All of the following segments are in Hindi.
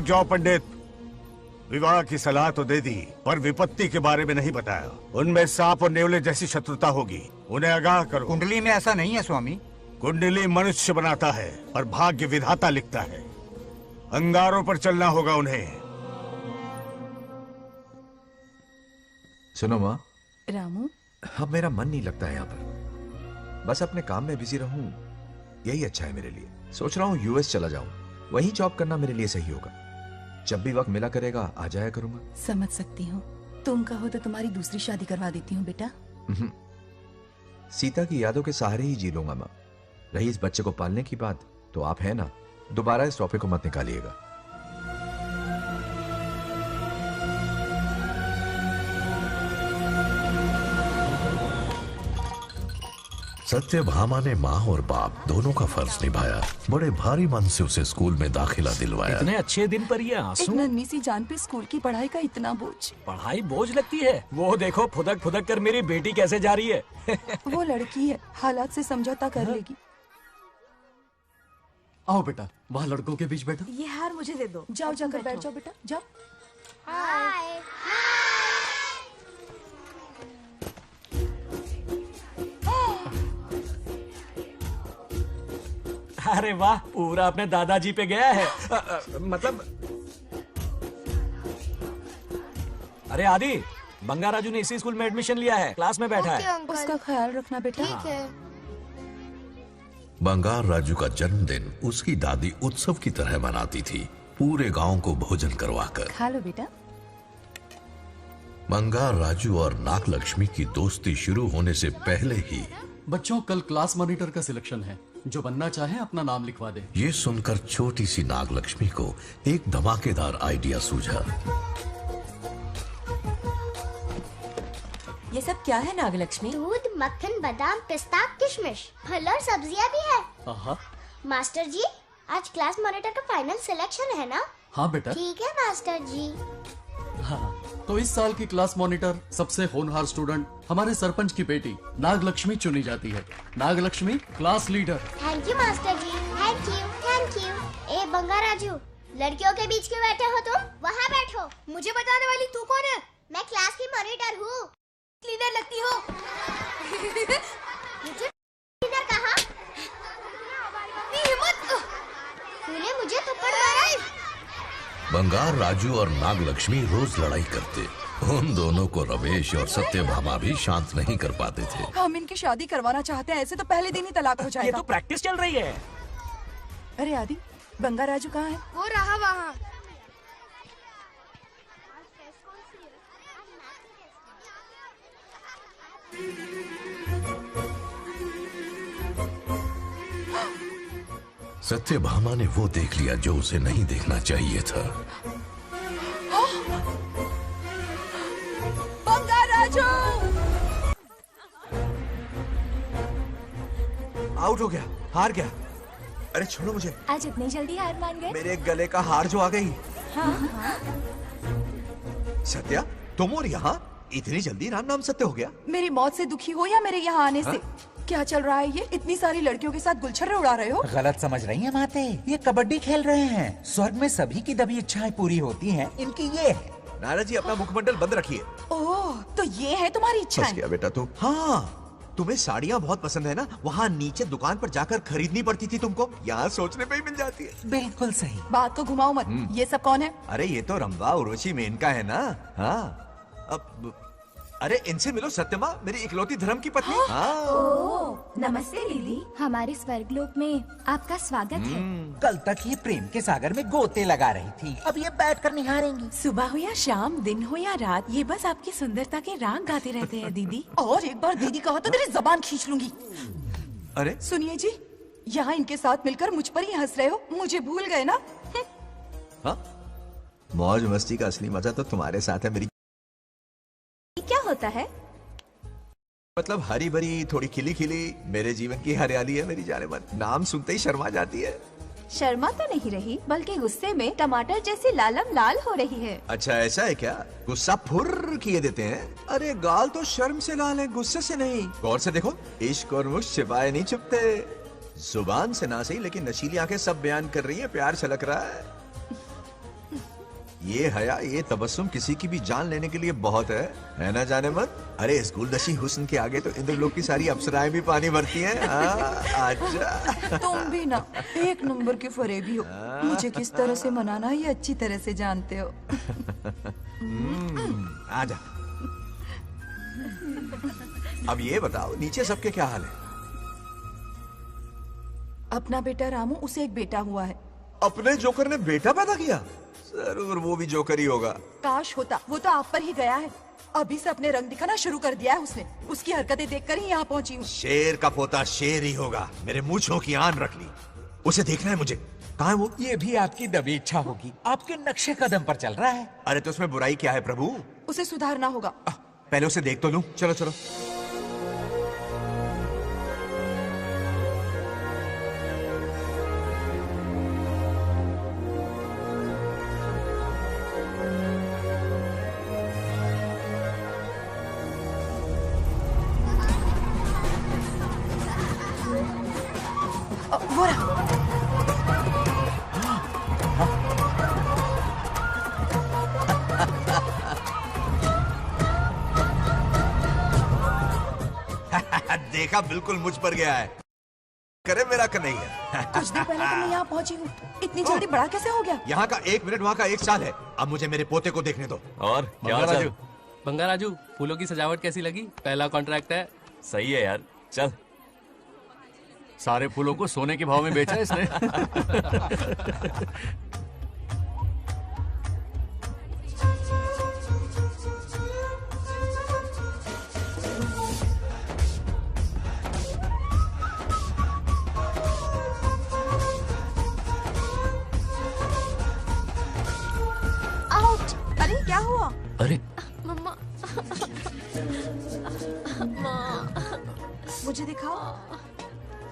जाओ पंडित। विवाह की सलाह तो दे दी, पर विपत्ति के बारे में नहीं बताया। उनमें सांप और नेवले जैसी शत्रुता होगी, उन्हें आगाह करो। कुंडली में ऐसा नहीं है स्वामी। कुंडली मनुष्य बनाता है और भाग्य विधाता लिखता है। अंगारों पर चलना होगा उन्हें। सुनो माँ। रामू, अब मेरा मन नहीं लगता है यहाँ पर। बस अपने काम में बिजी रहूं, यही अच्छा है मेरे लिए। सोच रहा हूँ यूएस चला जाऊं, वहीं जॉब करना मेरे लिए सही होगा। जब भी वक्त मिला करेगा आ जाया करूंगा। समझ सकती हूँ। तुम कहो तो तुम्हारी दूसरी शादी करवा देती हूँ बेटा। सीता की यादों के सहारे ही जी लूंगा माँ। रही इस बच्चे को पालने की बात, तो आप है ना, दोबारा इस टॉपिक को मत निकालिएगा। सत्यभामा ने माँ और बाप दोनों का फर्ज निभाया। बड़े भारी मन से उसे स्कूल में दाखिला दिलवाया। इतने अच्छे दिन पर ये आंसू। एक नन्ही सी जान पे स्कूल की पढ़ाई का इतना बोझ। पढ़ाई बोझ लगती है? वो देखो फुदक फुदक कर मेरी बेटी कैसे जा रही है। वो लड़की है, हालात से समझौता कर लेगी। आओ बेटा, वहाँ लड़कों के बीच बैठो। ये हार मुझे दे दो। जाओ जाकर बैठ जाओ बेटा, जाओ। हाय। अरे वाह, पूरा अपने दादाजी पे गया है। मतलब अरे आदि, बंगा राजू ने इसी स्कूल में एडमिशन लिया है, क्लास में बैठा है। उसका ख्याल रखना बेटा। ठीक है। बंगार राजू का जन्मदिन उसकी दादी उत्सव की तरह मनाती थी, पूरे गांव को भोजन करवाकर। खा लो बेटा। बंगार राजू और नागलक्ष्मी की दोस्ती शुरू होने से पहले ही बच्चों, कल क्लास मॉनिटर का सिलेक्शन है। जो बनना चाहे अपना नाम लिखवा दे। ये सुनकर छोटी सी नागलक्ष्मी को एक धमाकेदार आइडिया सूझा। ये सब क्या है नागलक्ष्मी? दूध, मक्खन, बादाम, पिस्ता, किशमिश, फल और सब्जियां भी है। आहा। मास्टर जी, आज क्लास मॉनिटर का फाइनल सिलेक्शन है ना? हाँ बेटा। ठीक है मास्टर जी। हाँ, तो इस साल की क्लास मॉनिटर सबसे होनहार स्टूडेंट हमारे सरपंच की बेटी नागलक्ष्मी चुनी जाती है। Nagalakshmi class leader. Thank you master ji, thank you thank you. ए बंगा राजू, लड़कियों के बीच क्यों बैठे हो तुम? वहाँ बैठो। मुझे बताने वाली तू कौन है? मैं क्लास की मॉनिटर हूँ। लीडर लगती हो। मुझे लीडर कहा? तूने मुझे थप्पड़ मारा। बंगार राजू और नागलक्ष्मी रोज लड़ाई करते। उन दोनों को रमेश और सत्यभामा भी शांत नहीं कर पाते थे। हम इनकी शादी करवाना चाहते हैं, ऐसे तो पहले दिन ही तलाक हो जाएगा। ये तो प्रैक्टिस चल रही है। अरे आदि, बंगा राजू कहाँ है? वो रहा वहाँ। सत्यभामा ने वो देख लिया जो उसे नहीं देखना चाहिए था। बंगा राजू! आउट हो गया, हार गया। अरे छोड़ो मुझे। आज इतनी जल्दी हार मान गए? मेरे गले का हार जो आ गई। हाँ। सत्या, तुम और यहाँ इतनी जल्दी राम नाम सत्य हो गया? मेरी मौत से दुखी हो या मेरे यहाँ आने से? क्या चल रहा है ये? इतनी सारी लड़कियों के साथ गुलछर्रे उड़ा रहे हो? गलत समझ रही हैं माते। ये कबड्डी खेल रहे हैं। स्वर्ग में सभी की दबी इच्छाएं पूरी होती हैं, इनकी ये है। नारा जी, अपना मुखमंडल बंद रखिए। ओह, तो ये है तुम्हारी बस इच्छाएं? गया बेटा तू। हाँ, तुम्हें साड़ियाँ बहुत पसंद है ना? वहाँ नीचे दुकान पर जाकर खरीदनी पड़ती थी तुमको, यहाँ सोचने पे ही मिल जाती है। बिल्कुल सही। बात को घुमाओ मत। ये सब कौन है? अरे ये तो रंभा उर्वशी मेनका है ना। हाँ, अब अरे इनसे मिलो सत्यमा, मेरी इकलौती धर्म की पत्नी। हाँ। नमस्ते दीदी। हमारे स्वर्गलोक में आपका स्वागत है। कल तक ये प्रेम के सागर में गोते लगा रही थी, अब ये बैठकर निहारेंगी। सुबह हो या शाम, दिन हो या रात, ये बस आपकी सुंदरता के राग गाते रहते हैं दीदी। और एक बार दीदी कहा तो तेरी जबान खींच लूंगी। अरे सुनिए जी, यहाँ इनके साथ मिलकर मुझ पर ही हंस रहे हो, मुझे भूल गए ना? हाँ, मौज मस्ती का असली मजा तो तुम्हारे साथ है मेरी। क्या होता है? मतलब हरी भरी थोड़ी खिली खिली मेरे जीवन की हरियाली है मेरी जाने मन। नाम सुनते ही शर्मा जाती है। शर्मा तो नहीं रही, बल्कि गुस्से में टमाटर जैसी लालम लाल हो रही है। अच्छा ऐसा है क्या? गुस्सा फुर्र किए देते हैं। अरे गाल तो शर्म से लाल है, गुस्से से नहीं। गौर से देखो, इश्क और मुश्क छिपाए नहीं छुपते। जुबान से ना सही, लेकिन नशीली आंखें सब बयान कर रही है, प्यार छलक रहा है। ये हया, ये तबस्सुम किसी की भी जान लेने के लिए बहुत है ना जाने मन? अरे इस गुलदशी हुस्न के आगे तो इंद्रलोक की सारी अप्सराएं भी पानी भरती हैं। अच्छा तुम भी ना एक नंबर के फरेबी हो। मुझे किस तरह से मनाना ये अच्छी तरह से जानते हो। आजा। अब ये बताओ नीचे सबके क्या हाल है? अपना बेटा रामू, उसे एक बेटा हुआ है। अपने जोकर ने बेटा पैदा किया? जरूर वो भी जोकर ही होगा। काश होता, वो तो आप पर ही गया है। अभी से अपने रंग दिखाना शुरू कर दिया है उसने। उसकी हरकतें देखकर ही यहाँ पहुँची हूँ। शेर का पोता शेर ही होगा। मेरे मूंछों की आन रख ली। उसे देखना है मुझे। कहाँ है वो? ये भी आपकी दबी इच्छा होगी, आपके नक्शे कदम पर चल रहा है। अरे तो उसमें बुराई क्या है प्रभु? उसे सुधारना होगा। पहले उसे देख तो लूं। चलो चलो। वो रहा। देखा, बिल्कुल मुझ पर गया है। करे मेरा कन्हैया। कुछ दिन पहले तो मैं यहाँ पहुँची हूँ। इतनी जल्दी बड़ा कैसे हो गया? यहाँ का 1 मिनट वहाँ का 1 साल है। अब मुझे मेरे पोते को देखने दो। और क्या राजू? बंगा राजू, फूलों की सजावट कैसी लगी? पहला कॉन्ट्रैक्ट है। सही है यार, चल। सारे फूलों को सोने के भाव में बेचा है इसने। आउट। अरे क्या हुआ? अरे मम्मा। मुझे दिखाओ।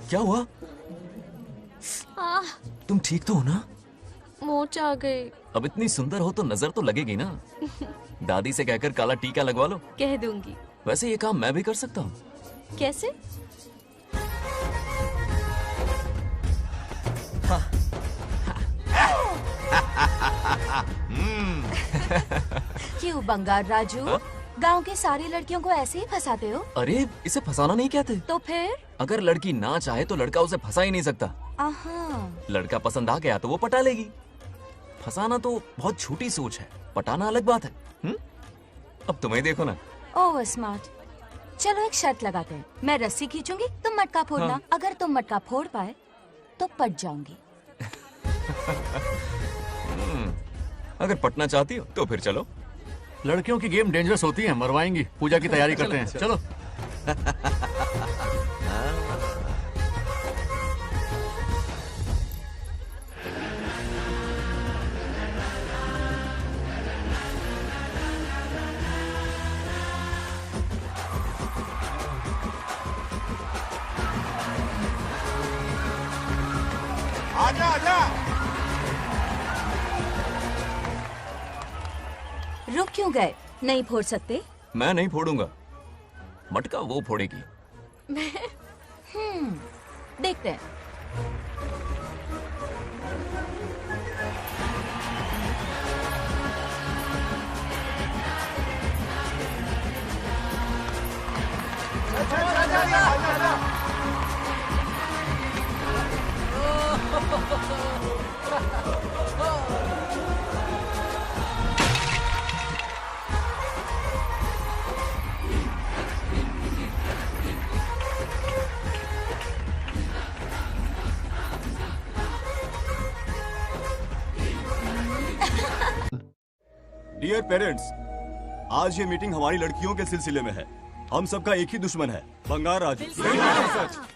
क्या हुआ? तुम ठीक तो हो ना? मोच आ गई। अब इतनी सुंदर हो तो नजर तो लगेगी ना। दादी से कहकर काला टीका लगवा लो। कह दूंगी। वैसे ये काम मैं भी कर सकता हूँ। कैसे? क्यों बंगार राजू? गांव की सारी लड़कियों को ऐसे ही फंसाते हो? अरे इसे फंसाना नहीं कहते। तो फिर? अगर लड़की ना चाहे तो लड़का उसे फंसा ही नहीं सकता। लड़का पसंद आ गया तो वो पटा लेगी। फंसाना तो बहुत छोटी सोच है, पटाना अलग बात है। अब तुम्हें देखो ना। Over smart. चलो एक शर्त लगाते हैं। मैं रस्सी खींचूंगी, तुम मटका फोड़ना। हाँ। अगर तुम मटका फोड़ पाए तो पट जाऊंगी। अगर पटना चाहती हो तो फिर चलो। लड़कियों की गेम डेंजरस होती है, मरवाएंगी। पूजा की तैयारी करते हैं, चलो। आजा आजा। रुक क्यों गए? नहीं फोड़ सकते? मैं नहीं फोड़ूंगा, मटका वो फोड़ेगी। देखते हैं। डियर पेरेंट्स, आज ये मीटिंग हमारी लड़कियों के सिलसिले में है। हम सबका एक ही दुश्मन है, बंगार राजू।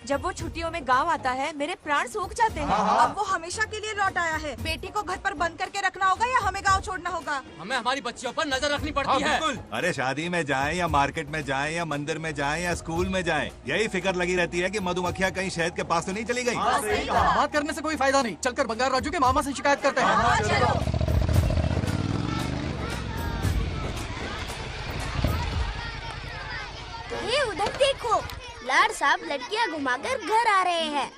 जब वो छुट्टियों में गांव आता है मेरे प्राण सूख जाते हैं। अब वो हमेशा के लिए लौट आया है। बेटी को घर पर बंद करके रखना होगा या हमें गांव छोड़ना होगा? हमें हमारी बच्चियों पर नजर रखनी पड़ती है। अरे शादी में जाएं या मार्केट में जाएं या मंदिर में जाएं या स्कूल में जाएं, यही फिक्र लगी रहती है कि मधुमक्खियाँ कहीं शहद के पास तो नहीं चली गई। बात करने से कोई फायदा नहीं। चलकर बंगार राजू के मामा से शिकायत करते हैं। ये उधर देखो, लाड साहब लड़कियां घुमाकर घर आ रहे हैं।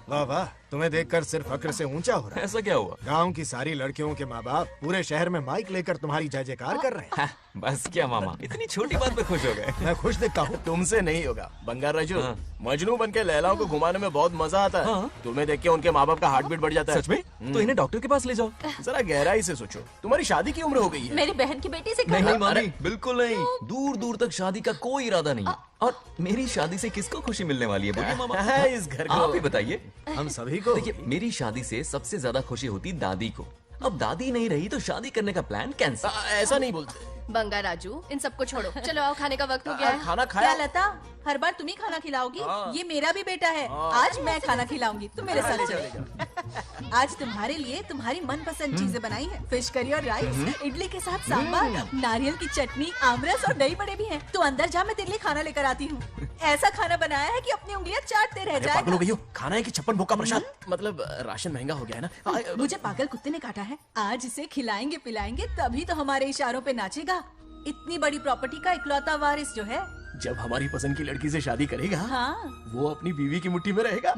वाह वाह, तुम्हें देखकर सिर्फ फक्र से ऊंचा हो रहा है। ऐसा क्या हुआ? गांव की सारी लड़कियों के माँ बाप पूरे शहर में माइक लेकर तुम्हारी जय जयकार कर रहे हैं। बस क्या मामा, इतनी छोटी बात पे खुश हो गए। मैं खुश दिखता हूँ। तुमसे नहीं होगा बंगार राजू। मजनू बनके लैलाओं को घुमाने में बहुत मजा आता है। तुम्हें देख के उनके माँ बाप का हार्ट बीट बढ़ जाता है। सच में? तो इन्हें डॉक्टर के पास ले जाओ। जरा गहराई से सोचो, तुम्हारी शादी की उम्र हो गई है। मेरी बहन की बेटी से नहीं मामी, बिल्कुल नहीं। दूर दूर तक शादी का कोई इरादा नहीं है। और मेरी शादी से किसको खुशी मिलने वाली है बोलिए मामा? इस घर को आप ही बताइए। हम सभी को। देखिए, मेरी शादी से सबसे ज्यादा खुशी होती दादी को। अब दादी नहीं रही तो शादी करने का प्लान कैंसिल। ऐसा नहीं बोलते। बंगा राजू, इन सबको छोड़ो, चलो आओ, खाने का वक्त हो गया है। खाना खाया? क्या लता, हर बार तुम ही खाना खिलाओगी? ये मेरा भी बेटा है। आज मैं खाना खिलाऊंगी, तुम मेरे साथ चलो। आज तुम्हारे लिए तुम्हारी मनपसंद चीजें बनाई है। फिश करी और राइस, इडली के साथ सांभर, नारियल की चटनी, आमरस और दही बड़े भी हैं। तो अंदर जा, मैं तेरे लिए खाना लेकर आती हूँ। ऐसा खाना बनाया है कि अपनी उंगलियां चाटते रह पागल हो जाएगा। गई हो। खाना है कि 56 भोग का प्रसाद? मतलब राशन महंगा हो गया है ना। मुझे पागल कुत्ते ने काटा है। आज इसे खिलाएंगे पिलाएंगे तभी तो हमारे इशारों पे नाचेगा। इतनी बड़ी प्रॉपर्टी का इकलौता वारिस जो है। जब हमारी पसंद की लड़की से शादी करेगा, हाँ, वो अपनी बीवी की मुट्ठी में रहेगा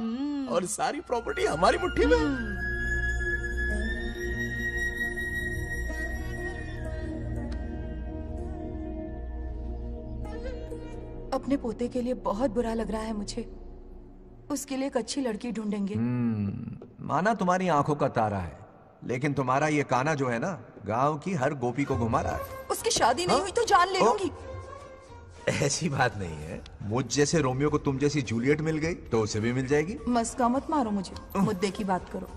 और सारी प्रॉपर्टी हमारी मुट्ठी में। अपने पोते के लिए बहुत बुरा लग रहा है मुझे। उसके लिए एक अच्छी लड़की ढूंढेंगे। माना तुम्हारी आंखों का तारा है, लेकिन तुम्हारा ये काना जो है ना, गांव की हर गोपी को घुमा रहा है। उसकी शादी नहीं हुई तो जान ले लूंगी। ऐसी बात नहीं है। मुझ जैसे रोमियो को तुम जैसी जूलियट मिल गई तो उसे भी मिल जाएगी। मस्का मत मारो मुझे, मुद्दे की बात करो।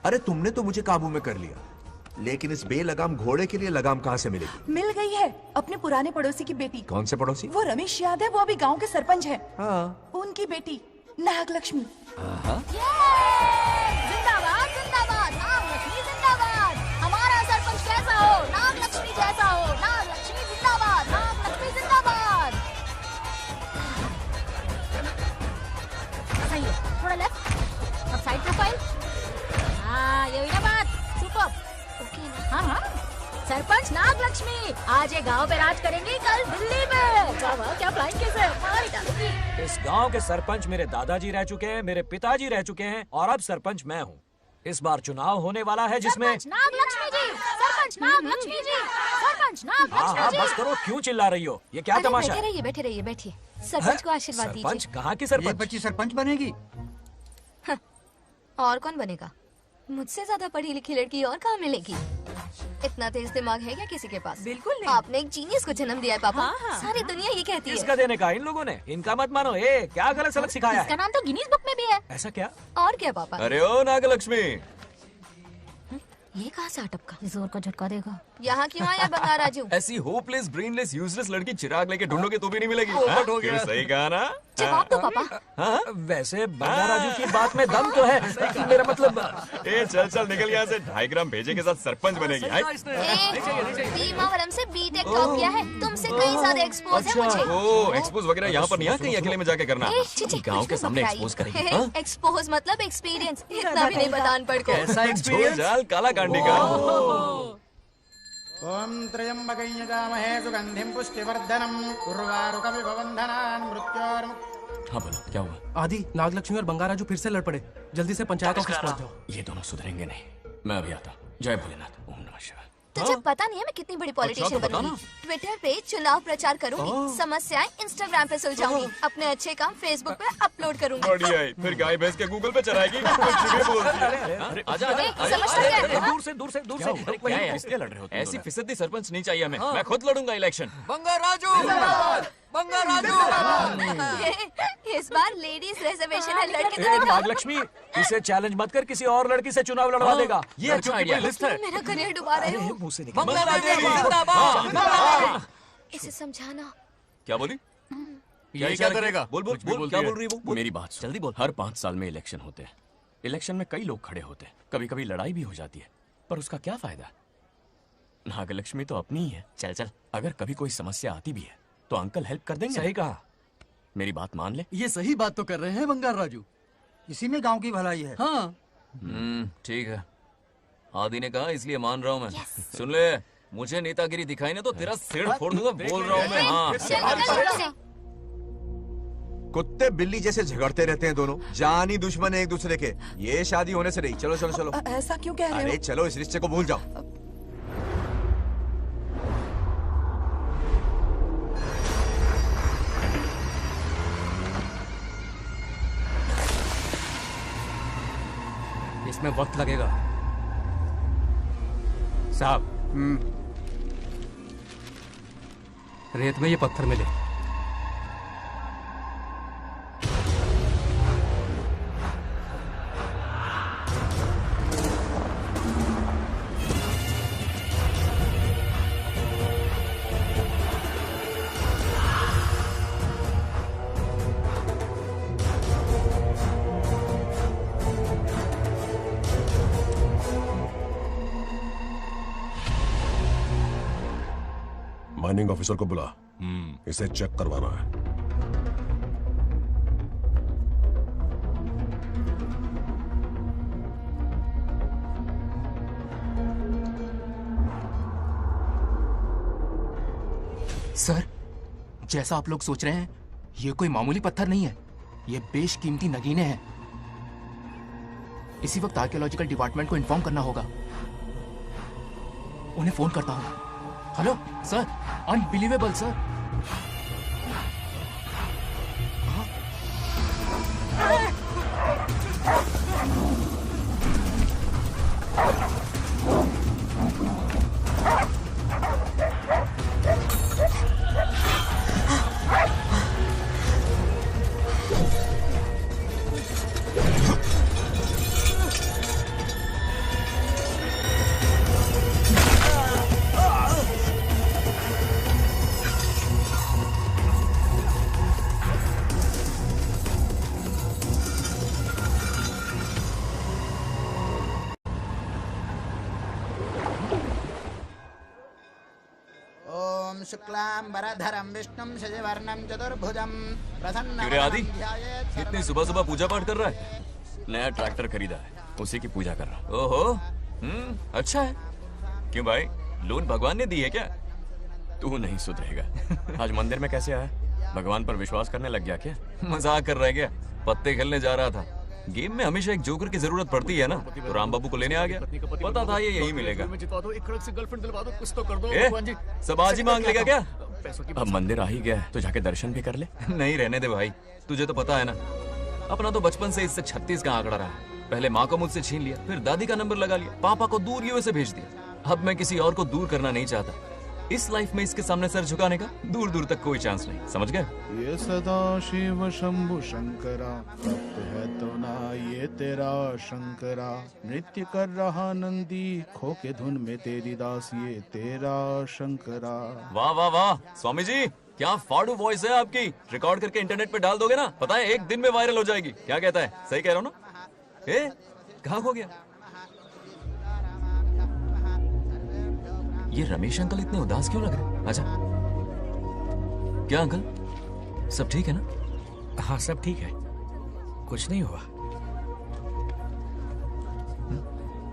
अरे तुमने तो मुझे काबू में कर लिया, लेकिन इस बेलगाम घोड़े के लिए लगाम कहाँ से मिलेगी? मिल गई है, अपने पुराने पड़ोसी की बेटी। कौन से पड़ोसी? वो रमेश याद है, वो अभी गांव के सरपंच है। हाँ। उनकी बेटी नागलक्ष्मी। जिंदाबाद जिंदाबाद, नागलक्ष्मी जिंदाबाद। हमारा सरपंच कैसा हो? नागलक्ष्मी जैसा हो। नागलक्ष्मी जिंदाबाद, नागलक्ष्मी जिंदाबाद। सही है, थोड़ा लेफ्ट, अब साइड प्रोफाइल। हाँ, ये हुई ना बात। सुपर। हाँ हाँ, सरपंच नागलक्ष्मी आज ये गांव पे राज करेंगी, कल दिल्ली में। क्या फ्लाइंग किस है? मार डालूंगी। इस गांव के सरपंच मेरे दादाजी रह चुके हैं, मेरे पिताजी रह चुके हैं और अब सरपंच मैं हूँ। इस बार चुनाव होने वाला है जिसमें सरपंच नागलक्ष्मी जी, सरपंच नागलक्ष्मी जी, सरपंच नागलक्ष्मी जी। बस करो, क्यों चिल्ला रही हो? ये क्या तमाशा? बैठे रहिए, बैठे रहिए, बैठिए। सरपंच को आशीर्वाद दीजिए। सरपंच कहाँ की सरपंच? बच्ची सरपंच बनेगी। और कौन बनेगा? मुझसे ज्यादा पढ़ी लिखी लड़की और कहाँ मिलेगी? इतना तेज दिमाग है क्या किसी के पास? बिल्कुल नहीं। आपने एक जीनियस को जन्म दिया है पापा। हाँ। सारी दुनिया ये कहती है। किसका देने का? इन लोगों ने। इनका मत मानो। क्या गलत सलत सिखाया इसका है? नाम तो गिनीज बुक में भी है। ऐसा क्या? और क्या पापा? अरे ओ नागलक्ष्मी, ये कहाँ से अटपका? जोर का झटका देगा। यहाँ क्यों आया बंगार राजू? ऐसी होपलेस ब्रेनलेस यूजलेस लड़की चिराग लेके ढूंढोगे तो भी नहीं मिलेगी। पोपट हो गया। सही कहा ना? जवाब दो पापा। हाँ? वैसे बंगा राजू की बात में दम तो है, लेकिन मेरा मतलब। चल चल निकल यहाँ से। 2.5 ग्राम भेजे के साथ सरपंच बनेगी। भीमावरम से बीटेक टॉप किया है, तुमसे कई ज्यादा एक्सपोज है मुझे। ओ एक्सपोज वगैरह यहाँ पर नहीं है, कहीं अकेले में जाके करना। गाँव के सामने एक्सपोज करेंगे। एक्सपोज मतलब एक्सपीरियंस, इतना भी नहीं बता अनपढ़ को। ऐसा एक्सपीरियंस? जाल काला कांडी का। ओम त्र्यंबकं यजामहे सुगंधिं पुष्टिवर्धनम् उर्वारुकमिव बन्धनान् मृत्योर्मुक्तिः। हाँ बोलो, क्या हुआ? आदि, नागलक्ष्मी और बंगा राजू फिर से लड़ पड़े। जल्दी से पंचायत ऑफिस पहुंच जाओ। ये दोनों सुधरेंगे नहीं। मैं अभी आता। जय भोलेनाथ। ओम नमः शिवाय। तुझे पता नहीं है मैं कितनी बड़ी पॉलिटिशियन तो बनूंगी। ट्विटर पे चुनाव प्रचार करूंगी, समस्याएं इंस्टाग्राम पे सुलझाऊंगी, अपने अच्छे काम फेसबुक पे अपलोड करूंगी। बढ़िया है। फिर गाय भैंस के गूगल पे चराएगी। आजा दूर से दूर से दूर से। किसके लड़ रहे हो? ऐसी फिसदी सरपंच नहीं चाहिए हमें। मैं खुद लड़ूंगा इलेक्शन। बंगा राजू, बंगा राजू। इस बार लेडीज रिजर्वेशन है, लड़के तो दिखाओ। नागलक्ष्मी, इसे चैलेंज मत कर, किसी और लड़की से चुनाव लड़वा देगा। ये अच्छा आइडिया है। मेरा करियर डुबा रहे हो। मुंह से निकल। बंगा राजू इसे समझाना। क्या बोली? ये क्या करेगा? बोल बोल बोल, क्या बोल रही है वो? मेरी बात सुन। जल्दी बोल। हर 5 साल में इलेक्शन होते हैं। इलेक्शन में कई लोग खड़े होते हैं, कभी कभी लड़ाई भी हो जाती है, पर उसका क्या फायदा? नागलक्ष्मी तो अपनी ही है। चल चल, अगर कभी कोई समस्या आती भी है तो अंकल हेल्प कर देंगे। सही कहा। मेरी बात मान ले। ये सही बात तो कर रहे हैं बंगार राजू। इसी में गांव की भलाई है। हाँ, ठीक है। आदि ने कहा इसलिए मान रहा हूँ मैं। सुन ले, मुझे नेतागिरी दिखाई ना तो तेरा सिर फोड़ दूंगा। बोल रहा हूँ मैं। हाँ कुत्ते बिल्ली जैसे झगड़ते रहते हैं दोनों, जानी दुश्मन है एक दूसरे के। ये शादी होने से नहीं। चलो चलो चलो। ऐसा क्यों कह रहे हो? अरे चलो, इस रिश्ते को भूल जाओ। इसमें वक्त लगेगा साहब। रेत में ये पत्थर मिले। माइनिंग ऑफिसर को बुला, इसे चेक करवाना है। सर, जैसा आप लोग सोच रहे हैं, ये कोई मामूली पत्थर नहीं है। ये बेशकीमती नगीने हैं। इसी वक्त आर्कियोलॉजिकल डिपार्टमेंट को इन्फॉर्म करना होगा। उन्हें फोन करता हूं। Hello sir, unbelievable sir. शुक्लांबरधरं विष्णुं शशिवर्णं चतुर्भुजं प्रसन्नं क्यों आदि इतनी सुबह सुबह पूजा पाठ कर रहा है? नया ट्रैक्टर खरीदा है, उसी की पूजा कर रहा। ओहो, अच्छा है। क्यों भाई, लोन भगवान ने दी है क्या? तू नहीं सुधरेगा। आज मंदिर में कैसे आया? भगवान पर विश्वास करने लग गया क्या? मजाक कर रहा है क्या? पत्ते खेलने जा रहा था। गेम में हमेशा एक जोकर की जरूरत पड़ती है ना, तो राम बाबू को लेने आ गया। पता था ये यही मिलेगा। सब आज ही मांग लेगा क्या? अब मंदिर आ ही गया है तो जाके दर्शन भी कर ले। नहीं, रहने दे भाई, तुझे तो पता है ना, अपना तो बचपन से इससे 36 का आंकड़ा रहा है। पहले माँ को मुझसे छीन लिया, फिर दादी का नंबर लगा लिया, पापा को दूर यूएसए भेज दिया। अब मैं किसी और को दूर करना नहीं चाहता। इस लाइफ में इसके सामने सर झुकाने का दूर दूर तक कोई चांस नहीं, समझ गए? ये सदा शिव शंभु शंकरा, तप है तो ना ये तेरा शंकरा। नृत्य कर रहा नंदी, खो के धुन में तेरी दास, ये तेरा शंकरा। वाह वाह वाह, स्वामी जी क्या फाड़ू वॉइस है आपकी। रिकॉर्ड करके इंटरनेट पे डाल दोगे ना, पता है 1 दिन में वायरल हो जाएगी। क्या कहता है? सही कह रहा हूँ ना? कहाँ खो गया ये रमेश अंकल? इतने उदास क्यों लग रहे? आजा। क्या अंकल, सब ठीक है ना? हाँ सब ठीक है, कुछ नहीं हुआ।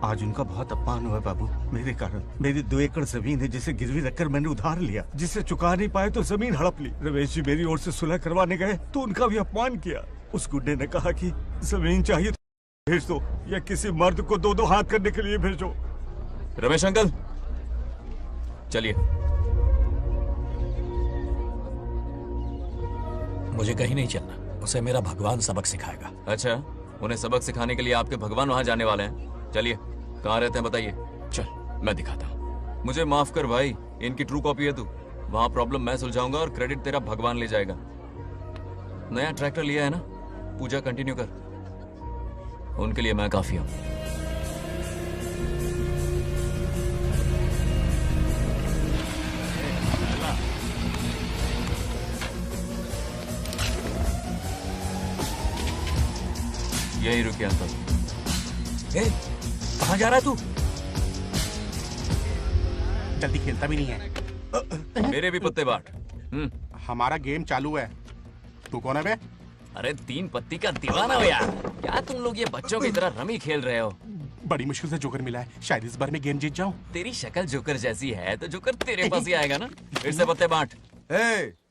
आज उनका बहुत अपमान हुआ बाबू, मेरे कारण। मेरी 2 एकड़ जमीन है जिसे गिरवी रखकर मैंने उधार लिया, जिसे चुका नहीं पाए तो जमीन हड़प ली। रमेश जी मेरी ओर से सुलह करवाने गए तो उनका भी अपमान किया। उस गुड्डे ने कहा कि जमीन चाहिए तो भेज दो, या किसी मर्द को 2-2 हाथ करने के लिए भेजो। रमेश अंकल चलिए। मुझे कहीं नहीं चलना, उसे मेरा भगवान सबक सिखाएगा। अच्छा, उन्हें सबक सिखाने के लिए आपके भगवान वहां जाने वाले हैं? चलिए, कहाँ रहते हैं बताइए। चल मैं दिखाता हूँ। मुझे माफ कर भाई, इनकी ट्रू कॉपी है तू। वहां प्रॉब्लम मैं सुलझाऊंगा और क्रेडिट तेरा भगवान ले जाएगा। नया ट्रैक्टर लिया है ना, पूजा कंटिन्यू कर। उनके लिए मैं काफी हूँ। यही रुके अंकल। कहाँ जा रहा है तू? जल्दी खेलता भी नहीं है। मेरे भी पत्ते बांट। हमारा गेम चालू है। तू कौन है बे? अरे 3 पत्ती का दीवाना हो यार। क्या तुम लोग ये बच्चों की तरह रमी खेल रहे हो? बड़ी मुश्किल से जोकर मिला है, शायद इस बार में गेम जीत जाऊं। तेरी शक्ल जोकर जैसी है तो जोकर तेरे पास ही आएगा ना। फिर से पत्ते बांट।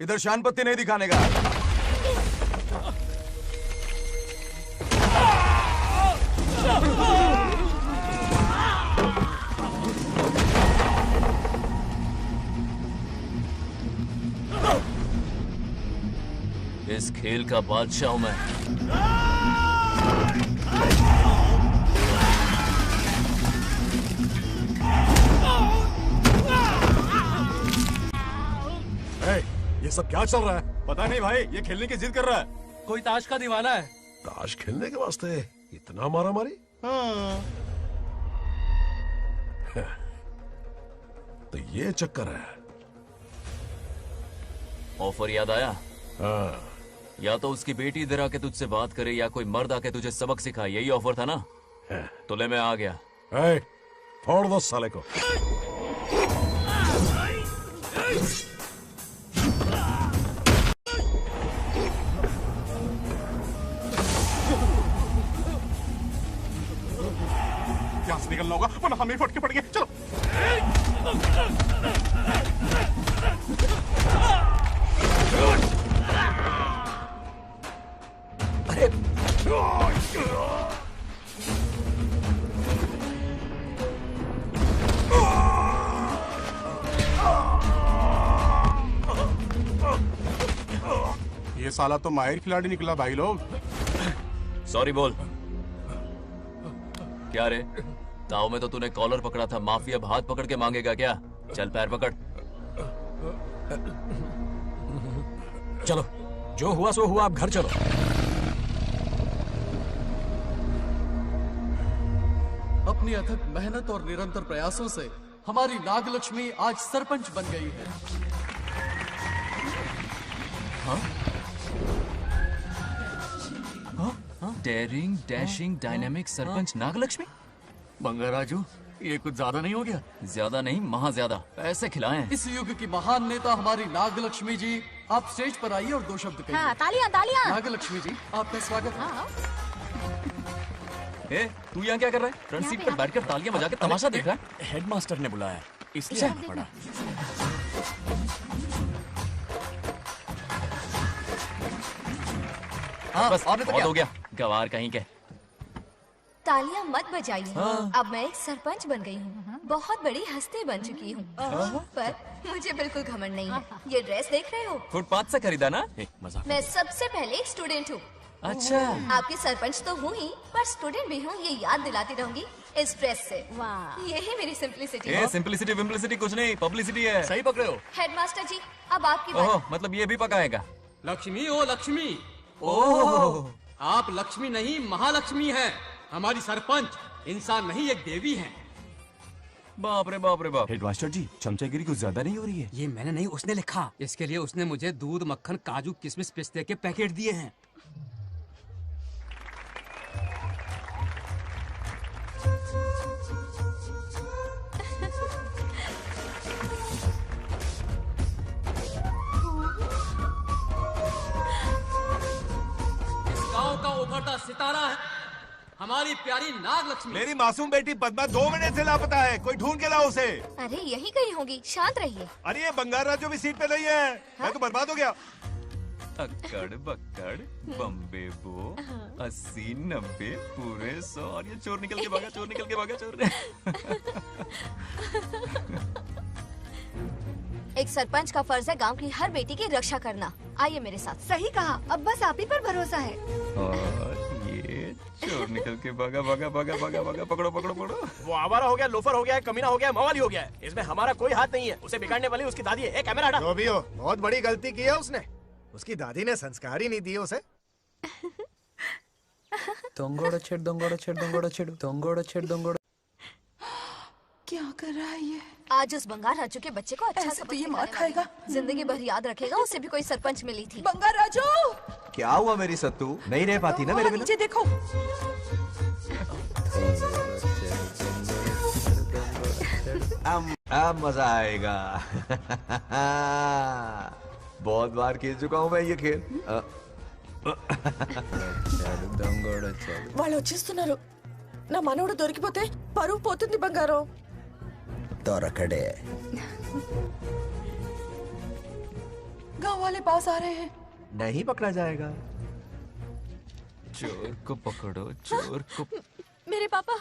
इधर शान पत्ती नहीं दिखाने का। इस खेल का बादशाह हूं मैं। ये सब क्या चल रहा है? पता नहीं भाई, ये खेलने की जिद कर रहा है। कोई ताश का दीवाना है। ताश खेलने के वास्ते इतना मारा मारी? तो ये चक्कर है। ऑफर याद आया? हाँ। या तो उसकी बेटी इधर आके तुझसे बात करे या कोई मर्द आके तुझे सबक सिखाए, यही ऑफर था ना? तो ले मैं आ गया। फोड़ दो साले को। यहाँ से निकलना होगा वरना हम ही फटके पड़ेंगे। चलो। ये साला तो माहिर खिलाड़ी निकला भाई लोग। सॉरी बोल। क्या रे, ताऊ में तो तूने कॉलर पकड़ा था, माफी अब हाथ पकड़ के मांगेगा क्या? चल पैर पकड़। चलो, जो हुआ सो हुआ, अब घर चलो। अपनी अथक मेहनत और निरंतर प्रयासों से हमारी नागलक्ष्मी आज सरपंच बन गई है। Daring, dashing, dynamic sarpanch Nagalakshmi? Bangarraju, ये कुछ ज्यादा नहीं हो गया? ज्यादा नहीं, महा ज्यादा। पैसे खिलाएं। इस युग की महान नेता हमारी नागलक्ष्मी जी, आप स्टेज पर आइए और दो शब्द कहिए। हाँ, तालियां तालियां। नागलक्ष्मी जी, आपका स्वागत है। ए, तू यहाँ क्या कर रहा है? फ्रंट सीट पर बैठकर तालियां बजा के तमाशा देख रहा है? हेडमास्टर ने बुलाया, इसलिए आना पड़ा। बस बहुत हो गया, गवार कहीं के। तालियां मत बजाइए। अब मैं एक सरपंच बन गई हूँ, बहुत बड़ी हस्ती बन चुकी हूँ। पर मुझे बिल्कुल घमंड नहीं है। ये ड्रेस देख रहे हो? फुटपाथ से खरीदा ना? मजाक। मैं सबसे पहले एक स्टूडेंट हूँ। अच्छा। आपकी सरपंच तो हूँ ही, पर स्टूडेंट भी हूँ, ये याद दिलाती रहूंगी इस ड्रेस से। यही मेरी सिंपलिसिटी है। सिंपलिसिटी विम्पलिसिटी कुछ नहीं, पब्लिसिटी है। सही पकड़े हो। हेडमास्टर जी, अब आपकी बारी। मतलब ये भी पकाएगा? लक्ष्मी, ओ लक्ष्मी। ओह, आप लक्ष्मी नहीं महालक्ष्मी हैं। हमारी सरपंच इंसान नहीं, एक देवी हैं। बाप रे बाप रे बाप। हेडमास्टर जी, चमचागिरी कुछ ज्यादा नहीं हो रही है? ये मैंने नहीं, उसने लिखा। इसके लिए उसने मुझे दूध, मक्खन, काजू, किशमिश, पिस्ते के पैकेट दिए हैं। गांव का उभरता सितारा है हमारी प्यारी नागलक्ष्मी। मेरी मासूम बेटी पद्मा 2 महीने से लापता है, कोई ढूंढ के लाओ उसे। अरे यही कहीं होगी, शांत रहिए। अरे ये बंगाराजू भी सीट पे नहीं है। मैं तो बर्बाद हो गया। अक्कड़ बक्कड़ बम्बे बो 80 90 पूरे 100 और ये चोर निकल के भागा, चोर निकल के भागा, चोर। एक सरपंच का फर्ज है गांव की हर बेटी की रक्षा करना। आइए मेरे साथ। सही कहा, अब बस आप ही पर भरोसा है। और ये चोर निकल के भागा भागा भागा भागा भागा, पकड़ो पकड़ो पकड़ो। वो आवारा हो गया, लोफर हो गया, कमीना हो गया, मवाली हो गया है। इसमें हमारा कोई हाथ नहीं है। उसे बिगाड़ने वाली उसकी दादी है। कैमरा हटा। जो भी हो, बहुत बड़ी गलती की है उसने। उसकी दादी ने संस्कार ही नहीं दिए उसे। क्या कर रहा है ये? आज उस बंगार राजू के बच्चे को अच्छा ऐसे तो ये मार खाएगा। जिंदगी भर याद रखेगा। उसे भी कोई सरपंच मिली थी। बंगार राजू, क्या हुआ मेरी सत्तू? नहीं रह पाती ना मेरे बिना? नीचे देखो। अब मजा आएगा। बहुत बार खेल चुका हूँ मैं ये खेल। వాళ్ళు వచ్చేస్తున్నారు. నా మనవడు దొరికిపోతే పరువు పోతుంది బంగారం. దొరకడే. गांव वाले पास आ रहे हैं। नहीं पकड़ा जाएगा। चोर को पकड़ो, चोर को। मेरे पापा,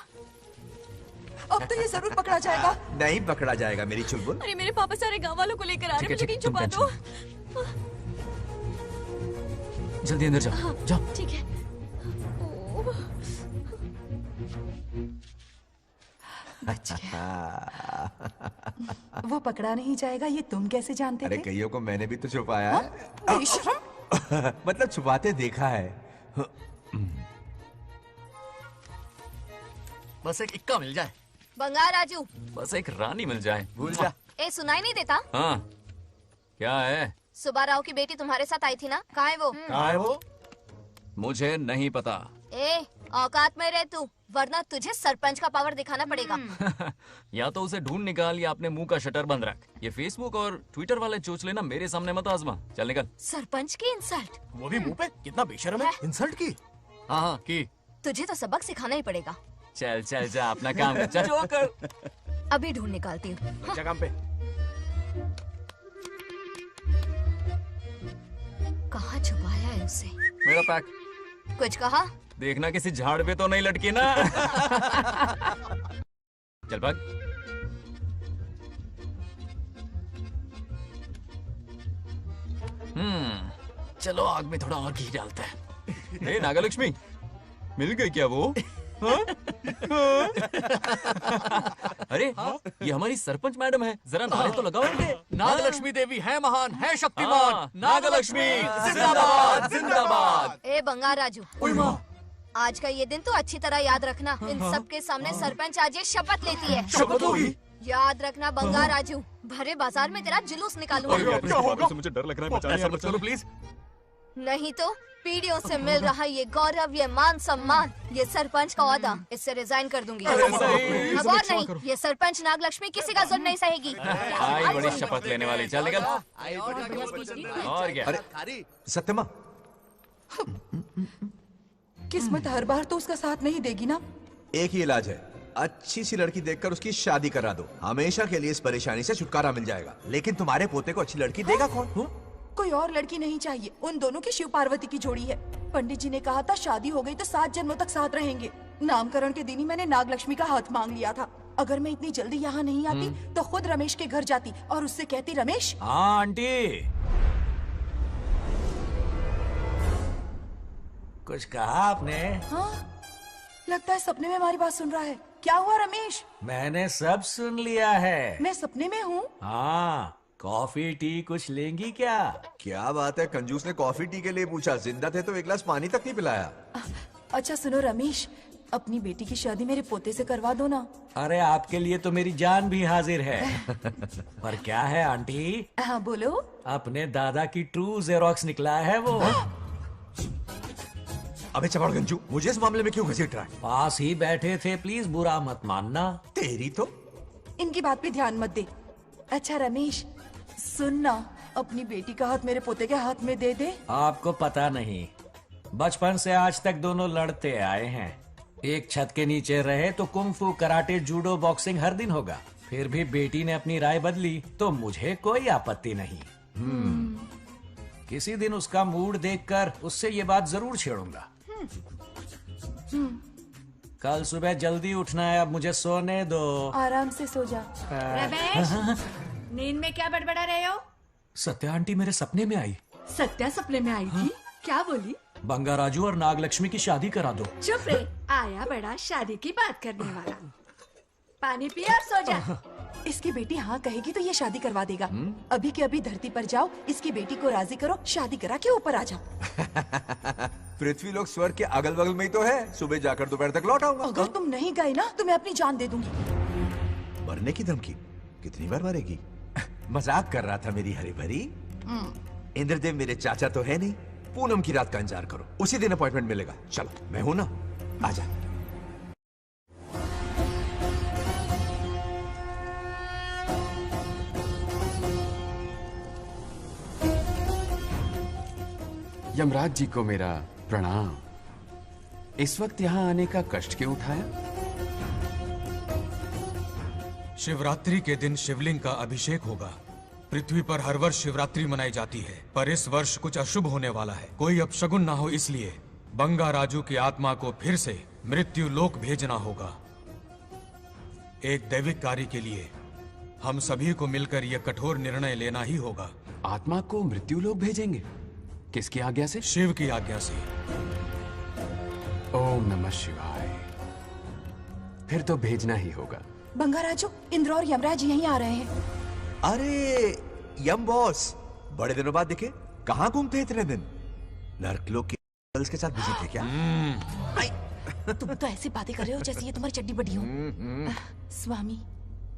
अब तो ये जरूर पकड़ा जाएगा। नहीं पकड़ा जाएगा मेरी चुलबुल। अरे मेरे पापा सारे गांव वालों को लेकर आ रहे हैं, मुझे कहीं छुपा दो। जल्दी अंदर जाओ, जाओ। ठीक है। वो पकड़ा नहीं जाएगा, ये तुम कैसे जानते अरे थे? कईयों को मैंने भी तो छुपाया है। बेशरम। मतलब छुपाते देखा है। बस एक इक्का मिल जाए। बंगार राजू, बस एक रानी मिल जाए। भूल जा। ए सुनाई नहीं देता? हाँ, क्या है? सुबह राव की बेटी तुम्हारे साथ आई थी ना, कहाँ है वो? कहाँ है वो? मुझे नहीं पता। ए औकात में रह तू, वरना तुझे सरपंच का पावर दिखाना पड़ेगा। या तो उसे ढूंढ निकाल या अपने मुंह का शटर बंद रख। ये फेसबुक और ट्विटर वाले चोचले ना मेरे सामने मत आजमा। चल निकल। सरपंच की इंसल्ट? वो भी मुंह पे? कितना बेशर्म है। इंसल्ट की? हाँ हाँ की। तुझे तो सबक सिखाना ही पड़ेगा। चल चल जा अपना काम कर। चल जो कर। अभी ढूंढ निकालती हूँ। अच्छा काम पे। कहाँ छुपाया है उसे? मेरा पैक। कुछ कहा? देखना किसी झाड़ पे तो नहीं लटकी ना। चल भाग। चलो आग में थोड़ा और घी डालते हैं। हे नागलक्ष्मी, मिल गई क्या वो? हाँ? अरे ये हमारी सरपंच मैडम है, जरा नारे तो लगाओ इनके। नागलक्ष्मी देवी है महान, है शक्तिमान। हाँ, नागलक्ष्मी जिंदाबाद जिंदाबाद। ए बंगार राजू, आज का ये दिन तो अच्छी तरह याद रखना। इन सब के सामने सरपंच आज ये शपथ लेती है। शपथ होगी? याद रखना बंगार राजू, भरे बाजार में तेरा जुलूस निकालूंगा। क्या होगा? मुझे डर लग रहा है, बचाने मत करो प्लीज। नहीं तो पीढ़ियों से मिल रहा ये गौरव, ये मान सम्मान, ये सरपंच का ओहदा, इससे रिजाइन कर दूंगी। अब और नहीं, ये सरपंच नागलक्ष्मी किसी का जुल्म नहीं सहेगी। आई बड़ी शपथ लेने वाली। चल निकल। और क्या? अरे सत्यमा, किस्मत हर बार तो उसका साथ नहीं देगी ना। एक ही इलाज है, अच्छी सी लड़की देखकर उसकी शादी करा दो। हमेशा के लिए इस परेशानी से छुटकारा मिल जाएगा। लेकिन तुम्हारे पोते को अच्छी लड़की देगा कौन? कोई और लड़की नहीं चाहिए, उन दोनों की शिव पार्वती की जोड़ी है। पंडित जी ने कहा था शादी हो गई तो 7 जन्मों तक साथ रहेंगे। नामकरण के दिन ही मैंने नागलक्ष्मी का हाथ मांग लिया था। अगर मैं इतनी जल्दी यहाँ नहीं आती तो खुद रमेश के घर जाती और उससे कहती, रमेश। हाँ आंटी, कुछ कहा आपने? हाँ, लगता है सपने में हमारी बात सुन रहा है। क्या हुआ रमेश? मैंने सब सुन लिया है। मैं सपने में हूँ? हाँ, कॉफी टी कुछ लेंगी क्या? क्या बात है, कंजूस ने कॉफी टी के लिए पूछा, जिंदा थे तो एक गिलास पानी तक नहीं पिलाया। अच्छा सुनो रमेश, अपनी बेटी की शादी मेरे पोते से करवा दो ना। अरे आपके लिए तो मेरी जान भी हाजिर है। पर क्या है आंटी? हाँ बोलो। अपने दादा की ट्रू जेरोक्स निकला है वो। अबे चपड़ गंजू, मुझे इस मामले में क्यों घसीट रहा है? पास ही बैठे थे, प्लीज बुरा मत मानना। तेरी तो। इनकी बात पे ध्यान मत दे। अच्छा रमेश सुन ना, अपनी बेटी का हाथ मेरे पोते के हाथ में दे दे। आपको पता नहीं, बचपन से आज तक दोनों लड़ते आए हैं। एक छत के नीचे रहे तो कुंफू, कराटे, जूडो, बॉक्सिंग हर दिन होगा। फिर भी बेटी ने अपनी राय बदली तो मुझे कोई आपत्ति नहीं। किसी दिन उसका मूड देखकर उससे ये बात जरूर छेड़ूंगा। कल सुबह जल्दी उठना है, अब मुझे सोने दो। आराम से सो जा। रमेश, नींद में क्या बड़बड़ा रहे हो? सत्या आंटी मेरे सपने में आई। सत्या सपने में आई थी? क्या बोली? बंगा राजू और नागलक्ष्मी की शादी करा दो। चुप रे, आया बड़ा शादी की बात करने वाला। पानी पिया और सो जा। इसकी बेटी हाँ कहेगी तो ये शादी करवा देगा। अभी के अभी धरती पर जाओ, इसकी बेटी को राजी करो, शादी करा के ऊपर आ जाओ। पृथ्वी लोग स्वर्ग के अगल बगल में ही तो है, सुबह जाकर दोपहर तक लौट आऊंगा। अगर तुम नहीं गए ना तो मैं अपनी जान दे दूंगी। मरने की धमकी? कितनी बार मरेगी? मजाक कर रहा था मेरी हरी भरी। इंद्रदेव मेरे चाचा तो है नहीं। पूनम की रात का इंतजार करो, उसी दिन अपॉइंटमेंट मिलेगा। चलो मैं हूं ना, आजा। यमराज जी को मेरा प्रणाम। इस वक्त यहाँ आने का कष्ट क्यों उठाया? शिवरात्रि के दिन शिवलिंग का अभिषेक होगा। पृथ्वी पर हर वर्ष शिवरात्रि मनाई जाती है, पर इस वर्ष कुछ अशुभ होने वाला है। कोई अपशगुन ना हो, इसलिए बंगा राजू की आत्मा को फिर से मृत्यु लोक भेजना होगा। एक दैविक कार्य के लिए हम सभी को मिलकर यह कठोर निर्णय लेना ही होगा। आत्मा को मृत्यु लोक भेजेंगे? किसकी आज्ञा से? शिव की आज्ञा से। ओम नमः शिवाय। फिर तो भेजना ही होगा। बंगाराजू, इंद्र और यमराज यहीं आ रहे हैं। अरे यम बॉस, बड़े दिनों बाद दिखे। कहाँ घूमते हैं इतने दिन? नर्कलोक के गर्ल्स के साथ बिजी थे क्या? तुम तो ऐसी बातें कर रहे हो जैसे ये तुम्हारी चड्डी बड़ी हो। स्वामी,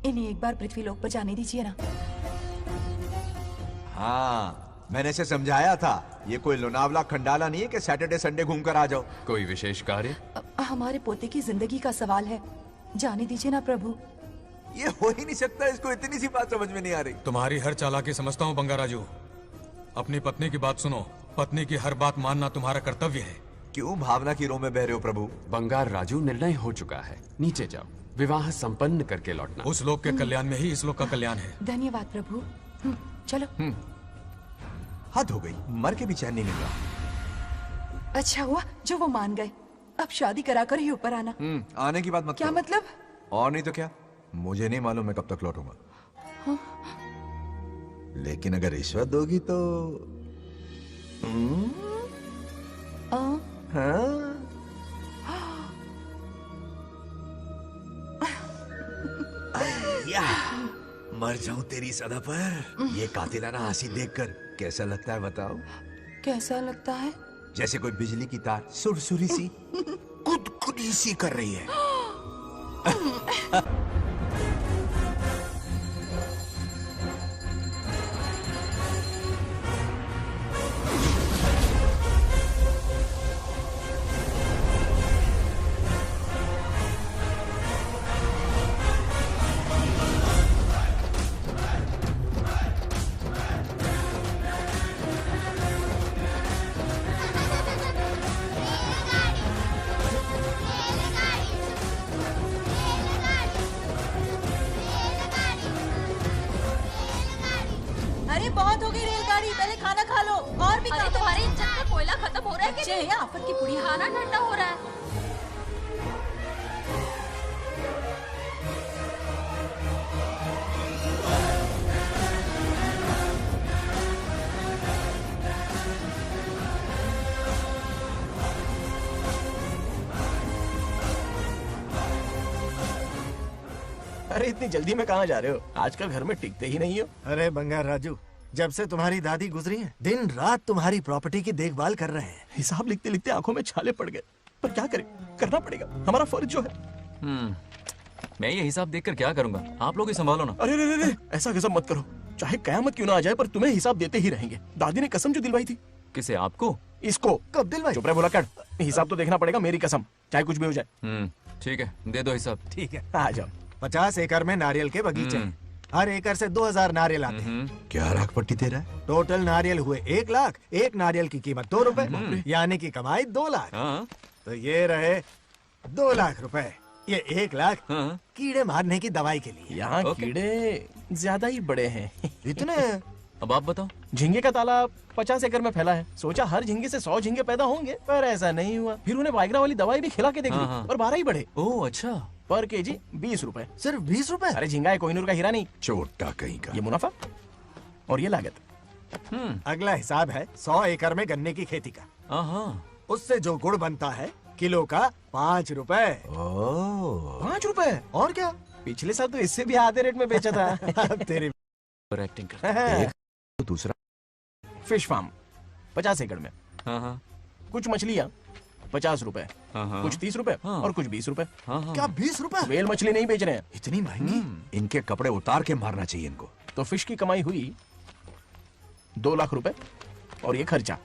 इन्हें एक बार पृथ्वी लोक पर जाने दीजिए ना। हाँ, मैंने इसे समझाया था। ये कोई लोनावला खंडाला नहीं है कि सैटरडे संडे घूम कर आ जाओ। कोई विशेष कार्य? हमारे पोते की जिंदगी का सवाल है, जाने दीजिए ना प्रभु। ये हो ही नहीं सकता, इसको इतनी सी बात समझ में नहीं आ रही। तुम्हारी हर चालाकी समझता हूँ बंगाराजू। अपनी पत्नी की बात सुनो। पत्नी की हर बात मानना तुम्हारा कर्तव्य है। क्यों भावना की रो में बह रहे हो प्रभु? बंगार राजू, निर्णय हो चुका है। नीचे जाओ, विवाह संपन्न करके लौटना। उस लोक के कल्याण में ही इस लोक का कल्याण है। धन्यवाद प्रभु। चलो। हद हो गई, मर के भी चैन नहीं मिल रहा। अच्छा हुआ जो वो मान गए। अब शादी कराकर ही ऊपर आना। आने की बात मत क्या करो। मतलब? और नहीं तो क्या, मुझे नहीं मालूम मैं कब तक लौटूंगा। हाँ? लेकिन अगर रिश्वत दोगी तो या, मर जाऊं तेरी सदा पर। ये कातिलाना हंसी देखकर कैसा लगता है बताओ? कैसा लगता है? जैसे कोई बिजली की तार सुरसुरी सी गुदगुदी सी कर रही है। अरे बहुत हो गई रेलगाड़ी, पहले खाना खा लो। और भी अरे तुम्हारे इंजन का कोयला खत्म हो रहा है कि नहीं? आफत की पुड़ी, खाना ठंडा हो रहा है। अरे इतनी जल्दी में कहाँ जा रहे हो? आजकल घर में टिकते ही नहीं हो। अरे बंगार राजू, जब से तुम्हारी दादी गुजरी है, दिन रात तुम्हारी प्रॉपर्टी की देखभाल कर रहे हैं। हिसाब लिखते लिखते आंखों में छाले पड़ गए, पर क्या करें, करना पड़ेगा, हमारा फर्ज जो है। मैं ये हिसाब देखकर क्या करूंगा? आप लोग ही संभालो ना। अरे रे रे, ऐसा कसम मत करो। चाहे कयामत क्यों ना आ जाए, पर तुम्हें हिसाब देते ही रहेंगे। दादी ने कसम जो दिलवाई थी। किसे? आपको? इसको। कब दिलवाई? चुप रहे भोला कर। हिसाब तो देखना पड़ेगा, मेरी कसम, चाहे कुछ भी हो जाए। ठीक है, दे दो हिसाब। ठीक है, आ जाओ। 50 एकड़ में नारियल के बगीचे हैं। हर एकड़ से 2000 नारियल आते हैं। क्या लाख पट्टी दे रहा है? टोटल नारियल हुए 1 लाख। एक नारियल की कीमत 2 रुपए, यानी कि कमाई 2 लाख। तो ये रहे 2 लाख रुपए। ये 1 लाख कीड़े मारने की दवाई के लिए। यहाँ कीड़े ज्यादा ही बड़े हैं। इतने? अब आप बताओ। झींगे का तालाब 50 एकड़ में फैला है। सोचा हर झींगे से 100 झींगे पैदा होंगे, पर ऐसा नहीं हुआ। फिर उन्हें वाइग्रा वाली दवाई भी खिला के देख ली, और 12 ही बढ़े। ओह अच्छा। पर केजी 20 रुपए। सिर्फ 20 रुपए? अरे झींगा है, कोहिनूर का हीरा नहीं। छोटा कहीं का। ये मुनाफा और ये लागत। अगला हिसाब है 100 एकड़ में गन्ने की खेती का। उससे जो गुड़ बनता है किलो का 5 रुपए। 5 रुपए? और क्या, पिछले साल तो इससे भी आधे रेट में बेचा था। तेरी एक्टिंग कर। दूसरा फिश फार्म 50 एकड़ में। कुछ मछलियाँ 50 रुपए, कुछ 30 रुपए और कुछ 20 रुपए। क्या 20 रुपए? वेल मछली नहीं बेच रहे हैं। इतनी महंगी? इनके कपड़े उतार के मारना चाहिए इनको। तो फिश की कमाई हुई 2 लाख रुपए, और ये खर्चा।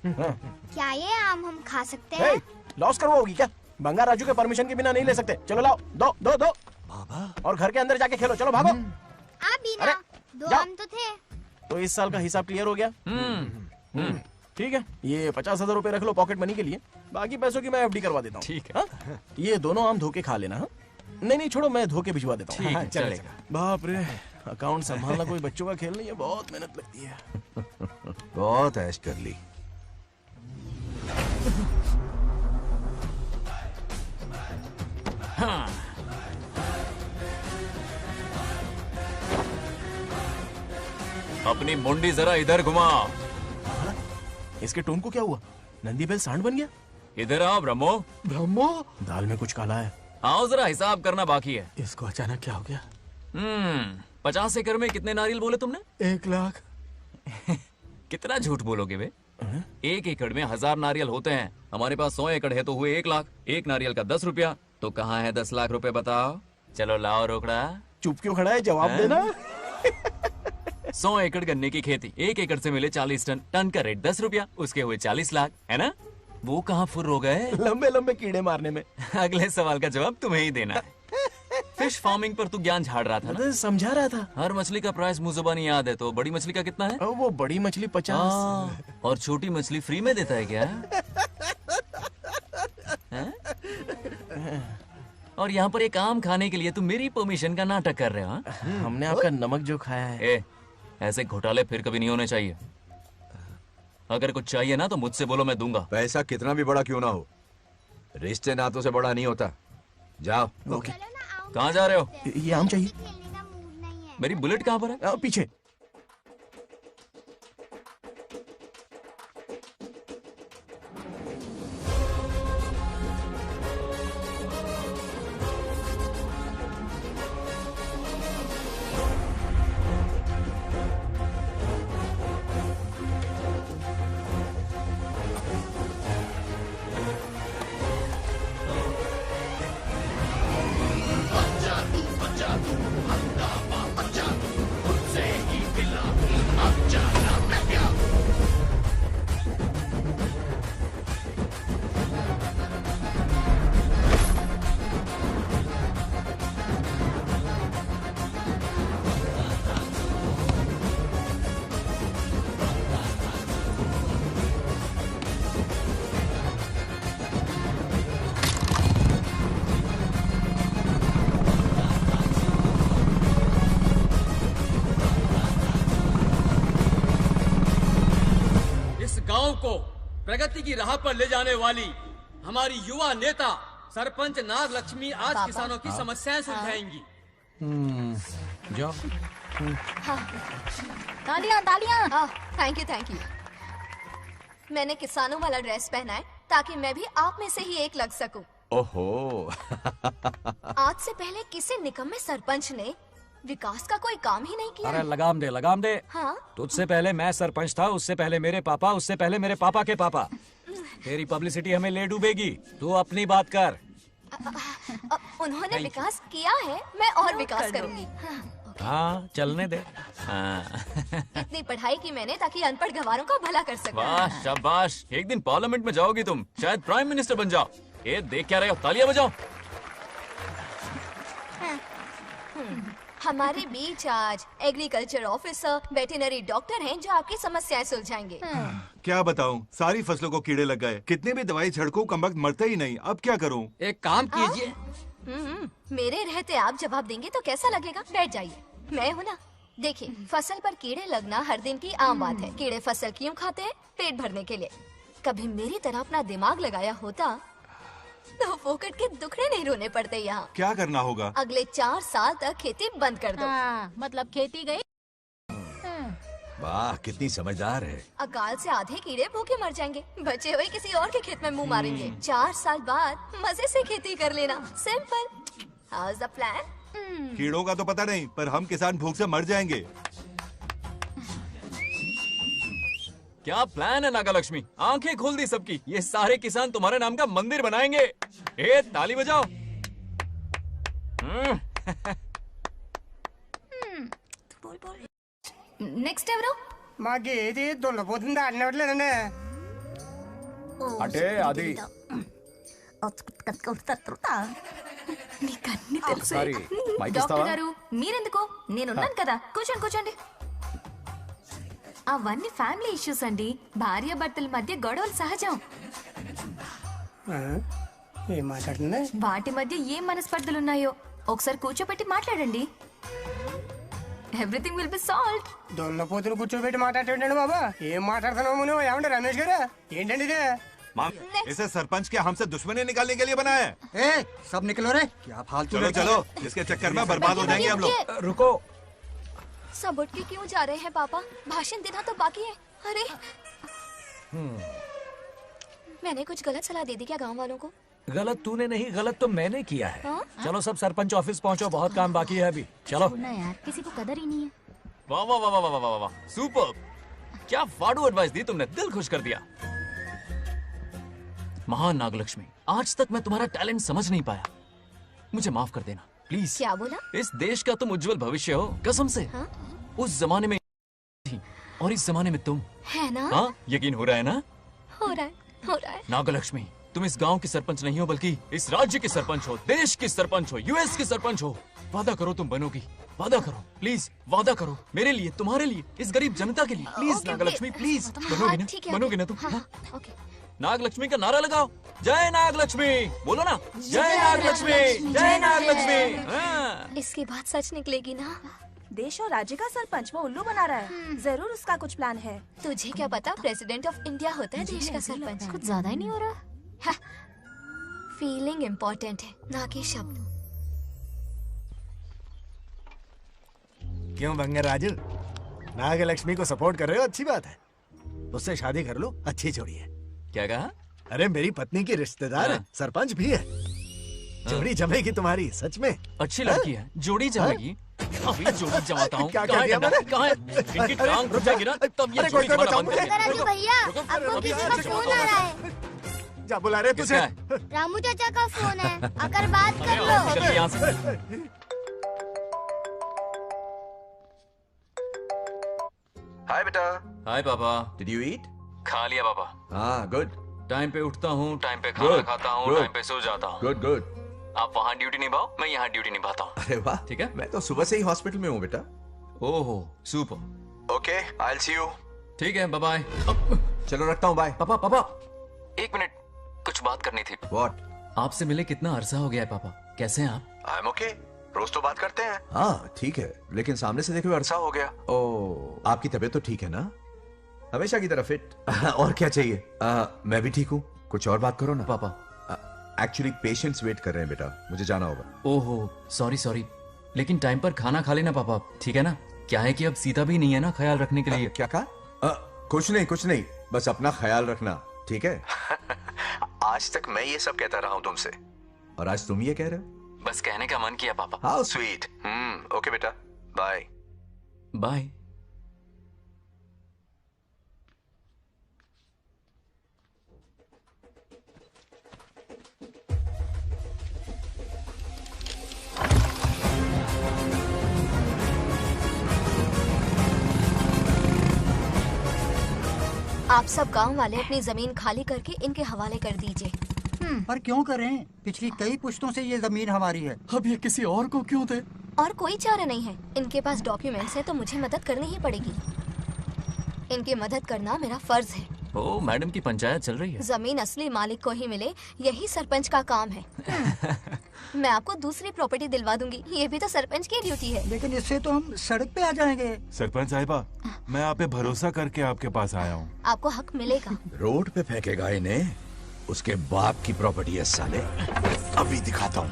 क्या ये आम हम खा सकते हैं? लॉस करवाओगी क्या? बंगार राजू के परमिशन के बिना नहीं ले सकते। चलो लाओ, दो दो दो। बाबा। और घर के अंदर जाके खेलो, चलो भागो। आप भी ना, 2 आम तो थे। तो इस साल का हिसाब क्लियर हो गया? ठीक है, ये 50,000 रुपए रख लो पॉकेट मनी के लिए। बाकी पैसों की मैं एफडी करवा देता हूँ। ठीक है। ये दोनों आम धोके खा लेना। हाँ, नहीं छोड़ो, मैं धोके भिजवा देता हूँ। ठीक है, चलेगा। बाप रे, अकाउंट संभालना कोई बच्चों का खेल नहीं है, बहुत मेहनत लगती है। बहुत ऐश कर ली। अपनी मुंडी जरा इधर घुमा। इसके टोन को क्या हुआ? नंदी बैल सांड बन गया? इधर आओ ब्रह्मो। ब्रह्मो, दाल में कुछ काला है। आओ जरा हिसाब करना बाकी है। इसको अचानक क्या हो गया? 50 एकड़ में कितने नारियल बोले तुमने? 1 लाख। कितना झूठ बोलोगे बे? 1 एकड़ में 1000 नारियल होते हैं। हमारे पास 100 एकड़ है तो हुए 1 लाख। 1 नारियल का 10 रुपया, तो कहाँ है 10 लाख रुपए बताओ? चलो लाओ रोकड़ा। चुप क्यों खड़ा है? जवाब देना। 100 एकड़ गन्ने की खेती, 1 एकड़ से मिले 40 टन, टन का रेट 10 रुपया, उसके हुए 40 लाख, है ना? वो कहाँ फुर हो गए? लंबे लंबे कीड़े मारने में। अगले सवाल का जवाब तुम्हें ही देना है। फिश फार्मिंग पर तू ज्ञान झाड़ रहा था ना? समझा रहा था। हर मछली का प्राइस मुंह जुबानी याद है, तो बड़ी मछली का कितना है? वो बड़ी मछली 50। और छोटी मछली फ्री में देता है क्या? और यहाँ पर एक आम खाने के लिए तुम मेरी परमिशन का नाटक कर रहे हो? हमने आपका नमक जो खाया है। ऐसे घोटाले फिर कभी नहीं होने चाहिए। अगर कुछ चाहिए ना तो मुझसे बोलो, मैं दूंगा। पैसा कितना भी बड़ा क्यों ना हो, रिश्ते नातों से बड़ा नहीं होता। जाओ। ओके। कहाँ जा रहे हो? ये आम चाहिए। मेरी बुलेट कहाँ पर है? पीछे। गांव को प्रगति की राह पर ले जाने वाली हमारी युवा नेता सरपंच नाग लक्ष्मी आज किसानों की समस्याएं सुलझाएंगी। जाओ। तालियां तालियां। Thank you. मैंने किसानों वाला ड्रेस पहना है ताकि मैं भी आप में से ही एक लग सकूं। ओहो। आज से पहले किसी निकम्मे सरपंच ने विकास का कोई काम ही नहीं किया। अरे लगाम दे। हाँ? तुझसे पहले मैं सरपंच था, उससे पहले मेरे पापा, उससे पहले मेरे पापा के पापा। तेरी पब्लिसिटी हमें ले डूबेगी, तू अपनी बात कर। उन्होंने विकास किया है, मैं और विकास करूंगी। हाँ, चलने दे। इतनी पढ़ाई की मैंने ताकि अनपढ़ गंवारों का भला कर सकूं। वाह शाबाश, एक दिन पार्लियामेंट में जाओगी तुम, शायद प्राइम मिनिस्टर बन जाओ। ये देख क्या रहे हो, तालियां बजाओ। हमारे बीच आज एग्रीकल्चर ऑफिसर, वेटरनरी डॉक्टर हैं जो आपकी समस्याएं सुलझाएंगे। क्या बताऊं, सारी फसलों को कीड़े लग गए। कितने भी दवाई छिड़कूं कमबख्त मरते ही नहीं। अब क्या करूं? एक काम कीजिए। मेरे रहते आप जवाब देंगे तो कैसा लगेगा? बैठ जाइए, मैं हूँ ना। देखिए, फसल पर कीड़े लगना हर दिन की आम बात है। कीड़े फसल क्यों खाते हैं? पेट भरने के लिए। कभी मेरी तरह अपना दिमाग लगाया होता तो फोकट के दुखड़े नहीं रोने पड़ते यहाँ। क्या करना होगा? अगले 4 साल तक खेती बंद कर दो। मतलब खेती गई। वाह, कितनी समझदार है। अकाल से आधे कीड़े भूखे मर जाएंगे, बचे हुए किसी और के खेत में मुंह मारेंगे। 4 साल बाद मजे से खेती कर लेना। Simple. How is the plan? कीड़ों का तो पता नहीं, पर हम किसान भूख से मर जाएंगे। क्या प्लान है नागा लक्ष्मी? आंखें खोल दी सबकी। ये सारे किसान तुम्हारे नाम का मंदिर बनाएंगे। ए, ताली बजाओ। నెక్స్ట్ ఎవరు? మాకు ఏది దున్నపోతుంది ఆడినట్లేదండి. అంటే అది నీకన్నీ తెలుసు. సారీ, మైక్ డాక్టర్ ఇస్తావా? గారు మీరెందుకు? నేనున్నాను కదా, కూర్చోండి కూర్చోండి. అవన్నీ ఫ్యామిలీ ఇష్యూస్ అండి. భార్య భర్తల మధ్య గొడవలు సహజం. ఏం మాట్లాడుతుంది? వాటి మధ్య ఏం మనస్పర్ధలున్నాయో ఒకసారి కూర్చోబెట్టి మాట్లాడండి. Everything will be solved. దున్నపోతులు కూర్చోబెట్టి మాట్లాడేటండి బాబా. ఏం మాట్లాడుతున్నావు నువ్వు? ఏమంటే రమేష్ గారు, ఏంటండి ఇదే? इसे सरपंच क्या हमसे दुश्मनी निकालने के लिए बनाया है? सब निकलो रे, क्या फालतू। चलो चलो, इसके चक्कर में बर्बाद हो जाएंगे हम लोग। रुको। सब उठ के क्यों जा रहे हैं पापा? भाषण देना तो बाकी है। अरे मैंने कुछ गलत सलाह दे दी क्या गांव वालों को? गलत तूने नहीं, गलत तो मैंने किया है। हाँ? चलो सब सरपंच ऑफिस पहुंचो, बहुत काम बाकी है अभी। चलो। ना यार, किसी को कदर ही नहीं है। वाह वाह वाह वाह वाह वाह वाह, सुपर! क्या फाड़ू एडवाइस दी तुमने, दिल खुश कर दिया। महान नागलक्ष्मी, आज तक मैं तुम्हारा टैलेंट समझ नहीं पाया, मुझे माफ कर देना प्लीज। क्या बोला? इस देश का तुम उज्जवल भविष्य हो, कसम से। हाँ? उस जमाने में थी और इस जमाने में तुम, है ना? हाँ यकीन हो रहा है ना? हो रहा है। नागलक्ष्मी, तुम इस गांव की सरपंच नहीं हो बल्कि इस राज्य की सरपंच हो, देश की सरपंच हो, यूएस की सरपंच हो। वादा करो तुम बनोगी, वादा करो प्लीज, वादा करो मेरे लिए, तुम्हारे लिए, इस गरीब जनता के लिए, प्लीज नागलक्ष्मी प्लीज। बनोगी ना? बनोगी ना तुम? नागलक्ष्मी का नारा लगाओ, जय नागलक्ष्मी, बोलो ना, जय नागलक्ष्मी, जय नागलक्ष्मी। इसकी बात सच निकलेगी ना? देश और राज्य का सरपंच वो उल्लू बना रहा है। जरूर उसका कुछ प्लान है। तुझे क्या पता, प्रेसिडेंट ऑफ इंडिया होता है देश का सरपंच। कुछ ज्यादा ही नहीं हो रहा? फीलिंग इम्पोर्टेंट है, ना कि शब्द। क्यों बंगर राजू, नागलक्ष्मी को सपोर्ट कर रहे हो? अच्छी बात है, उससे शादी कर लो, अच्छी जोड़ी है। क्या कहा? अरे मेरी पत्नी की रिश्तेदार है, सरपंच भी है, जोड़ी जमेगी तुम्हारी, सच में। अच्छी लड़की है, जोड़ी जमेगी। अभी जोड़ी जमाता हूँ। क्या कह दिया मैंने? कहाँ है? इनकी टांग रुक जाएगी ना, तब ये जोड़ी जमाना बंद कर देंगे। भैया, आपको किसी का फोन आ रहा है। जा बुला रहे तुझे? रामू चाचा का फोन है, आकर बात कर लो। चल यहाँ से। हाय बेटा। हाय पापा। Did you eat? खा लिया पापा। हाँ गुड। टाइम पे उठता हूँ, टाइम पे खाना खाता हूँ, टाइम पे सो जाता हूँ। Good good. आप वहाँ ड्यूटी निभाओ, मैं यहाँ ड्यूटी निभाता हूँ। अरे वाह, ठीक है। मैं तो सुबह से ही हॉस्पिटल में हूँ बेटा। ओहो super. Okay, I will see you. ठीक है, बाय बाय। चलो रखता हूँ, बाय। पापा पापा, एक मिनट, कुछ बात करनी थी। व्हाट? आपसे मिले कितना अरसा हो गया है पापा, कैसे हैं आप? आई एम ओके, रोज तो बात करते हैं। हाँ ठीक है, लेकिन सामने से देखे हुए अरसा हो गया। ओ, आपकी तबीयत तो ठीक है ना? हमेशा की तरह फिट। और क्या चाहिए? मैं भी ठीक हूँ, कुछ और बात करो ना। पापा एक्चुअली पेशेंट्स वेट कर रहे हैं बेटा, मुझे जाना होगा। ओहो सॉरी सॉरी, लेकिन टाइम पर खाना खा लेना पापा, ठीक है ना? क्या है कि अब सीता भी नहीं है ना ख्याल रखने के लिए। क्या कहा? कुछ नहीं, बस अपना ख्याल रखना, ठीक है? आज तक मैं ये सब कहता रहा हूँ तुमसे, और आज तुम ये कह रहे हो? बस कहने का मन किया पापा। How sweet. ओके बेटा, बाय बाय। आप सब गांव वाले अपनी जमीन खाली करके इनके हवाले कर दीजिए। पर क्यों करें? पिछली कई पुश्तों से ये जमीन हमारी है। अब ये किसी और को क्यों दे? और कोई चारा नहीं है, इनके पास डॉक्यूमेंट्स है तो मुझे मदद करनी ही पड़ेगी। इनकी मदद करना मेरा फर्ज है। ओ मैडम की पंचायत चल रही है। जमीन असली मालिक को ही मिले, यही सरपंच का काम है। मैं आपको दूसरी प्रॉपर्टी दिलवा दूंगी, ये भी तो सरपंच की ड्यूटी है। लेकिन इससे तो हम सड़क पे आ जाएंगे। सरपंच साहिबा, मैं आप पे भरोसा करके आपके पास आया हूँ। आपको हक मिलेगा। रोड पे फेंकेगा इन्हें, उसके बाप की प्रॉपर्टी है साले, अभी दिखाता हूँ।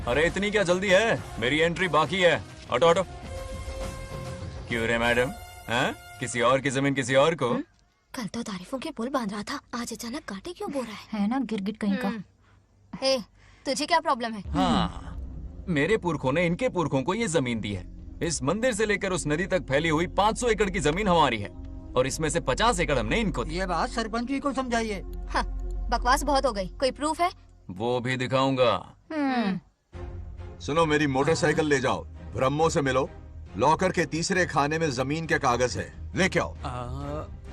अरे इतनी क्या जल्दी है, मेरी एंट्री बाकी है। हटो हटो। क्यों रे मैडम, हैं? किसी और की जमीन किसी और को? कल तो तारीफों के पुल बांध रहा था, आज अचानक कांटे क्यों बो रहा है ना गिरगिट कहीं का। हे, तुझे क्या प्रॉब्लम है? हाँ, मेरे पुरखों ने इनके पुरखों को ये जमीन दी है। इस मंदिर से लेकर उस नदी तक फैली हुई 500 एकड़ की जमीन हमारी है, और इसमें से 50 एकड़ हमने इनको दी। ये बात सरपंच जी को समझाइए। हाँ, बकवास बहुत हो गई, कोई प्रूफ है? वो भी दिखाऊंगा। सुनो, मेरी मोटरसाइकिल ले जाओ, ब्रह्मो से मिलो, लॉकर के तीसरे खाने में जमीन के कागज है, लेके आओ।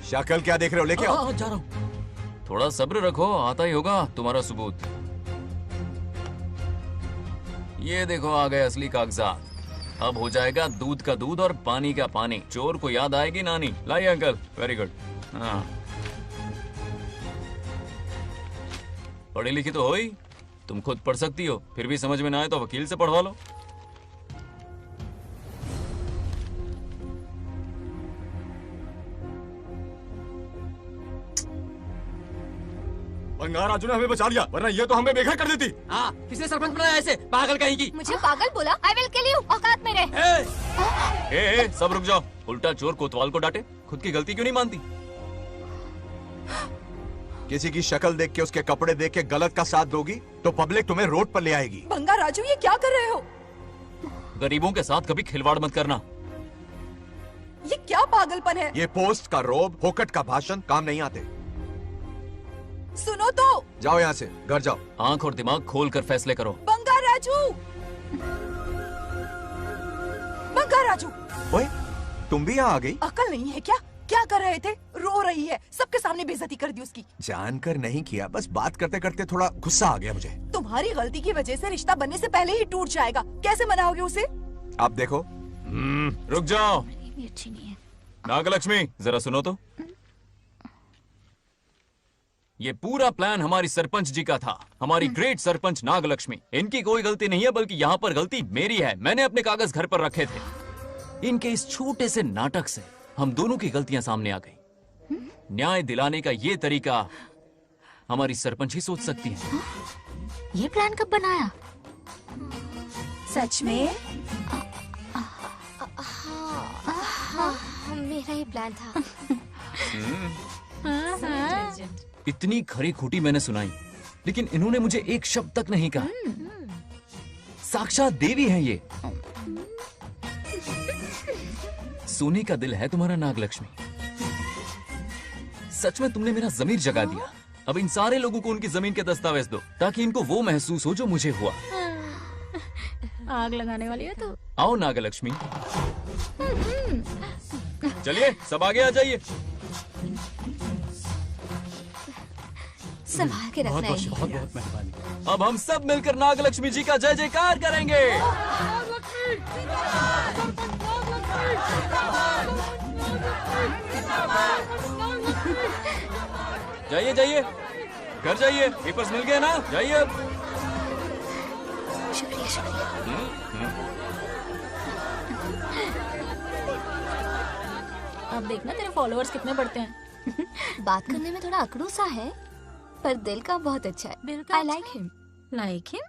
शक्ल क्या देख रहे हो, लेके आओ। जा रहा हूं। थोड़ा सब्र रखो, आता ही होगा तुम्हारा सबूत। ये देखो आ गए असली कागजात। अब हो जाएगा दूध का दूध और पानी का पानी। चोर को याद आएगी नानी। लाइए अंकल, वेरी गुड। हाँ, पढ़ी लिखी तो हो ही, तुम खुद पढ़ सकती हो, फिर भी समझ में ना आए तो वकील से पढ़वा लो। बंगार राजू ने हमें बचा लिया, वरना ये तो हमें बेघर कर देती। हाँ, किसने सरपंच बनाया ऐसे पागल कहेंगी? मुझे पागल बोला? आई विल किल यू, औकात में रह। ए, सब रुक जाओ। उल्टा चोर कोतवाल को डांटे, खुद की गलती क्यों नहीं मानती? किसी की शक्ल देख के, उसके कपड़े देख के गलत का साथ दोगी तो पब्लिक तुम्हें रोड पर ले आएगी। बंगार राजू, ये क्या कर रहे हो? गरीबों के साथ कभी खिलवाड़ मत करना। ये क्या पागलपन है? ये पोस्ट का रोब, फोकट का भाषण काम नहीं आते। सुनो तो। जाओ यहाँ से, घर जाओ। आंख और दिमाग खोल कर फैसले करो। बंगार राजू, बंगार राजू। ओए, तुम भी यहाँ आ गई? अकल नहीं है क्या? क्या कर रहे थे? रो रही है, सबके सामने बेइज्जती कर दी उसकी। जानकर नहीं किया, बस बात करते करते थोड़ा गुस्सा आ गया मुझे। तुम्हारी गलती की वजह से रिश्ता बनने से पहले ही टूट जाएगा। कैसे मनाओगे उसे? आप देखो। रुक जाओ। अच्छी नहीं है। नागलक्ष्मी, जरा सुनो तो। ये पूरा प्लान हमारी सरपंच जी का था, हमारी ग्रेट सरपंच नागलक्ष्मी। इनकी कोई गलती नहीं है, बल्कि यहाँ पर गलती मेरी है। मैंने अपने कागज घर पर रखे थे। इनके इस छोटे से नाटक से हम दोनों की गलतियां सामने आ गई। न्याय दिलाने का ये तरीका हमारी सरपंच ही सोच सकती है। ये प्लान कब बनाया? सच में? हाँ, मेरा ही प्लान था। इतनी खरी खोटी मैंने सुनाई, लेकिन इन्होंने मुझे एक शब्द तक नहीं कहा। साक्षात देवी है ये। सोने का दिल है तुम्हारा नागलक्ष्मी। सच में तुमने मेरा ज़मीर जगा दिया। अब इन सारे लोगों को उनकी जमीन के दस्तावेज दो, ताकि इनको वो महसूस हो जो मुझे हुआ। आग लगाने वाली है तो। आओ नागलक्ष्मी, चलिए सब आगे आ जाइए। संभाल के रखना है। बहुत बहुत मेहरबानी। अब हम सब मिलकर नागलक्ष्मी जी का जय जयकार करेंगे। जाइए जाइए, घर जाइए। पेपर्स मिल गए ना? जाइए अब। शुक्रिया शुक्रिया। अब देखना तेरे फॉलोअर्स कितने बढ़ते हैं। बात करने में थोड़ा अकड़ू सा है, पर दिल का बहुत अच्छा है। I like him. Like him?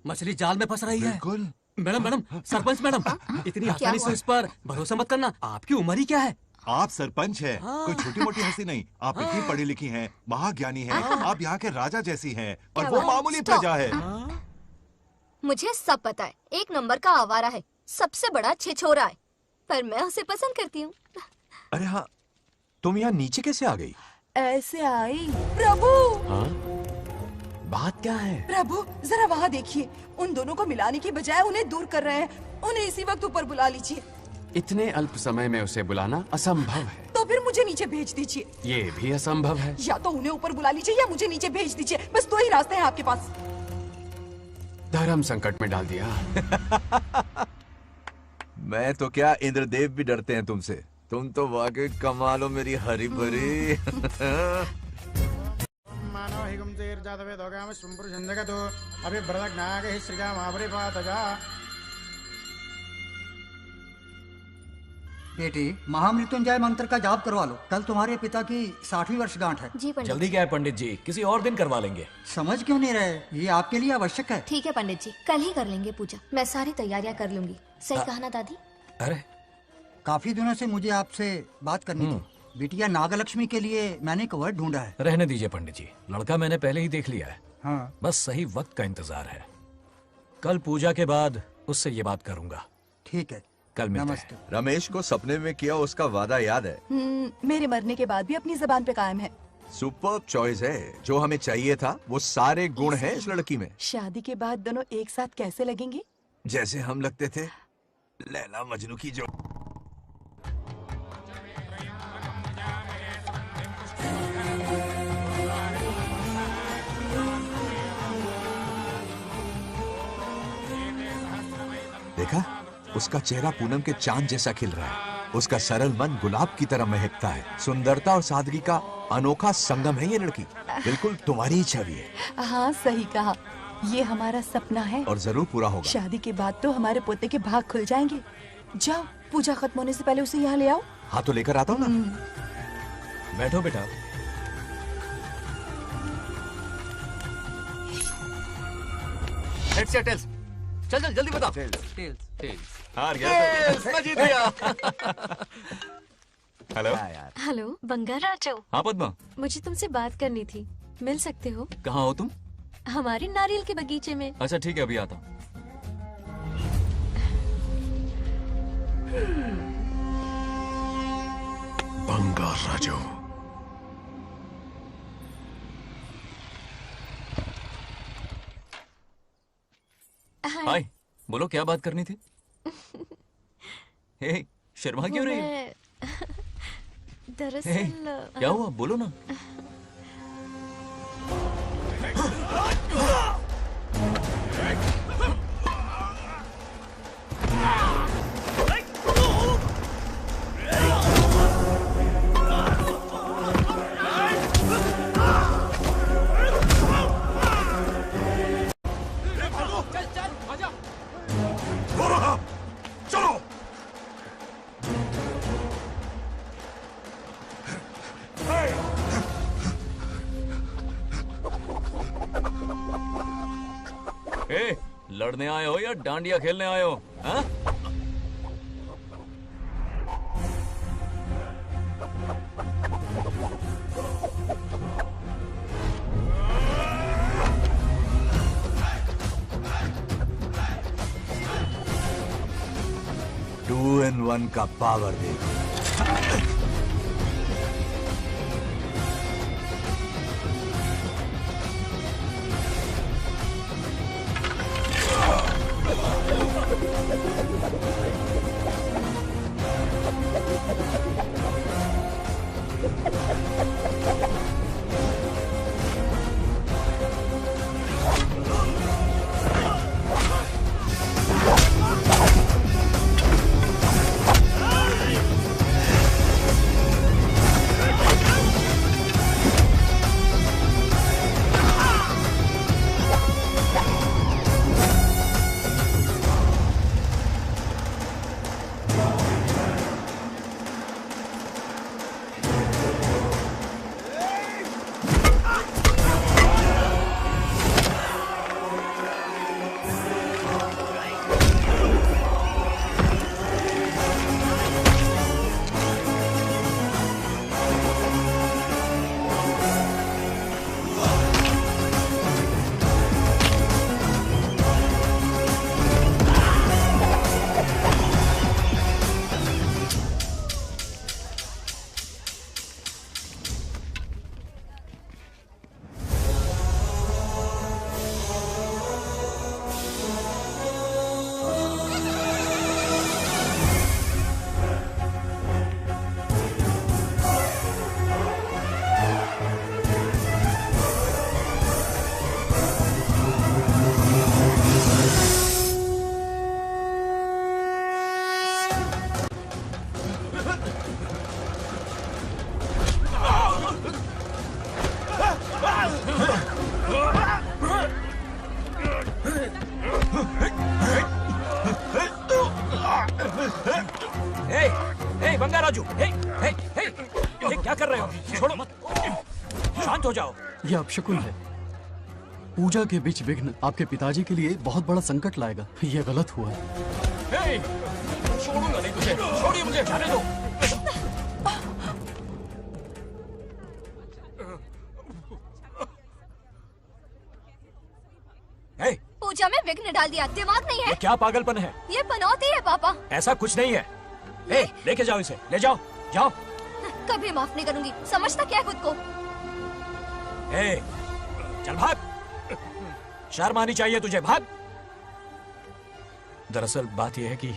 मछली जाल में फंस रही है। बिल्कुल। मैडम, सरपंच मैडम, इतनी आसानी से उस पर भरोसा मत करना। आपकी उम्र ही क्या है? आप सरपंच हैं, कोई छोटी मोटी हंसी नहीं। आप इतनी पढ़ी लिखी हैं, महाज्ञानी हैं, आप यहाँ के राजा जैसी हैं, और वो मामूली प्रजा है। मुझे सब पता है, एक नंबर का आवारा है, सबसे बड़ा छिछोरा है, पर मैं उसे पसंद करती हूँ। अरे हाँ, तुम यहाँ नीचे कैसे आ गई? ऐसे आई। प्रभु, हाँ? बात क्या है? प्रभु जरा वहाँ देखिए, उन दोनों को मिलाने की बजाय उन्हें दूर कर रहे हैं। उन्हें इसी वक्त ऊपर बुला लीजिए। इतने अल्प समय में उसे बुलाना असंभव है। तो फिर मुझे नीचे भेज दीजिए। ये भी असंभव है। या तो उन्हें ऊपर बुला लीजिए या मुझे नीचे भेज दीजिए। बस दो ही रास्ते हैं आपके पास। धर्म संकट में डाल दिया। मैं तो क्या, इंद्रदेव भी डरते हैं तुमसे। तुम तो वाकई कमाल हो मेरी हरी भरी। मानव हिगम तेर जातवे दोगाम संपुरुषं जगतो अभिव्रतज्ञागे श्रीजा महापरिपातजा। बेटी, महामृत्युंजय मंत्र का जाप करवा लो। कल तुम्हारे पिता की 60वीं वर्षगांठ है। जी पंडित। जल्दी क्या है पंडित जी, किसी और दिन करवा लेंगे। समझ क्यों नहीं रहे? ये आपके लिए आवश्यक है। ठीक है पंडित जी, कल ही कर लेंगे पूजा। मैं सारी तैयारियां कर लूंगी। सही कहा ना दादी? अरे काफी दिनों से मुझे आपसे बात करनी थी। बिटिया नागलक्ष्मी के लिए मैंने एक वर्ड ढूंढा है। रहने दीजिए पंडित जी, लड़का मैंने पहले ही देख लिया है। हाँ। बस सही वक्त का इंतजार है। कल पूजा के बाद उससे ये बात करूंगा। ठीक है, कल मिलते नमस्ते। रमेश को सपने में किया उसका वादा याद है? मेरे मरने के बाद भी अपनी जबान पे कायम है। सुपर्ब चॉइस है। जो हमें चाहिए था वो सारे गुण हैं इस लड़की में। शादी के बाद दोनों एक साथ कैसे लगेंगे? जैसे हम लगते थे लैला मजनू की जो। देखा, उसका चेहरा पूनम के चांद जैसा खिल रहा है। उसका सरल मन गुलाब की तरह महकता है। सुंदरता और सादगी का अनोखा संगम है ये लड़की। बिल्कुल तुम्हारी ही छवि है। हाँ सही कहा, ये हमारा सपना है और जरूर पूरा होगा। शादी के बाद तो हमारे पोते के भाग खुल जाएंगे। जाओ, पूजा खत्म होने से पहले उसे यहाँ ले आओ। हाँ तो लेकर आता हूँ ना। बैठो बेटा। हेड्स या टेल्स? चल चल जल्दी बता। टेल्स। हार गया तो। मैं जीत गया। Hello hello Bangarraju. हाँ पद्मा, मुझे तुमसे बात करनी थी, मिल सकते हो? कहाँ हो तुम? हमारे नारियल के बगीचे में। अच्छा ठीक है, अभी आता हूँ। बंगाराजू। हाय, बोलो क्या बात करनी थी? हे, शर्मा क्यों रही हो? हे, दरअसल क्या हुआ बोलो ना। ए, लड़ने आए हो या डांडिया खेलने आए हो? हाँ? टू इन वन का पावर देखो। बंगाराजू, क्या कर रहे हो? छोड़ो मत, शांत हो जाओ। यह अपशकुन है। पूजा के बीच विघ्न आपके पिताजी के लिए बहुत बड़ा संकट लाएगा। यह गलत हुआ। छोड़ूंगा नहीं तुझे, छोड़िए मुझे, जाने दो। पूजा में विघ्न डाल दिया, दिमाग नहीं है? ये क्या पागलपन है? ये पनौती है पापा। ऐसा कुछ नहीं है। लेके जाओ इसे, ले जाओ, जाओ। कभी माफ नहीं करूंगी, समझता क्या खुद को? चल भाग, शर्म आनी चाहिए तुझे, भाग। दरअसल बात यह है कि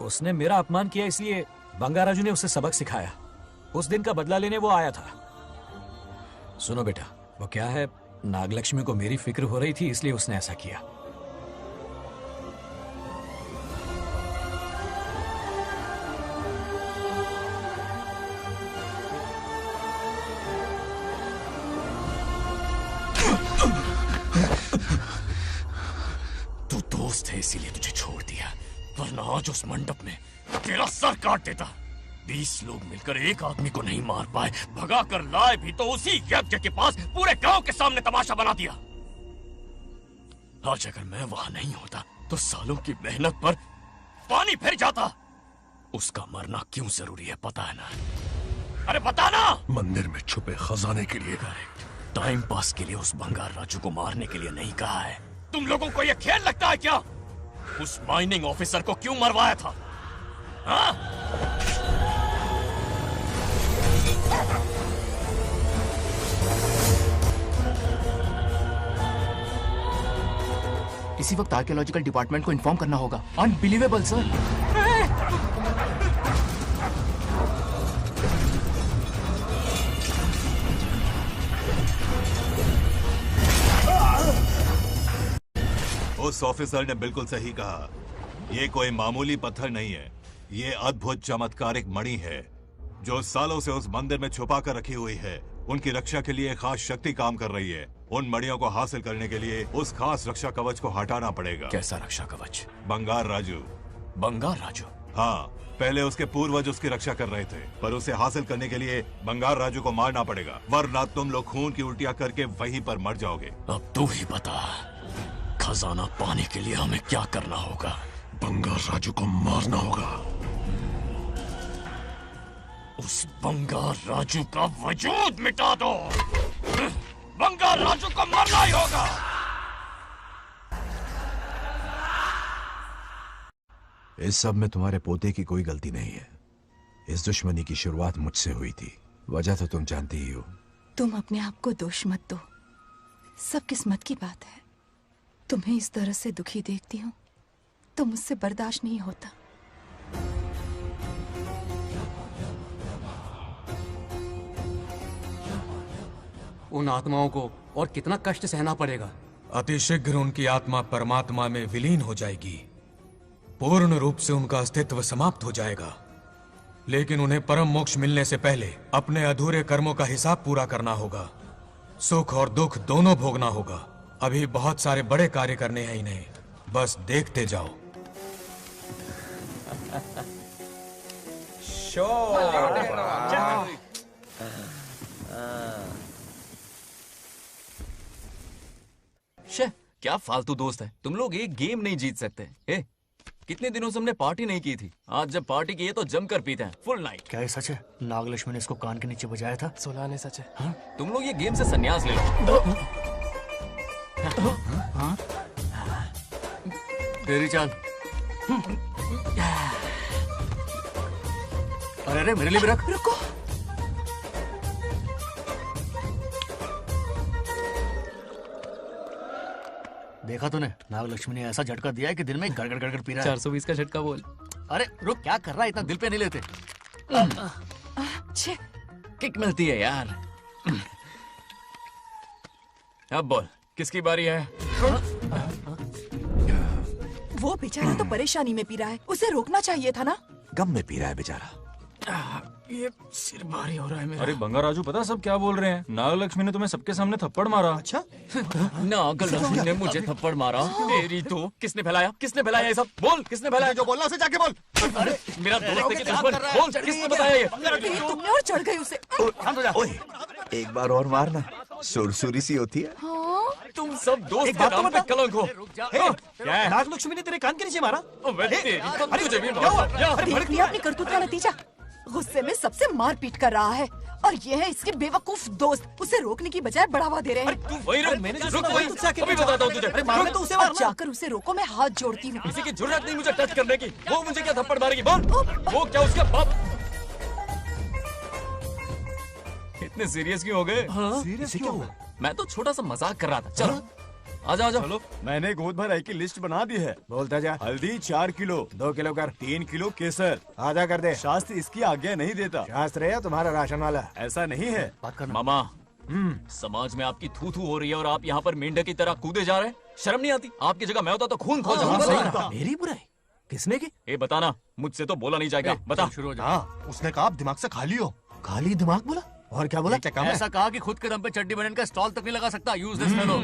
उसने मेरा अपमान किया, इसलिए बंगाराजू ने उसे सबक सिखाया। उस दिन का बदला लेने वो आया था। सुनो बेटा, वो क्या है, नागलक्ष्मी को मेरी फिक्र हो रही थी, इसलिए उसने ऐसा किया। तू दोस्त है इसीलिए तुझे छोड़ दिया, वरना आज उस मंडप में तेरा सर काट देता। 20 लोग मिलकर एक आदमी को नहीं मार पाए, भगा कर लाए भी तो उसी यज्ञ के पास पूरे गांव के सामने तमाशा बना दिया। आज अगर मैं वहां नहीं होता तो सालों की मेहनत पर पानी फिर जाता। उसका मरना क्यों जरूरी है पता है ना? अरे बता ना। मंदिर में छुपे खजाने के लिए। टाइम पास के लिए उस बंगार राजू को मारने के लिए नहीं कहा है। तुम लोगों को यह खेल लगता है क्या? उस माइनिंग ऑफिसर को क्यों मरवाया था? हाँ? इसी वक्त आर्कियोलॉजिकल डिपार्टमेंट को इन्फॉर्म करना होगा। Unbelievable sir. उस ऑफिसर ने बिल्कुल सही कहा। ये कोई मामूली पत्थर नहीं है, ये अद्भुत चमत्कारिक मणि है जो सालों से उस मंदिर में छुपा कर रखी हुई है। उनकी रक्षा के लिए खास शक्ति काम कर रही है। उन मणियों को हासिल करने के लिए उस खास रक्षा कवच को हटाना पड़ेगा। कैसा रक्षा कवच? बंगार राजू। बंगार राजू? हाँ, पहले उसके पूर्वज उसकी रक्षा कर रहे थे, पर उसे हासिल करने के लिए बंगार राजू को मारना पड़ेगा, वरना तुम लोग खून की उल्टियां करके वहीं पर मर जाओगे। अब तू ही बता, खजाना पाने के लिए हमें क्या करना होगा? बंगार राजू को मारना होगा। उस बंगार राजू का वजूद मिटा दो। बंगार राजू को मरना ही होगा। इस सब में तुम्हारे पोते की कोई गलती नहीं है। इस दुश्मनी की शुरुआत मुझसे हुई थी। वजह तो तुम जानती ही हो। तुम अपने आप को दोष मत दो, सब किस्मत की बात है। तुम्हें इस तरह से दुखी देखती हूँ तो मुझसे बर्दाश्त नहीं होता। उन आत्माओं को और कितना कष्ट सहना पड़ेगा। अतिशीघ्र उनकी आत्मा परमात्मा में विलीन हो जाएगी। पूर्ण रूप से उनका अस्तित्व समाप्त हो जाएगा। लेकिन उन्हें परम मोक्ष मिलने से पहले अपने अधूरे कर्मों का हिसाब पूरा करना होगा। सुख और दुख दोनों भोगना होगा। अभी बहुत सारे बड़े कार्य करने हैं इन्हें, बस देखते जाओ। शे, क्या फालतू दोस्त है। तुम लोग एक गेम नहीं जीत सकते। ए, कितने दिनों से हमने पार्टी नहीं की थी। आज जब पार्टी की है तो जमकर पीते हैं, फुल नाइट। क्या ये सच है? नागलक्ष्मी ने इसको कान के नीचे बजाया था। सुना ने सच है। हाँ? तुम लोग ये गेम से संन्यास ले लो। हाँ? तेरी चाल। अरे मेरे लिए भी रख। रुको। देखा तूने, नागलक्ष्मी ने ऐसा झटका दिया है कि दिन में गड़गड़ गड़गड़ पी रहा है। 420 का झटका बोल। अरे रुक, क्या कर रहा है? इतना दिल पे नहीं लेते। किक मिलती है यार। अब बोल, किसकी बारी है? वो बेचारा तो परेशानी में पी रहा है, उसे रोकना चाहिए था ना। गम में पी रहा है बेचारा। ये सिर भारी हो रहा है मेरा। अरे बंगार राजू, पता सब क्या बोल रहे हैं? नागलक्ष्मी ने तुम्हें सबके सामने थप्पड़ मारा। अच्छा? नागलक्ष्मी ने मुझे थप्पड़ मारा? तेरी तो किसने फैलाया? किसने फैलाया ये सब? बोल, किसने फैलाया? जो बोलना उसे जाके बोल। अरे मेरा दोस्त है कि दुश्मन? बोल, किसने बताया ये? तुमने और चढ़ गई उसे। ओए, एक बार और मारना, सुरसुरी सी होती है। तुम सब दोस्त के नाम पे कलंक हो। क्या है? नागलक्ष्मी ने तेरे कान के नीचे मारा? तुझे भी देख लिया अपनी करतूत का नतीजा। गुस्से में सबसे मारपीट कर रहा है और ये है इसके बेवकूफ दोस्त। उसे रोकने की बजाय बढ़ावा दे रहे हैं। तू वही रुक, अभी बताता हूँ तुझे। अरे मारने तो उसे मारना। जाकर उसे रोको, मैं हाथ जोड़ती हूँ। किसी की जुर्रत नहीं मुझे टच करने की। वो मुझे क्या थप्पड़ मारेगी? बोल, वो क्या उसका बाप? इतने सीरियस क्यों हो गए? सीरियस क्यों हुआ? मैं तो छोटा सा मजाक कर रहा था। चलो आजा आजा। चलो, मैंने गोद भराई की लिस्ट बना दी है। बोलता जा। हल्दी 4 किलो, 2 किलो कर। 3 किलो केसर। आधा कर दे। शास्त्र इसकी आज्ञा नहीं देता। शास्त्र है या तुम्हारा राशन वाला? ऐसा नहीं है। बात करना। मामा, समाज में आपकी थू थू हो रही है और आप यहाँ पर मेंढक की तरह कूदे जा रहे हैं। शर्म नहीं आती? आपकी जगह मैं होता तो खून खोल जाता। मेरी बुराई किसने की? ए बताना, मुझसे तो बोला नहीं जाएगा। बता। शुरू हो जा। हाँ, उसने कहा आप दिमाग से खाली हो। खाली दिमाग बोला? और क्या बोला? क्या काम है? ऐसा कहा कि खुद के दम पे चड्डी बनियान का स्टॉल तक नहीं लगा सकता। Use this fellow.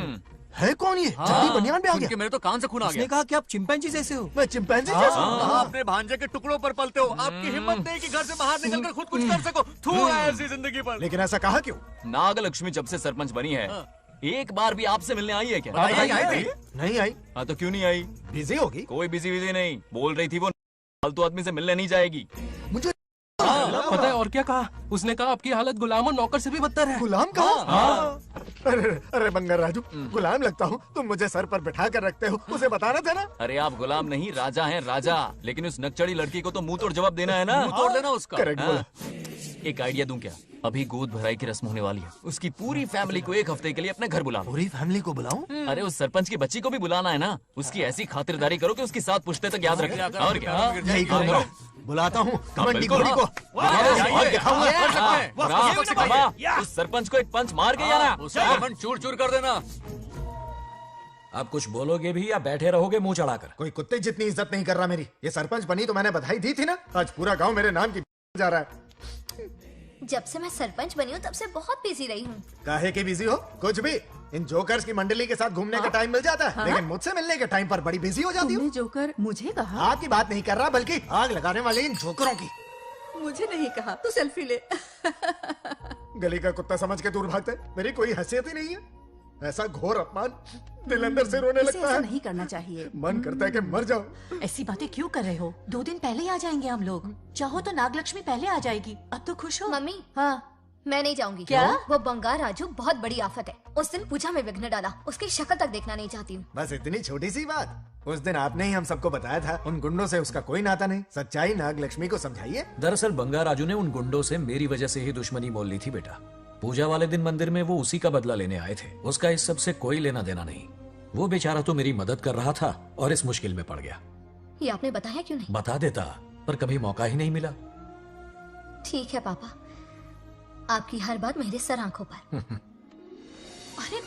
है कौन ये? चड्डी बनियान पे आ गया? मेरे तो कान से खून आ उसने गया। कहा कि आप चिंपैंजी जैसे हो। मैं चिंपैंजी जैसा हूँ? आप अपने भांजे के टुकड़ों पर पलते हो। आपकी हिम्मत नहीं कि घर से बाहर निकलकर खुद कुछ कर सको। थू है ऐसी जिंदगी पर। लेकिन ऐसा कहा क्यों? नागलक्ष्मी जब से सरपंच बनी है एक बार भी आपसे मिलने आई है क्या? नहीं आई। हाँ तो क्यों नहीं आई? बिजी होगी। कोई बिजी नहीं, बोल रही थी वो फालतू आदमी से मिलने नहीं जाएगी। मुझे पता है और क्या कहा? उसने कहा आपकी हालत गुलाम और नौकर से भी बदतर है। गुलाम कहा? अरे बंगर राजू, गुलाम लगता हूँ, तुम मुझे सर पर बिठा कर रखते हो, उसे बताना था ना। अरे आप गुलाम नहीं, राजा हैं राजा। लेकिन उस नकचड़ी लड़की को तो मुंह तोड़ जवाब देना है ना। मुंह तोड़ देना उसका। करेक्ट बोला। एक आइडिया दूं क्या? अभी गोद भराई की रस्म होने वाली है, उसकी पूरी फैमिली को एक हफ्ते के लिए अपने घर बुला लो। पूरी फैमिली को बुलाऊं? अरे उस सरपंच की बच्ची को भी बुलाना है ना। उसकी ऐसी खातिरदारी करो कि उसकी 7 पुश्ते तक याद रखे। और क्या? यही करूंगा। बुलाता हूँ कमंडी घोड़ी को। उस सरपंच को एक पंच मार के जाना, उसका कमंड चूर चूर कर देना। आप कुछ बोलोगे भी या बैठे रहोगे मुंह चढ़ाकर? कोई कुत्ते जितनी इज्जत नहीं कर रहा मेरी। ये सरपंच बनी तो मैंने बधाई दी थी ना। आज पूरा गांव मेरे नाम की जा रहा है। जब से मैं सरपंच बनी हूँ तब से बहुत बिजी रही हूँ। काहे के बिजी हो? कुछ भी। इन जोकर्स की मंडली के साथ घूमने का टाइम मिल जाता है, लेकिन मुझसे मिलने के टाइम पर बड़ी बिजी हो जाती हूँ। जोकर मुझे कहा? आपकी बात नहीं कर रहा, बल्कि आग लगाने वाले इन जोकरों की। मुझे नहीं कहा। तू सेल्फी ले। गली का कुत्ता समझ के दूर भागते। मेरी कोई हैसियत ही नहीं है। ऐसा घोर अपमान, दिल अंदर से रोने लगता है। नहीं करना चाहिए। मन करता है कि मर जाओ। ऐसी बातें क्यों कर रहे हो? 2 दिन पहले ही आ जाएंगे हम लोग। चाहो तो नागलक्ष्मी पहले आ जाएगी। अब तो खुश हो? मम्मी, हाँ। मैं नहीं जाऊंगी। क्या? वो बंगार राजू बहुत बड़ी आफत है। उस दिन पूजा में विघ्न डाला, उसकी शक्ल तक देखना नहीं चाहती हूँ। बस इतनी छोटी सी बात। उस दिन आपने ही हम सबको बताया था, उन गुंडों से उसका कोई नाता नहीं। सच्चाई नागलक्ष्मी को समझाइए। दरअसल बंगार राजू ने उन गुंडों से मेरी वजह से ही दुश्मनी मोल ली थी बेटा। पूजा वाले दिन मंदिर में वो उसी का बदला लेने आए थे। उसका इस सब से कोई लेना देना नहीं। वो बेचारा तो मेरी मदद कर रहा था और इस मुश्किल में पड़ गया। ये आपने बताया क्यों नहीं? बता देता, पर कभी मौका ही नहीं मिला। ठीक है पापा, आपकी हर बात मेरे सर आंखों पर। अरे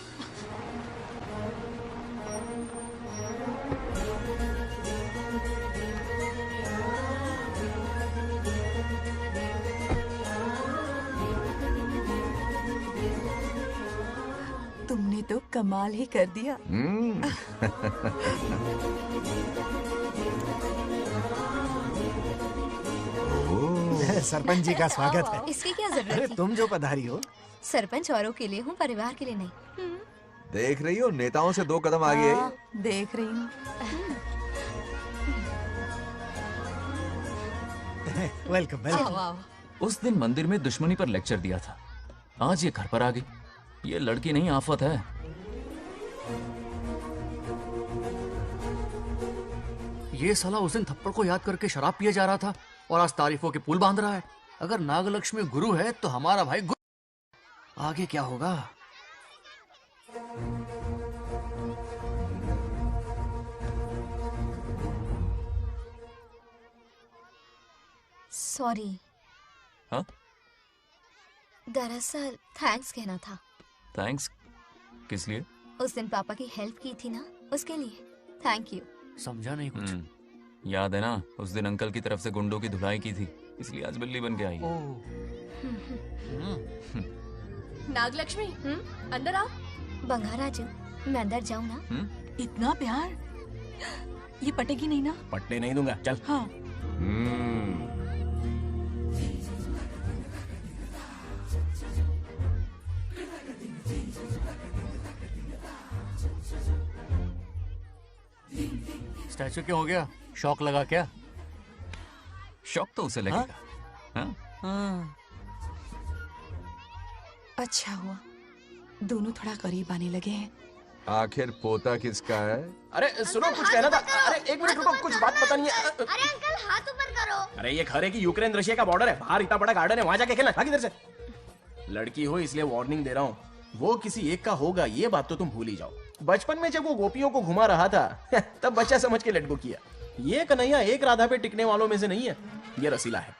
तुमने तो कमाल ही कर दिया। सरपंच जी का स्वागत है। इसकी क्या जरूरत थी? तुम जो पधारी हो। सरपंच औरों के लिए हूँ, परिवार के लिए नहीं। देख रही हो, नेताओं से 2 कदम आगे आई। देख रही हूँ। Welcome welcome. उस दिन मंदिर में दुश्मनी पर लेक्चर दिया था, आज ये घर पर आ गई। ये लड़की नहीं, आफत है। ये साला उस दिन थप्पड़ को याद करके शराब पिए जा रहा था और आज तारीफों के पुल बांध रहा है। अगर नागलक्ष्मी गुरु है तो हमारा भाई गुरु। आगे क्या होगा? सॉरी। हाँ? दरअसल थैंक्स कहना था। थैंक्स किस लिए? उस दिन पापा की हेल्प की थी ना, उसके लिए थैंक यू। समझा नहीं कुछ। याद है ना, उस दिन अंकल की तरफ से गुंडों की धुलाई की थी, इसलिए आज बिल्ली बन के आई है। नागलक्ष्मी, अंदर आओ। बंगार राजू, मैं अंदर जाऊँ ना? इतना प्यार, ये पटेगी नहीं ना? पटने नहीं दूंगा, चल। हाँ। स्टैचू क्यों हो गया? शौक लगा क्या? शौक तो उसे लगेगा। हाँ? हाँ। अच्छा हुआ दोनों थोड़ा करीब आने लगे हैं। आखिर पोता किसका है? अरे सुनो, कुछ कहना था। अरे 1 मिनट रुको, कुछ बात पता नहीं है। अरे अंकल, हाथ ऊपर करो। अरे ये घर है कि यूक्रेन रशिया का बॉर्डर है? बाहर इतना बड़ा गार्डन है, वहां जाके खेलना। भाग इधर से। लड़की हो इसलिए वार्निंग दे रहा हूँ, वो किसी एक का होगा ये बात तो तुम भूल ही जाओ। बचपन में जब वो गोपियों को घुमा रहा था तब बच्चा समझ के लटको किया। ये कन्हैया एक राधा पे टिकने वालों में से नहीं है, ये रसीला है।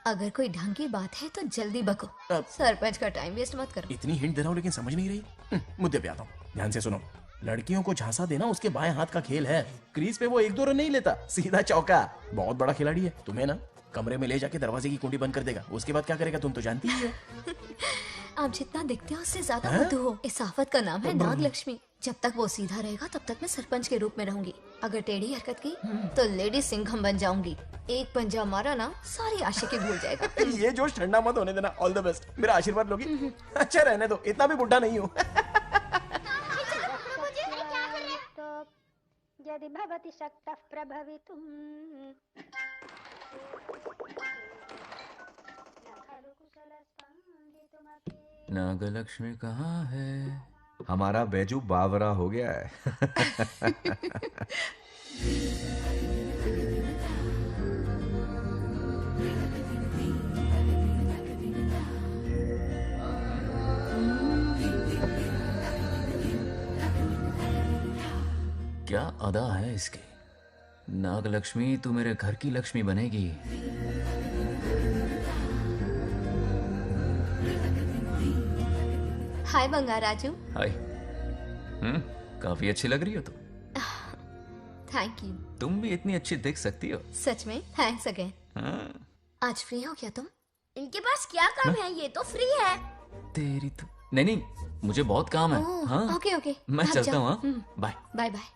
अगर कोई ढंग की बात है तो जल्दी बको, सरपंच का टाइम वेस्ट मत करो। इतनी हिंट दे रहा हूँ लेकिन समझ नहीं रही। मुद्दे पे आता हूँ, ध्यान से सुनो। लड़कियों को झांसा देना उसके बाएं हाथ का खेल है। क्रीज पे वो 1-2 रन नहीं लेता, सीधा चौका। बहुत बड़ा खिलाड़ी है। तुम्हें ना कमरे में ले जाके दरवाजे की कुंडी बंद कर देगा, उसके बाद क्या करेगा तुम तो जानती ही हो। आप जितना दिखते हो उससे ज्यादा बुद्धू हो। इस आफत का नाम है नागलक्ष्मी। जब तक वो सीधा रहेगा तब तक मैं सरपंच के रूप में रहूंगी। अगर टेढ़ी हरकत की तो लेडी सिंघम बन जाऊंगी। एक पंजा मारा ना सारी आशिकी भूल जाएगा। ये जोश ठंडा मत होने देना। All the best. मेरा आशीर्वाद लोगी? अच्छा रहने दो, इतना भी बुढ़ा नहीं हूँ। यदि भवति शक्तः प्रभवितुम् नागलक्ष्मी कहाँ है? हमारा बैजू बावरा हो गया है। क्या अदा है इसकी। नागलक्ष्मी तू मेरे घर की लक्ष्मी बनेगी। हाय बंगार राजू। हाय। काफी अच्छी लग रही हो तुम। Thank you. तुम भी इतनी अच्छी दिख सकती हो। सच में थैंक्स अगेन। हाँ। आज फ्री हो क्या तुम? इनके पास क्या काम है? ये तो फ्री है। तेरी तो नहीं, मुझे बहुत काम है। ओह, हाँ ओके ओके। मैं आप चलता जाओ। हूँ। हाँ? Bye bye bye.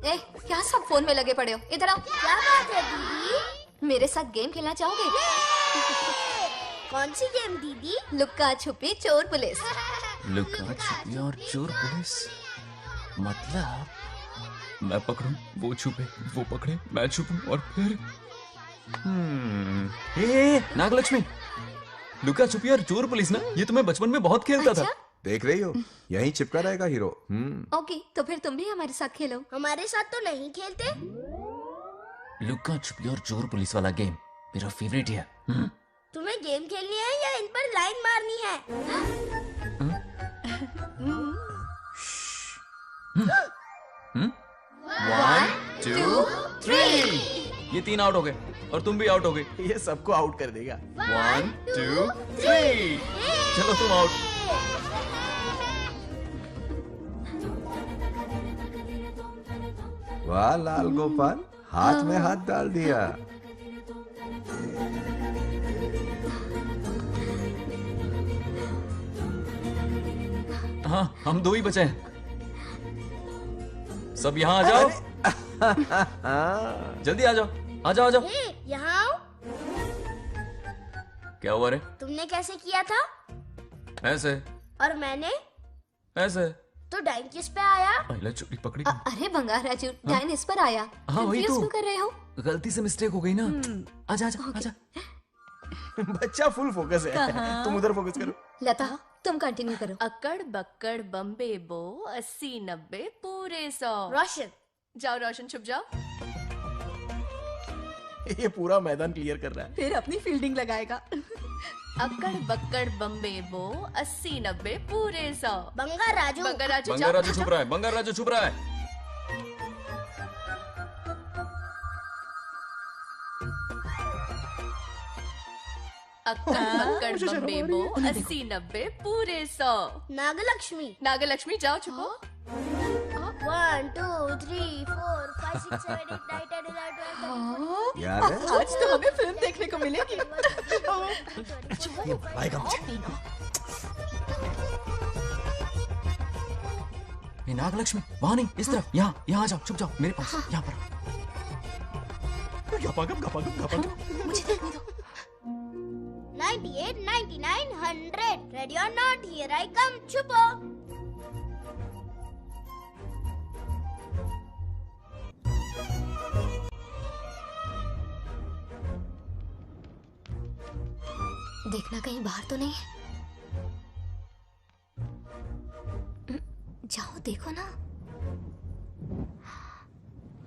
ए, क्या सब फोन में लगे पड़े हो? इधर आओ। क्या बात है दीदी? मेरे साथ गेम खेलना चाहोगे? कौन सी गेम दीदी? लुक्का छुपी चोर पुलिस। लुका छुपी और चोर पुलिस मतलब मैं पकड़ूं, वो छुपे, वो पकड़े, मैं छुपूं और फिर नागलक्ष्मी, लुका छुपी और चोर पुलिस ना, ये तो मैं बचपन में बहुत खेलता था। देख रही हो, यहीं चिपका रहेगा हीरो। ओके, तो फिर तुम भी हमारे साथ खेलो। हमारे साथ तो नहीं खेलते। लुका छुपी और चोर पुलिस वाला गेम मेरा फेवरेट है। तुम्हें गेम खेलनी है या इन पर लाइन मारनी है? 1 2 3 ये 3 आउट हो गए और तुम भी आउट हो गए। ये सबको आउट कर देगा। 1 2 3 चलो तुम आउट। वाह लाल गोपाल, हाथ में हाथ डाल दिया। हाँ, हम 2 ही बचे हैं। सब यहाँ आ जाओ। जल्दी आ जाओ, आ जाओ, आ जाओ। यहाँ आओ। क्या हुआ रे? तुमने कैसे किया था? ऐसे। और मैंने? ऐसे। तो डाइन किस पे आया? पहले चोरी पकड़ी। अरे बंगार राजू, डाइन इस पर आया। हाँ वही Confuse तो। क्यों कर रहे हो? गलती से मिस्टेक हो गई ना। आजा आजा आजा। बच्चा फुल फोकस है। कहाँ? तुम उधर फोकस करो। लता, तुम कंटिन्यू करो। अकड़ बक्कड़ बम्बे बो 80 90 पूरे 100। रोशन जाओ, रोशन छुप जाओ। ये पूरा मैदान क्लियर कर रहा है। फिर अपनी फील्डिंग लगाएगा। अकड़ बक्कड़ बम्बे बो 80 90 पूरे 100। बंगार राजू। बंगार राजू बंगार राजू छुप रहा है, बंगार राजू छुप रहा है। अक्कड़ बक्कड़ बम्बे बो 80 90 पूरे 100। नागलक्ष्मी। नागलक्ष्मी जाओ छुपो। 1 2 3 4 5 6 7 8 9 10 11 12 याद है? आज तो हमें फिल्म देखने को मिलेगी। आएगा मुझे। ये नागलक्ष्मी वहां नहीं, इस तरफ, यहाँ यहाँ आ जाओ, छुप जाओ मेरे पास, यहाँ पर। मुझे देखने दो। 98 99 100 ready or not here I come छुपो। देखना कहीं बाहर तो नहीं है। जाओ देखो ना।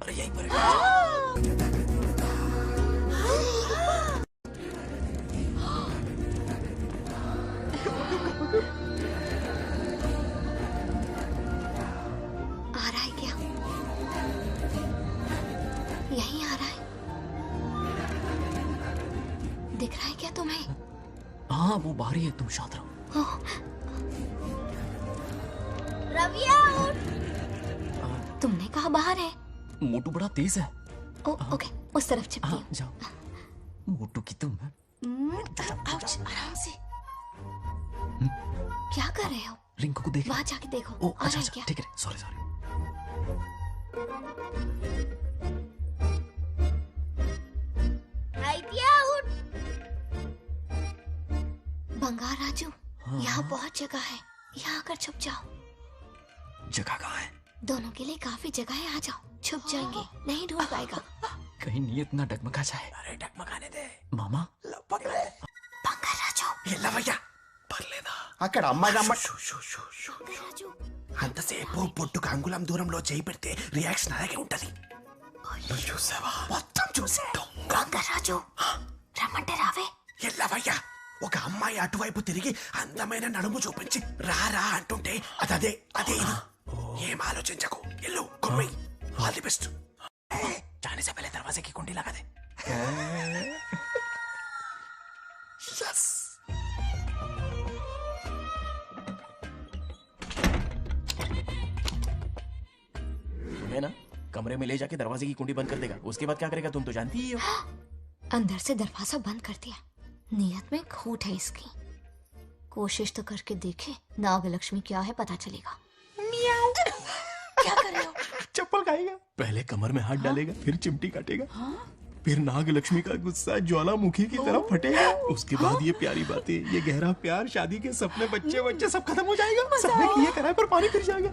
अरे यहीं पर आ रहा है क्या? यहीं आ रहा है। दिख रहा है क्या तुम्हें? हाँ वो बाहर ही है, तुम शांत रहो। रवि आउट। तुमने कहा बाहर है? मोटू बड़ा तेज है। ओके, उस तरफ छिपती हूँ। जाओ। मोटू की तुम। आउच, आराम से। कर रहे हो? रिंकू को देख। वहाँ जाके देखो। ओ आ अच्छा रहे हैं अच्छा क्या? ठीक है, सॉरी सॉरी। आइडिया उठ। बंगार राजू, यहाँ बहुत जगह है, यहाँ आकर छुप जाओ। जगह कहाँ है? दोनों के लिए काफी जगह है, आ जाओ। छुप जाएंगे, नहीं ढूंढ पाएगा। कहीं नीयत ना डगमगा जाए। अरे डगमगाने दे मामा बंगार राजू, ఎల్లవయ్యా పర్లేదా అక్కడ అమ్మాయి అంతసేపు పొట్టుకు అంగుళం దూరంలో చేయి పెడితే రియాక్షన్ అలాగే ఉంటది. చూసావా? మొత్తం చూసా. బొంగ రాజు రమ్మంటే రావే. ఎల్లవయ్యా ఒక అమ్మాయి అటువైపు తిరిగి అందమైన నడుము చూపించి రా అంటుంటే అదే అదే ఇది. ఏం ఆలోచించకు, ఎల్లు కొమ్మి. All the best. जाने से पहले दरवाजे की कुंडी लगा दे. यस. तुम्हें ना कमरे में ले जाके दरवाजे की कुंडी बंद कर देगा. उसके बाद क्या करेगा तुम तो जानती ही हो. अंदर से दरवाजा बंद कर दिया. नियत में खोट है इसकी. कोशिश तो करके देखे, नागलक्ष्मी क्या है पता चलेगा. क्या कर रहे हो? चप्पल खाएगा. पहले कमर में हाथ डालेगा, फिर चिमटी काटेगा, फिर नागलक्ष्मी का गुस्सा ज्वालामुखी की तरह फटेगा. उसके बाद ये प्यारी बातें, ये गहरा प्यार, शादी के सपने, बच्चे सब खत्म हो जाएगा. सबने किए कराए पर पानी फिर जाएगा.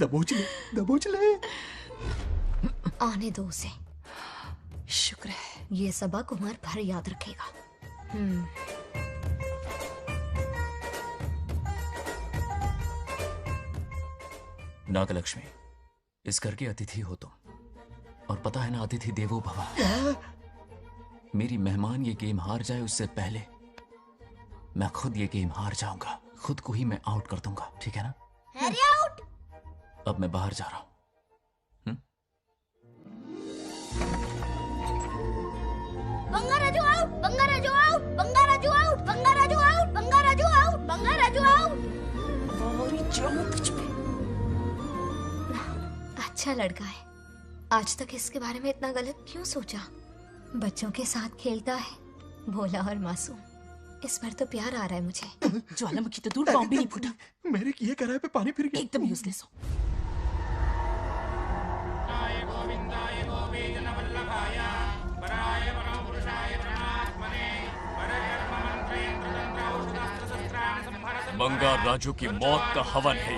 दबोच ले. आने दो उसे. शुक्र है ये सबक उम्र भर याद रखेगा. नागलक्ष्मी, इस घर की अतिथि हो तुम, और पता है ना, अतिथि देवो भव. मेरी मेहमान ये गेम हार जाए उससे पहले मैं खुद ये गेम हार जाऊंगा. खुद को ही मैं आउट कर दूंगा, ठीक है ना? Harry out. अब मैं बाहर जा रहा हूं. Bangarraju out. Bangarraju out. Bangarraju out. Bangarraju out. Bangarraju out. Bangarraju out. अच्छा लड़का है. आज तक इसके बारे में इतना गलत क्यों सोचा? बच्चों के साथ खेलता है, भोला और मासूम. इस पर तो प्यार आ रहा है मुझे. ज्वालामुखी तो दूर, बॉम्ब भी नहीं फूटा. मेरे किए कराए पे पानी फिर गया. एकदम यूजलेस हो. बंगार राजू की मौत का हवन है.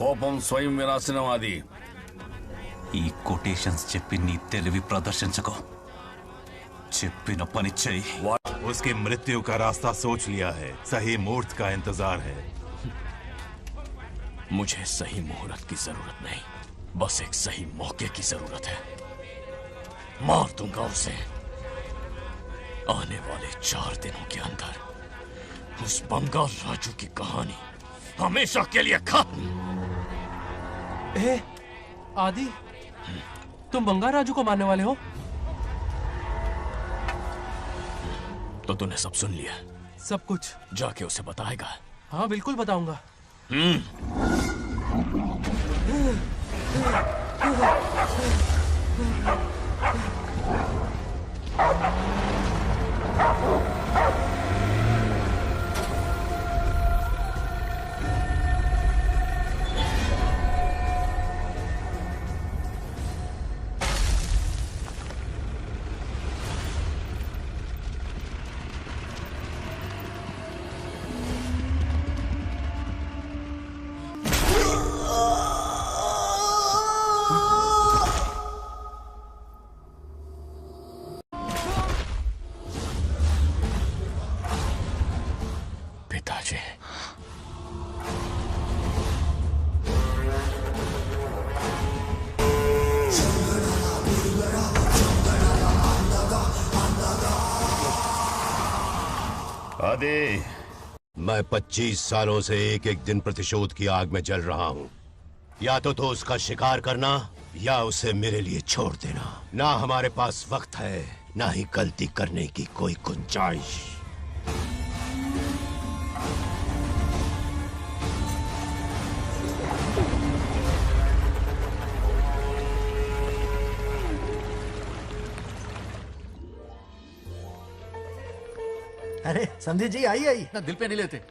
కోపం స్వయం వినాశనవాది. ఈ కొటేషన్స్ చెప్పి నీ తెలివి ప్రదర్శించకు. చెప్పిన పని చెయ్యి. उसकी मृत्यु का रास्ता सोच लिया है. सही मुहूर्त का इंतजार है. मुझे सही मुहूर्त की जरूरत नहीं, बस एक सही मौके की जरूरत है. मार दूंगा उसे. आने वाले 4 दिनों के अंदर उस बंगार राजू की कहानी हमेशा के लिए खत्म. आदि, तुम बंगार राजू को मारने वाले हो? तो तूने सब सुन लिया? सब कुछ. जाके उसे बताएगा? हाँ बिल्कुल बताऊंगा. पिताजी, आदि, मैं 25 सालों से एक एक दिन प्रतिशोध की आग में जल रहा हूँ. या तो उसका शिकार करना या उसे मेरे लिए छोड़ देना. ना हमारे पास वक्त है ना ही गलती करने की कोई गुंजाइश। अरे समझे जी, आई आई ना दिल पे नहीं लेते।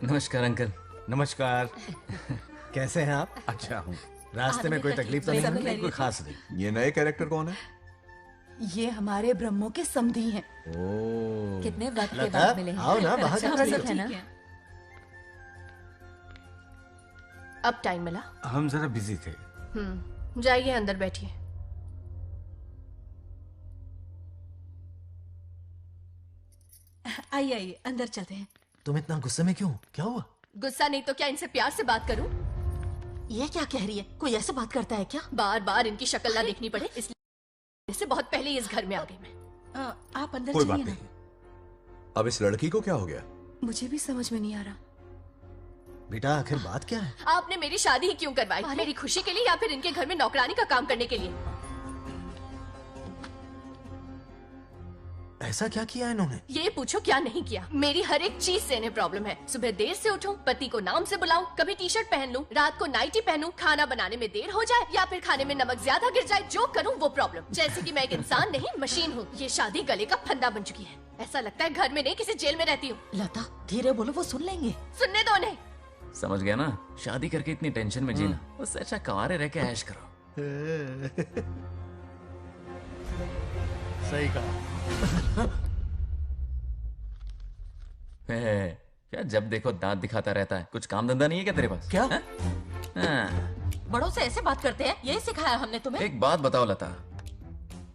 नमस्कार अंकल। नमस्कार। कैसे हैं आप? अच्छा हूँ। रास्ते में कोई तकलीफ तो नहीं? कोई खास नहीं। ये नए कैरेक्टर कौन है? ये हमारे ब्रह्मों के समधी हैं। ओ, कितने वक्त के लता, बाद मिले हैं। आओ ना, बाहर अच्छा चलते रसद है ना? अब टाइम मिला? हम जरा बिजी थे। जाइए अंदर बैठिए। आइए आइए अंदर चलते हैं। तुम इतना गुस्से में क्यों? क्या हुआ? गुस्सा नहीं तो क्या इनसे प्यार से बात करूं? ये क्या कह रही है? कोई ऐसे बात करता है क्या? बार बार इनकी शक्ल ना देखनी पड़े इसलिए से बहुत पहले ही इस घर में आ गई मैं। आप अंदर कोई चलिए बात ना। नहीं। अब इस लड़की को क्या हो गया? मुझे भी समझ में नहीं आ रहा। बेटा आखिर बात क्या है? आपने मेरी शादी ही क्यों करवाई? मेरी खुशी के लिए या फिर इनके घर में नौकरानी का काम करने के लिए? ऐसा क्या किया इन्होंने? ये पूछो क्या नहीं किया। मेरी हर एक चीज से इन्हें प्रॉब्लम है। सुबह देर से उठूं, पति को नाम से बुलाऊं, कभी टी शर्ट पहन लूं, रात को नाइटी पहनूं, खाना बनाने में देर हो जाए या फिर खाने में नमक ज्यादा गिर जाए, जो करूं वो प्रॉब्लम। जैसे कि मैं एक इंसान नहीं मशीन हूँ। ये शादी गले का फंदा बन चुकी है। ऐसा लगता है घर में नहीं किसी जेल में रहती हूँ। लता धीरे बोलो, वो सुन लेंगे। सुनने दो उन्हें। समझ गया ना? शादी करके इतनी टेंशन में जीना, उससे अच्छा कुंवारे रह के ऐश करो। सही कहा। क्या जब देखो दांत दिखाता रहता है? कुछ काम धंधा नहीं है क्या तेरे पास? क्या? हाँ। बड़ों से ऐसे बात करते हैं? यही सिखाया हमने तुम्हें? एक बात बताओ लता,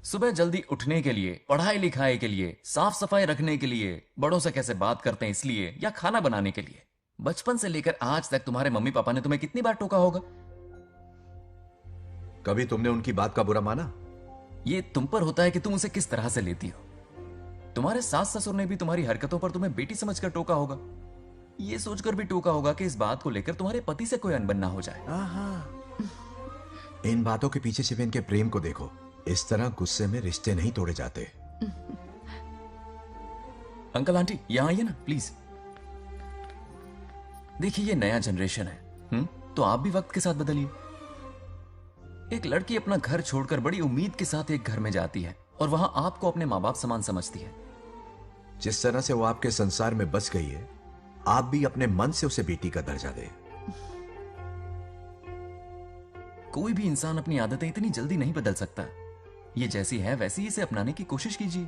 सुबह जल्दी उठने के लिए, पढ़ाई लिखाई के लिए, साफ सफाई रखने के लिए बड़ों से कैसे बात करते हैं इसलिए, या खाना बनाने के लिए? बचपन से लेकर आज तक तुम्हारे मम्मी पापा ने तुम्हें कितनी बार टोका होगा? कभी तुमने उनकी बात का बुरा माना? ये तुम पर होता है कि तुम उसे किस तरह से लेती हो। तुम्हारे सास ससुर ने भी तुम्हारी हरकतों पर तुम्हें बेटी समझकर टोका होगा। ये सोचकर भी टोका होगा कि इस बात को लेकर तुम्हारे पति से कोई अनबन ना हो जाए। इन बातों के पीछे सिर्फ इनके प्रेम को देखो। इस तरह गुस्से में रिश्ते नहीं तोड़े जाते। अंकल आंटी यहां आइए ना प्लीज। देखिए ये नया जनरेशन है, तो आप भी वक्त के साथ बदलिए। एक लड़की अपना घर छोड़कर बड़ी उम्मीद के साथ एक घर में जाती है और वहां आपको अपने माँ बाप समान समझती है। जिस तरह से वो आपके संसार में बस गई है, आप भी अपने मन से उसे बेटी का दर्जा दें। कोई भी इंसान अपनी आदतें इतनी जल्दी नहीं बदल सकता। ये जैसी है वैसी इसे अपनाने की कोशिश कीजिए।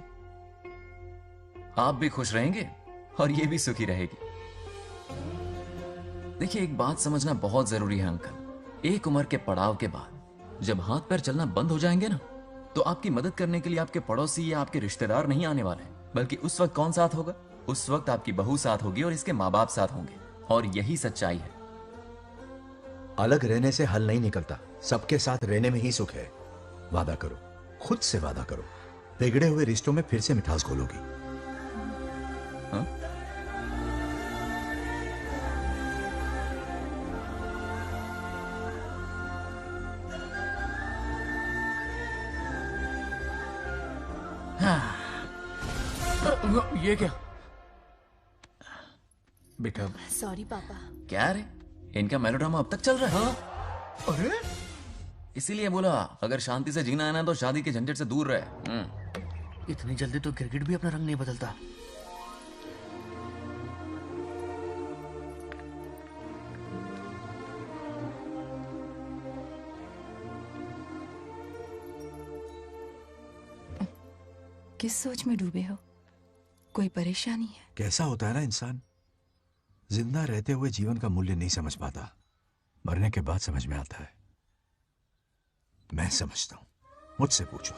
आप भी खुश रहेंगे और ये भी सुखी रहेगी। देखिए एक बात समझना बहुत जरूरी है अंकल। एक उम्र के पड़ाव के बाद जब हाथ पैर चलना बंद हो जाएंगे ना, तो आपकी मदद करने के लिए आपके पड़ोसी या आपके रिश्तेदार नहीं आने वाले, बल्कि उस वक्त कौन साथ होगा? उस वक्त आपकी बहू साथ होगी और इसके माँ बाप साथ होंगे। और यही सच्चाई है। अलग रहने से हल नहीं निकलता, सबके साथ रहने में ही सुख है। वादा करो, खुद से वादा करो, बिगड़े हुए रिश्तों में फिर से मिठास घोलोगी। हाँ? ये क्या? बेटा सॉरी पापा। क्या रे, इनका मेलोड्रामा अब तक चल रहा है? अरे इसीलिए बोला अगर शांति से जीना है ना तो शादी के झंझट से दूर रहे। इतनी जल्दी तो क्रिकेट भी अपना रंग नहीं बदलता। किस सोच में डूबे हो? कोई परेशानी है? कैसा होता है ना इंसान, जिंदा रहते हुए जीवन का मूल्य नहीं समझ पाता, मरने के बाद समझ में आता है। मैं समझता हूं, मुझसे पूछो।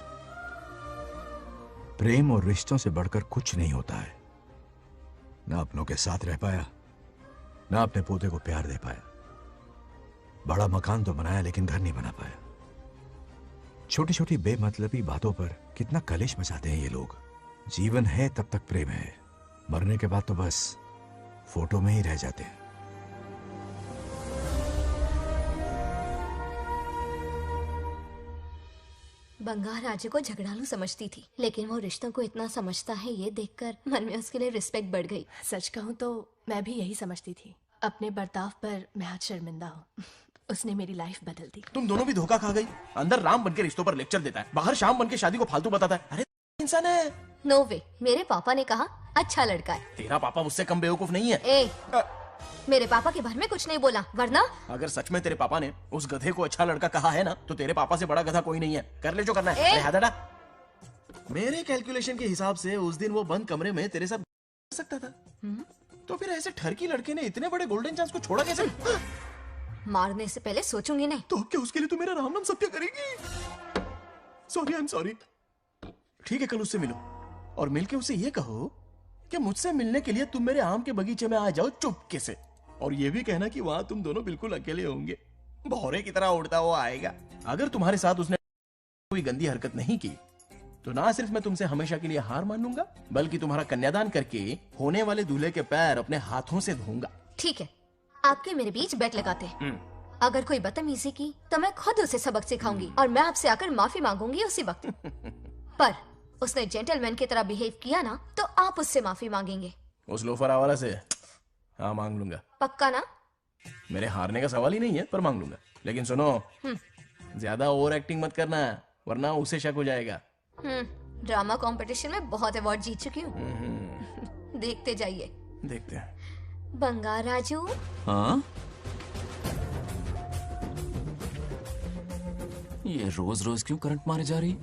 प्रेम और रिश्तों से बढ़कर कुछ नहीं होता है। ना अपनों के साथ रह पाया, ना अपने पोते को प्यार दे पाया। बड़ा मकान तो बनाया लेकिन घर नहीं बना पाया। छोटी छोटी बेमतलबी बातों पर कितना कलेश मचाते हैं ये लोग। जीवन है तब तक प्रेम है, मरने के बाद तो बस फोटो में ही रह जाते हैं। बंगार राजू को झगड़ालू समझती थी, लेकिन वो रिश्तों को इतना समझता है ये देखकर मन में उसके लिए रिस्पेक्ट बढ़ गई। सच कहूँ तो मैं भी यही समझती थी। अपने बर्ताव पर मैं आज शर्मिंदा हूँ। उसने मेरी लाइफ बदल दी। तुम दोनों भी धोखा खा गई। अंदर राम बनके रिश्तों पर लेक्चर देता है, बाहर शाम बनके शादी को फालतू बताता है। अरे इंसान है। नो वे, मेरे पापा ने कहा अच्छा लड़का है। तेरा पापा मुझसे कम बेवकूफ नहीं है। मेरे पापा के बारे में कुछ नहीं बोला, वरना अगर सच में तेरे पापा ने उस गधे को अच्छा लड़का कहा है ना, तो तेरे पापा से बड़ा गधा कोई नहीं है। कर ले जो करना है। अरे हाथ हटा। मेरे कैलकुलेशन के हिसाब से उस दिन वो बंद कमरे में तेरे साथ कर सकता था। तो फिर ऐसे ठरकी लड़के ने इतने बड़े गोल्डन चांस को छोड़ा कैसे? मारने से पहले सोचूंगी नहीं। तो क्या उसके लिए तू मेरा राम नाम सत्य करेगी? Sorry, I am sorry. ठीक है, कल उससे मिलो और मिलके उसे ये कहो कि मुझसे मिलने के लिए तुम मेरे आम के बगीचे में आ जाओ चुपके से, और ये भी कहना कि वहां तुम दोनों बिल्कुल अकेले होंगे। भौरे की तरह उड़ता हुआ आएगा। अगर तुम्हारे साथ उसने कोई गंदी हरकत नहीं की तो ना सिर्फ मैं तुमसे हमेशा के लिए हार मान लूंगा, बल्कि तुम्हारा कन्यादान करके होने वाले दूल्हे के पैर अपने हाथों से धोऊंगा। ठीक है, आपके मेरे बीच बेट लगाते हैं। अगर कोई बदतमीजी की तो मैं खुद उसे सबक सिखाऊंगी और मैं आपसे आकर माफी मांगूंगी उसी वक्त। पर उसने जेंटलमैन की तरह बिहेव किया ना, तो आप उससे माफी मांगेंगे। उस लोफर आवारा से हाँ मांग लूंगा। पक्का ना? मेरे हारने का सवाल ही नहीं है, पर मांग लूंगा। लेकिन सुनो, ज्यादा ओवर एक्टिंग मत करना, वरना उसे शक हो जाएगा। ड्रामा कंपटीशन में बहुत अवार्ड जीत चुकी हूँ। देखते जाइए। देखते हैं। बंगार राजू। हाँ? ये रोज रोज क्यों करंट मारे जा रही?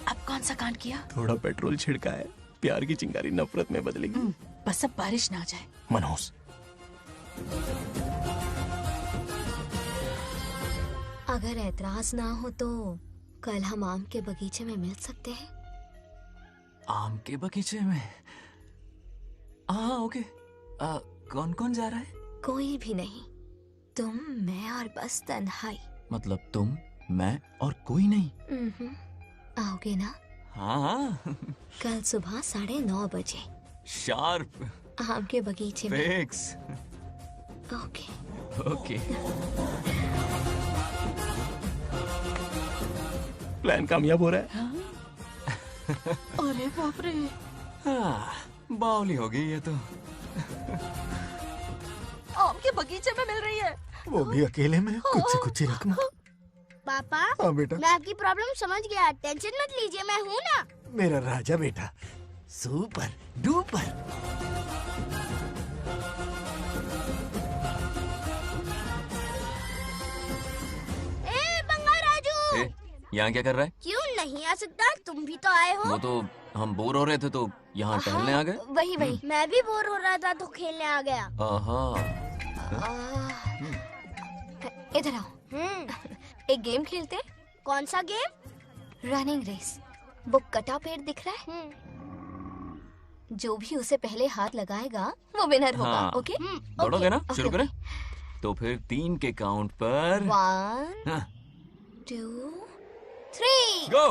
अब कौन सा कांड किया? थोड़ा पेट्रोल छिड़का है। प्यार की चिंगारी नफरत में बदलेगी। बस अब बारिश ना आ जाए। मनोज, अगर ऐतराज ना हो तो कल हम आम के बगीचे में मिल सकते हैं। आम के बगीचे में? हाँ ओके। कौन कौन जा रहा है? कोई भी नहीं, तुम, मैं और बस तन्हाई। मतलब तुम, मैं और कोई नहीं? आओगे ना? हाँ। कल सुबह 9:30 बजे शार्प। आम के बगीचे में। फिक्स। ओके। ओके। प्लान कामयाब हो रहा है। अरे बाप रे। हाँ, बावली हो गई ये तो। आम के बगीचे में मिल रही है। वो भी अकेले में। कुछ से कुछ ही रखना। पापा, हाँ बेटा। मैं आपकी प्रॉब्लम समझ गया, टेंशन मत लीजिए, मैं हूँ ना। मेरा राजा बेटा, सुपर डुपर। बंगार राजू, यहाँ क्या कर रहा है? क्यों नहीं आ सकता? तुम भी तो आए हो। वो तो हम बोर हो रहे थे तो यहाँ टहलने आ गए। वही वही। मैं भी बोर हो रहा था तो खेलने आ गया। इधर आओ। एक गेम खेलते। कौन सा गेम? Running race. वो कटा पेड़ दिख रहा है? जो भी उसे पहले हाथ लगाएगा वो विनर होगा। हाँ। ओके? दौड़ोगे ना? शुरू करें? तो फिर 3 के काउंट पर 1 2 3 गो।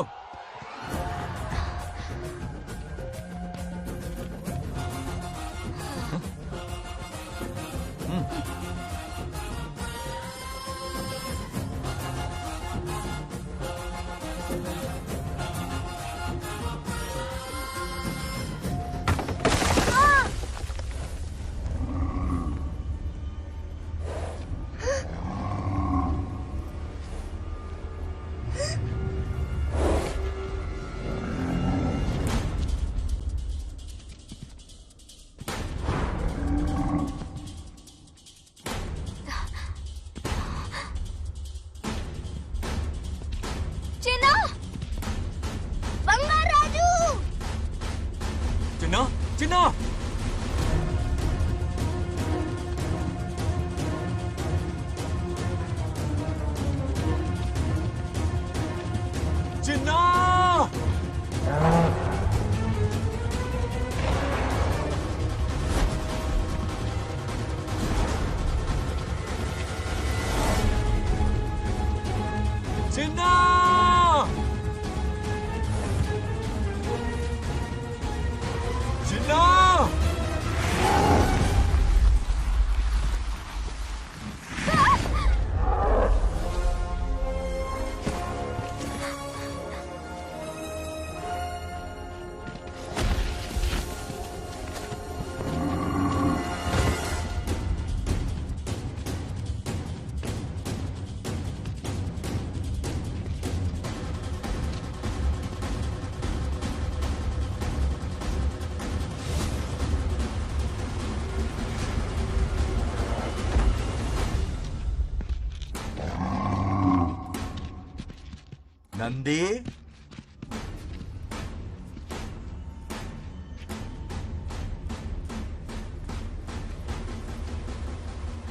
नंदी,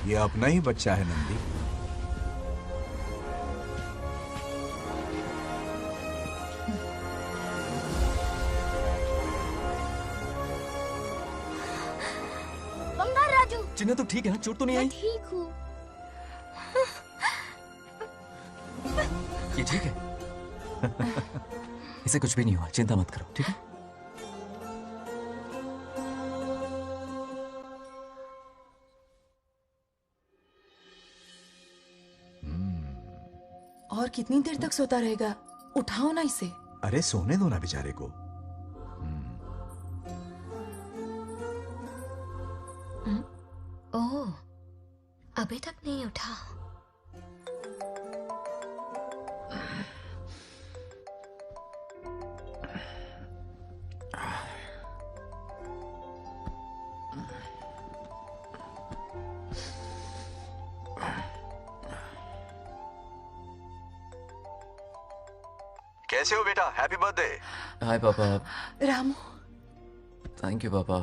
ये अपना ही बच्चा है नंदी। बंगार राजू, चिन्ह तो ठीक है ना? चोट तो नहीं मैं आई? ठीक हूँ। ये ठीक है। इसे कुछ भी नहीं हुआ, चिंता मत करो, ठीक है? और कितनी देर तक सोता रहेगा? उठाओ ना इसे। अरे सोने दो ना बेचारे को। ओह, अभी तक नहीं उठा। कैसे हो बेटा? Happy birthday. हाय पापा। रामू, थैंक यू पापा,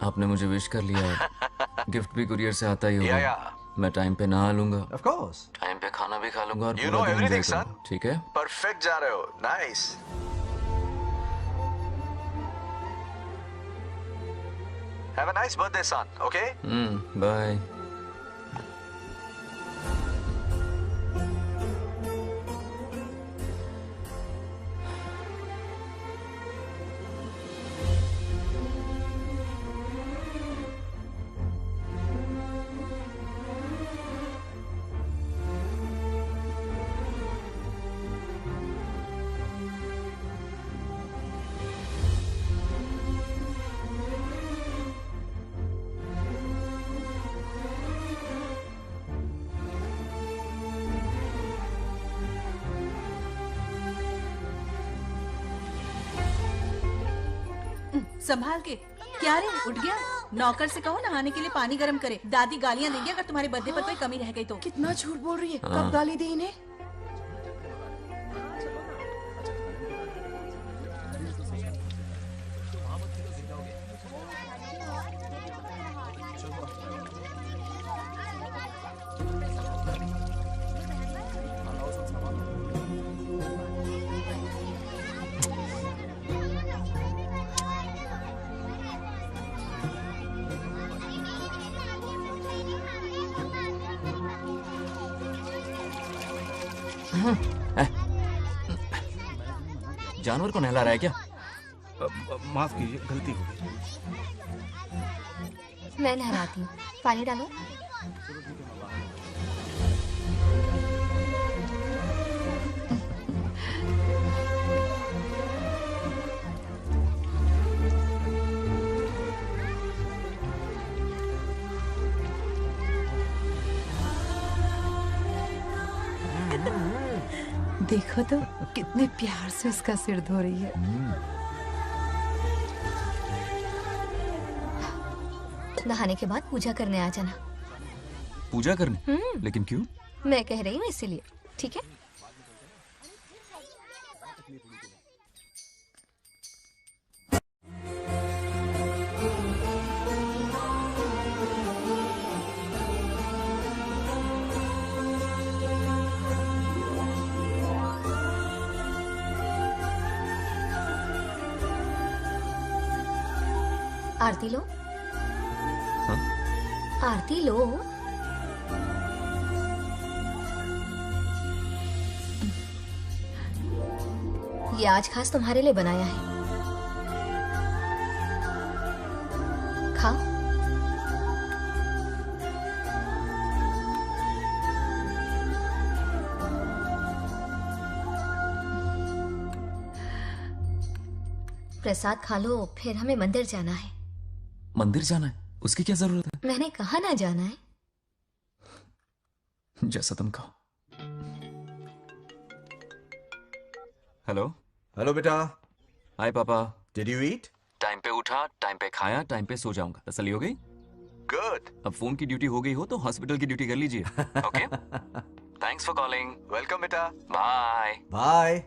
आपने मुझे विश कर लिया। गिफ्ट भी कुरियर से आता ही होगा। मैं टाइम पे नहा लूंगा, ऑफ कोर्स, टाइम पे खाना भी खा लूंगा और You पूरा know दिन everything, enjoy son. करूंगा, ठीक है? परफेक्ट जा रहे हो। Nice. Have a nice birthday son, okay? Bye. संभाल के। क्या रे, उठ गया? नौकर से कहो नहाने के लिए पानी गर्म करे। दादी गालियां देंगे अगर तुम्हारे बर्थडे पर कोई कमी रह गई तो। कितना झूठ बोल रही है। हाँ। कब गाली दी इन्हें? जानवर को नहला रहा है क्या? माफ कीजिए, गलती हो गई। मैं नहलाती हूँ, पानी डालो। देखो तो कितने प्यार से उसका सिर धो रही है। नहाने के बाद पूजा करने आ जाना। पूजा करने? लेकिन क्यों? मैं कह रही हूँ इसीलिए, ठीक है? आरती लो। हाँ? आरती लो। ये आज खास तुम्हारे लिए बनाया है, खाओ। प्रसाद खा लो, फिर हमें मंदिर जाना है। मंदिर जाना है? उसकी क्या जरूरत है? मैंने कहा ना जाना है। जैसा तुम कहो। हेलो। हेलो बेटा। हाय पापा। Did you eat? टाइम पे उठा, टाइम पे खाया, टाइम पे सो जाऊंगा। तसल्ली हो गई? गुड। अब फोन की ड्यूटी हो गई हो तो हॉस्पिटल की ड्यूटी कर लीजिए। Okay? Thanks for calling. Welcome बेटा। Bye bye.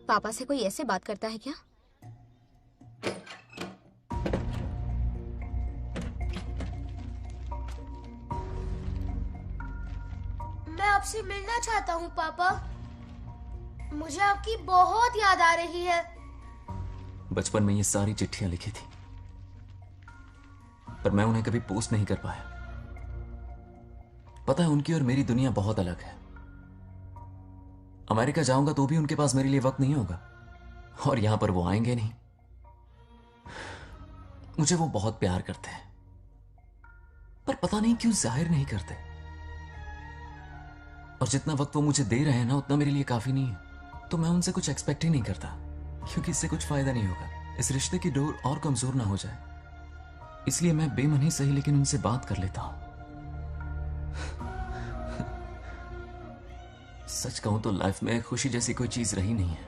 पापा से कोई ऐसे बात करता है क्या? मैं आपसे मिलना चाहता हूँ पापा। मुझे आपकी बहुत याद आ रही है। बचपन में ये सारी चिट्ठियां लिखी थी, पर मैं उन्हें कभी पोस्ट नहीं कर पाया। पता है, उनकी और मेरी दुनिया बहुत अलग है। अमेरिका जाऊंगा तो भी उनके पास मेरे लिए वक्त नहीं होगा, और यहां पर वो आएंगे नहीं। मुझे वो बहुत प्यार करते हैं, पर पता नहीं क्यों जाहिर नहीं करते। और जितना वक्त वो मुझे दे रहे हैं ना, उतना मेरे लिए काफी नहीं है। तो मैं उनसे कुछ एक्सपेक्ट ही नहीं करता, क्योंकि इससे कुछ फायदा नहीं होगा। इस रिश्ते की डोर और कमजोर ना हो जाए, इसलिए मैं बेमन ही सही लेकिन उनसे बात कर लेता हूं। सच कहूं तो लाइफ में खुशी जैसी कोई चीज रही नहीं है।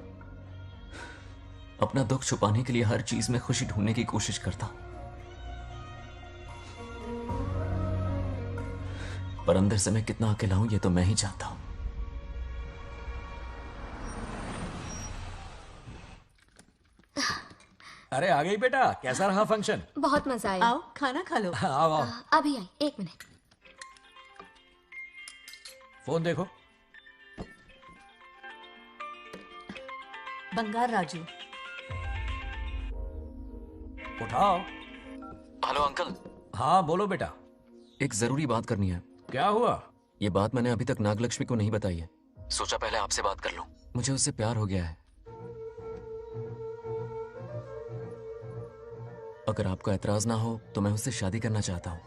अपना दुख छुपाने के लिए हर चीज में खुशी ढूंढने की कोशिश करता हूं, पर अंदर से मैं कितना अकेला हूं ये तो मैं ही जानता हूं। अरे आ गई बेटा, कैसा रहा फंक्शन? बहुत मजा आया। आओ खाना खा लो। आओ आओ। अभी आई, 1 मिनट। फोन देखो। बंगार राजू। उठाओ। Hello uncle. हाँ बोलो बेटा। एक जरूरी बात करनी है। क्या हुआ? ये बात मैंने अभी तक नागलक्ष्मी को नहीं बताई है। सोचा पहले आपसे बात कर लूं। मुझे उससे प्यार हो गया है। अगर आपको ऐतराज ना हो तो मैं उससे शादी करना चाहता हूं।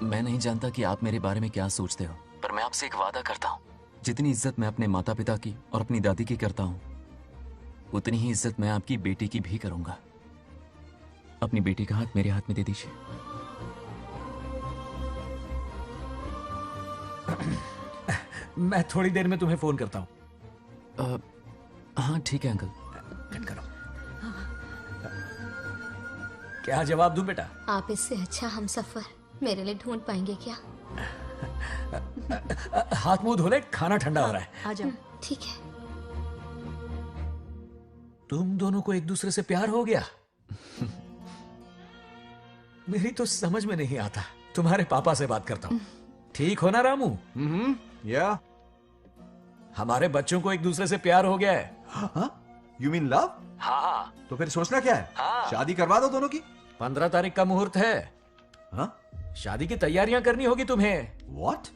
मैं नहीं जानता कि आप मेरे बारे में क्या सोचते हो, पर मैं आपसे एक वादा करता हूं। जितनी इज्जत मैं अपने माता पिता की और अपनी दादी की करता हूं, उतनी ही इज्जत मैं आपकी बेटी की भी करूंगा। अपनी बेटी का हाथ मेरे हाथ में दे दीजिए। मैं थोड़ी देर में तुम्हें फोन करता हूं। हाँ ठीक है अंकल। कट करो। क्या जवाब दूं बेटा? आप इससे अच्छा हमसफर मेरे लिए ढूंढ पाएंगे क्या? हाथ मुंह धो ले, खाना ठंडा हो रहा है। आ जाओ। ठीक है। तुम दोनों को एक दूसरे से प्यार हो गया? मेरी तो समझ में नहीं आता। तुम्हारे पापा से बात करता हूँ। ठीक हो ना रामू? या हमारे बच्चों को एक दूसरे से प्यार हो गया है। You mean love? हाँ। तो फिर सोचना क्या है? शादी करवा दो दोनों की। 15 तारीख का मुहूर्त है। हाँ? शादी की तैयारियां करनी होगी तुम्हें। What?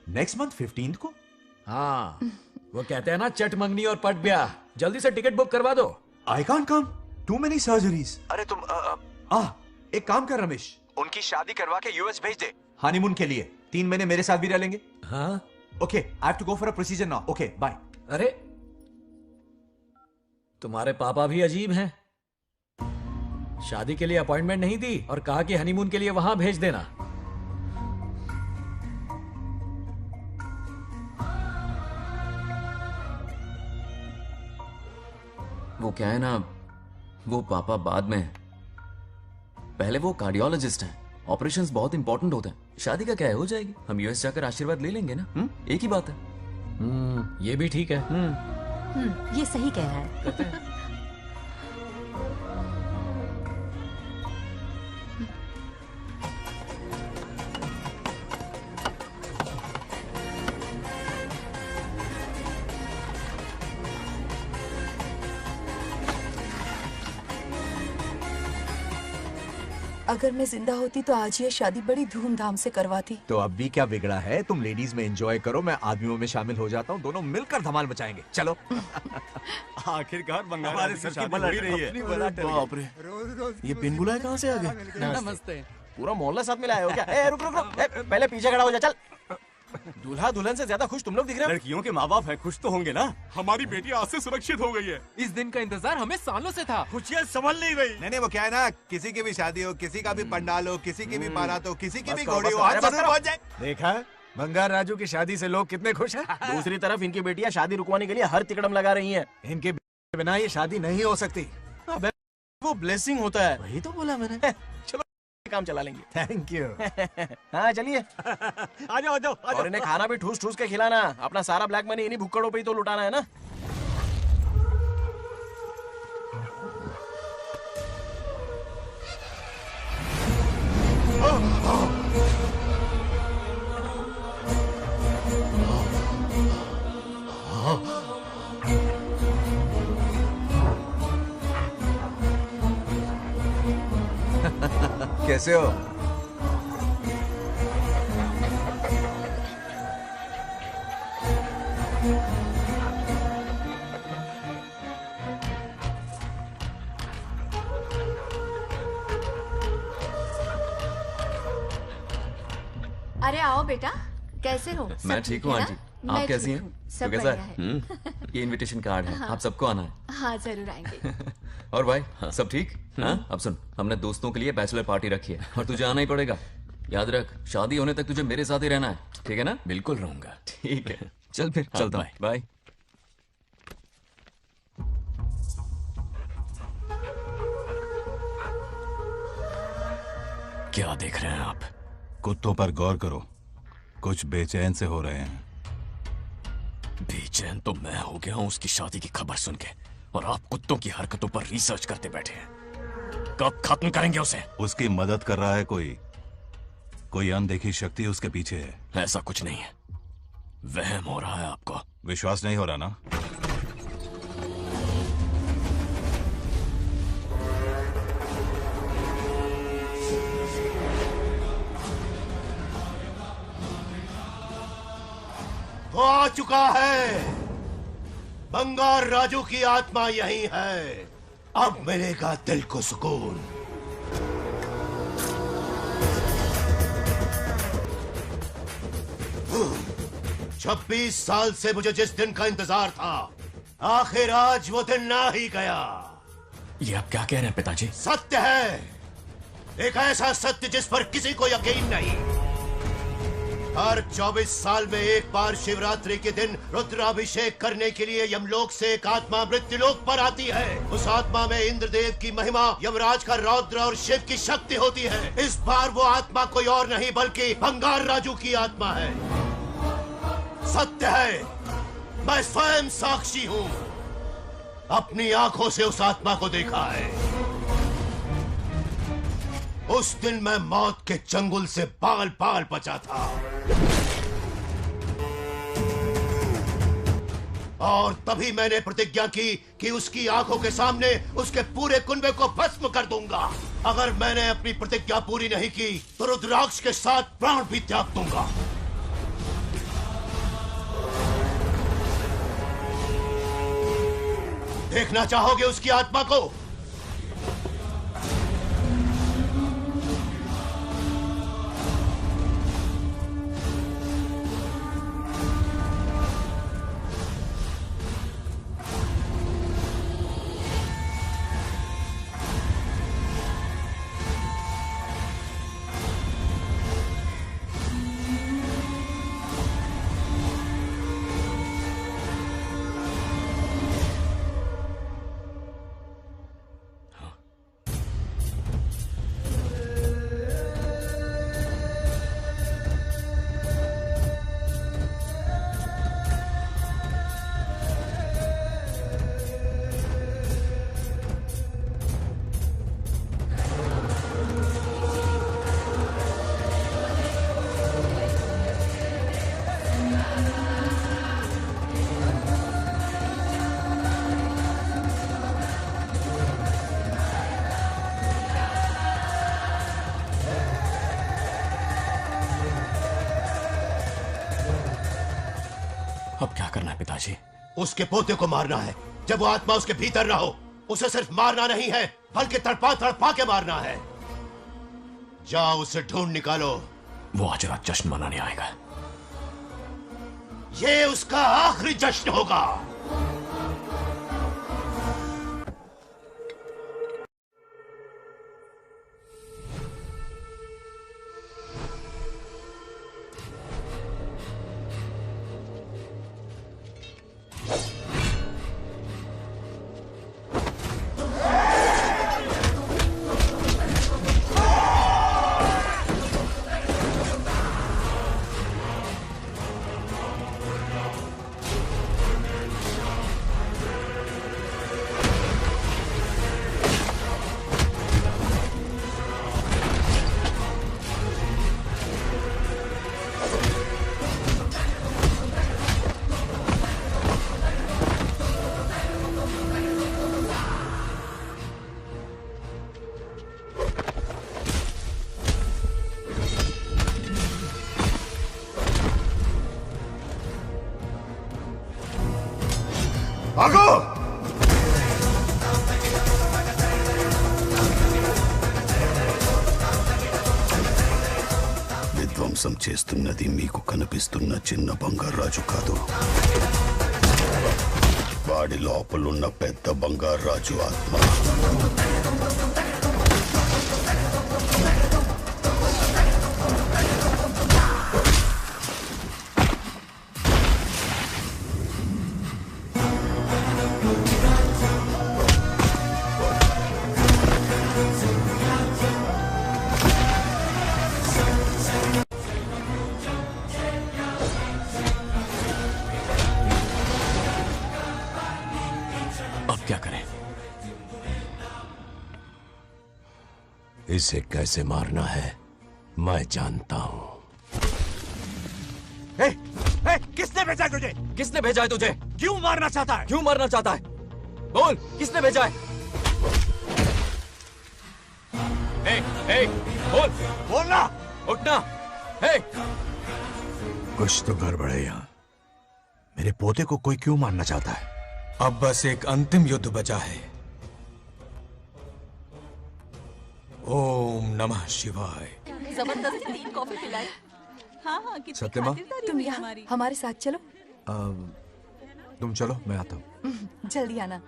नेक्स्ट मंथ 15 को? हाँ, वो कहते हैं ना, चट मंगनी और पट ब्याह। जल्दी से टिकट बुक करवा दो। I can't come. Too many surgeries. अरे तुम एक काम कर रमेश, उनकी शादी करवा के यूएस भेज दे हनीमून के लिए। 3 महीने मेरे साथ भी रह लेंगे। हाँ? Okay, I have to go for a procedure now. Okay, bye. अरे तुम्हारे पापा भी अजीब हैं। शादी के लिए अपॉइंटमेंट नहीं दी और कहा कि हनीमून के लिए वहां भेज देना। वो क्या है ना, वो पापा बाद में, पहले वो कार्डियोलॉजिस्ट हैं। ऑपरेशंस बहुत इंपॉर्टेंट होते हैं। शादी का क्या है, हो जाएगी। हम यूएस जाकर आशीर्वाद ले लेंगे ना। एक ही बात है। ये भी ठीक है। ये सही कह रहा है। अगर मैं जिंदा होती तो आज ये शादी बड़ी धूमधाम से करवाती। तो अब भी क्या बिगड़ा है? तुम लेडीज में एंजॉय करो, मैं आदमियों में शामिल हो जाता हूँ। दोनों मिलकर धमाल मचाएंगे। चलो। आखिरकार बंगाल हमारे सर की बलट रही है। बाप रे, ये बिन बुलाए कहाँ से आ गए? नमस्ते। पूरा मोहल्ला साथ में लाए हो क्या? रुक रुक रुक, पहले पीछे खड़ा हो जा। चल। दूल्हा दुल्हन से ज्यादा खुश तुम लोग दिख रहे हो। लड़कियों के माँ बाप है, खुश तो होंगे ना। हमारी बेटी आज से सुरक्षित हो गई है। इस दिन का इंतजार हमें सालों से था। खुशियाँ संभल नहीं गई। नहीं वो क्या है ना, किसी की भी शादी हो, किसी का भी पंडाल हो, किसी की भी बारात हो, किसी की भी करो, घोड़ी हो, बस आज करो, जरूर पहुंच जाए। देखा, बंगार राजू की शादी से लोग कितने खुश हैं। दूसरी तरफ इनकी बेटियां शादी रुकवाने के लिए हर तिकड़म लगा रही हैं। इनके बिना ये शादी नहीं हो सकती। वो ब्लेसिंग होता है। वही तो बोला मैंने। चलो काम चला लेंगे। Thank you. हाँ चलिए। आ जाओ। और इन्हें खाना भी ठूस ठूस के खिलाना। अपना सारा ब्लैक मनी इन्हीं भुक्कड़ों पे ही तो लुटाना है ना। कैसे हो? अरे आओ बेटा, कैसे हो? मैं ठीक हूँ आंटी, आप कैसी हैं? सब तो कैसा बढ़िया है? ये इनविटेशन कार्ड है, हाँ। आप सबको आना है। हाँ जरूर आएंगे। और भाई सब ठीक? हाँ? अब सुन, हमने दोस्तों के लिए बैचलर पार्टी रखी है और तुझे आना ही पड़ेगा। याद रख, शादी होने तक तुझे मेरे साथ ही रहना है, ठीक है ना? बिल्कुल रहूंगा। ठीक है, चल फिर चलता हूँ। बाय। क्या देख रहे हैं आप? कुत्तों पर गौर करो, कुछ बेचैन से हो रहे हैं। बेचैन तो मैं हो गया हूं उसकी शादी की खबर सुन के, और आप कुत्तों की हरकतों पर रिसर्च करते बैठे हैं। कब खत्म करेंगे उसे? उसकी मदद कर रहा है कोई अनदेखी शक्ति उसके पीछे है। ऐसा कुछ नहीं है, वहम हो रहा है आपको। विश्वास नहीं हो रहा ना? वो आ चुका है। बंगार राजू की आत्मा यही है। अब मिलेगा दिल को सुकून। छब्बीस साल से मुझे जिस दिन का इंतजार था, आखिर आज वो दिन ना ही गया। ये आप क्या कह रहे हैं पिताजी? सत्य है, एक ऐसा सत्य जिस पर किसी को यकीन नहीं। हर 24 साल में एक बार शिवरात्रि के दिन रुद्राभिषेक करने के लिए यमलोक से एक आत्मा मृत्युलोक पर आती है। उस आत्मा में इंद्रदेव की महिमा, यमराज का रौद्र और शिव की शक्ति होती है। इस बार वो आत्मा कोई और नहीं बल्कि बंगार राजू की आत्मा है। सत्य है, मैं स्वयं साक्षी हूँ, अपनी आंखों से उस आत्मा को देखा है। उस दिन मैं मौत के चंगुल से बाल बाल बचा था, और तभी मैंने प्रतिज्ञा की कि उसकी आंखों के सामने उसके पूरे कुनबे को भस्म कर दूंगा। अगर मैंने अपनी प्रतिज्ञा पूरी नहीं की तो रुद्राक्ष के साथ प्राण भी त्याग दूंगा। देखना चाहोगे उसकी आत्मा को? अब क्या करना है पिताजी? उसके पोते को मारना है। जब वो आत्मा उसके भीतर ना हो, उसे सिर्फ मारना नहीं है बल्कि तड़पा तड़पा के मारना है। जाओ उसे ढूंढ निकालो। वो आज रात जश्न मनाने आएगा। ये उसका आखिरी जश्न होगा। ధ్వంసం చేస్తున్నది మీకు కనిపిస్తున్న చిన్న బంగారాజు కాదు, వాడి లోపలున్న పెద్ద బంగారాజు ఆత్మ. क्या करें? इसे कैसे मारना है मैं जानता हूं. किसने भेजा है तुझे? किसने भेजा है तुझे? क्यों मारना चाहता है? क्यों मारना चाहता है? बोल, किसने भेजा है? बोल, बोलना, उठना. कुछ तो गड़बड़ है यहाँ. मेरे पोते को कोई क्यों मारना चाहता है? अब बस एक अंतिम युद्ध बचा है. ओम नमः शिवाय. जबरदस्ती 3 कॉफी पिलाई. हाँ हाँ कितनी सत्यमा? खातिरदारी तुम हुई यहाँ हमारी. हमारे साथ चलो. तुम चलो, मैं आता हूँ. जल्दी आना.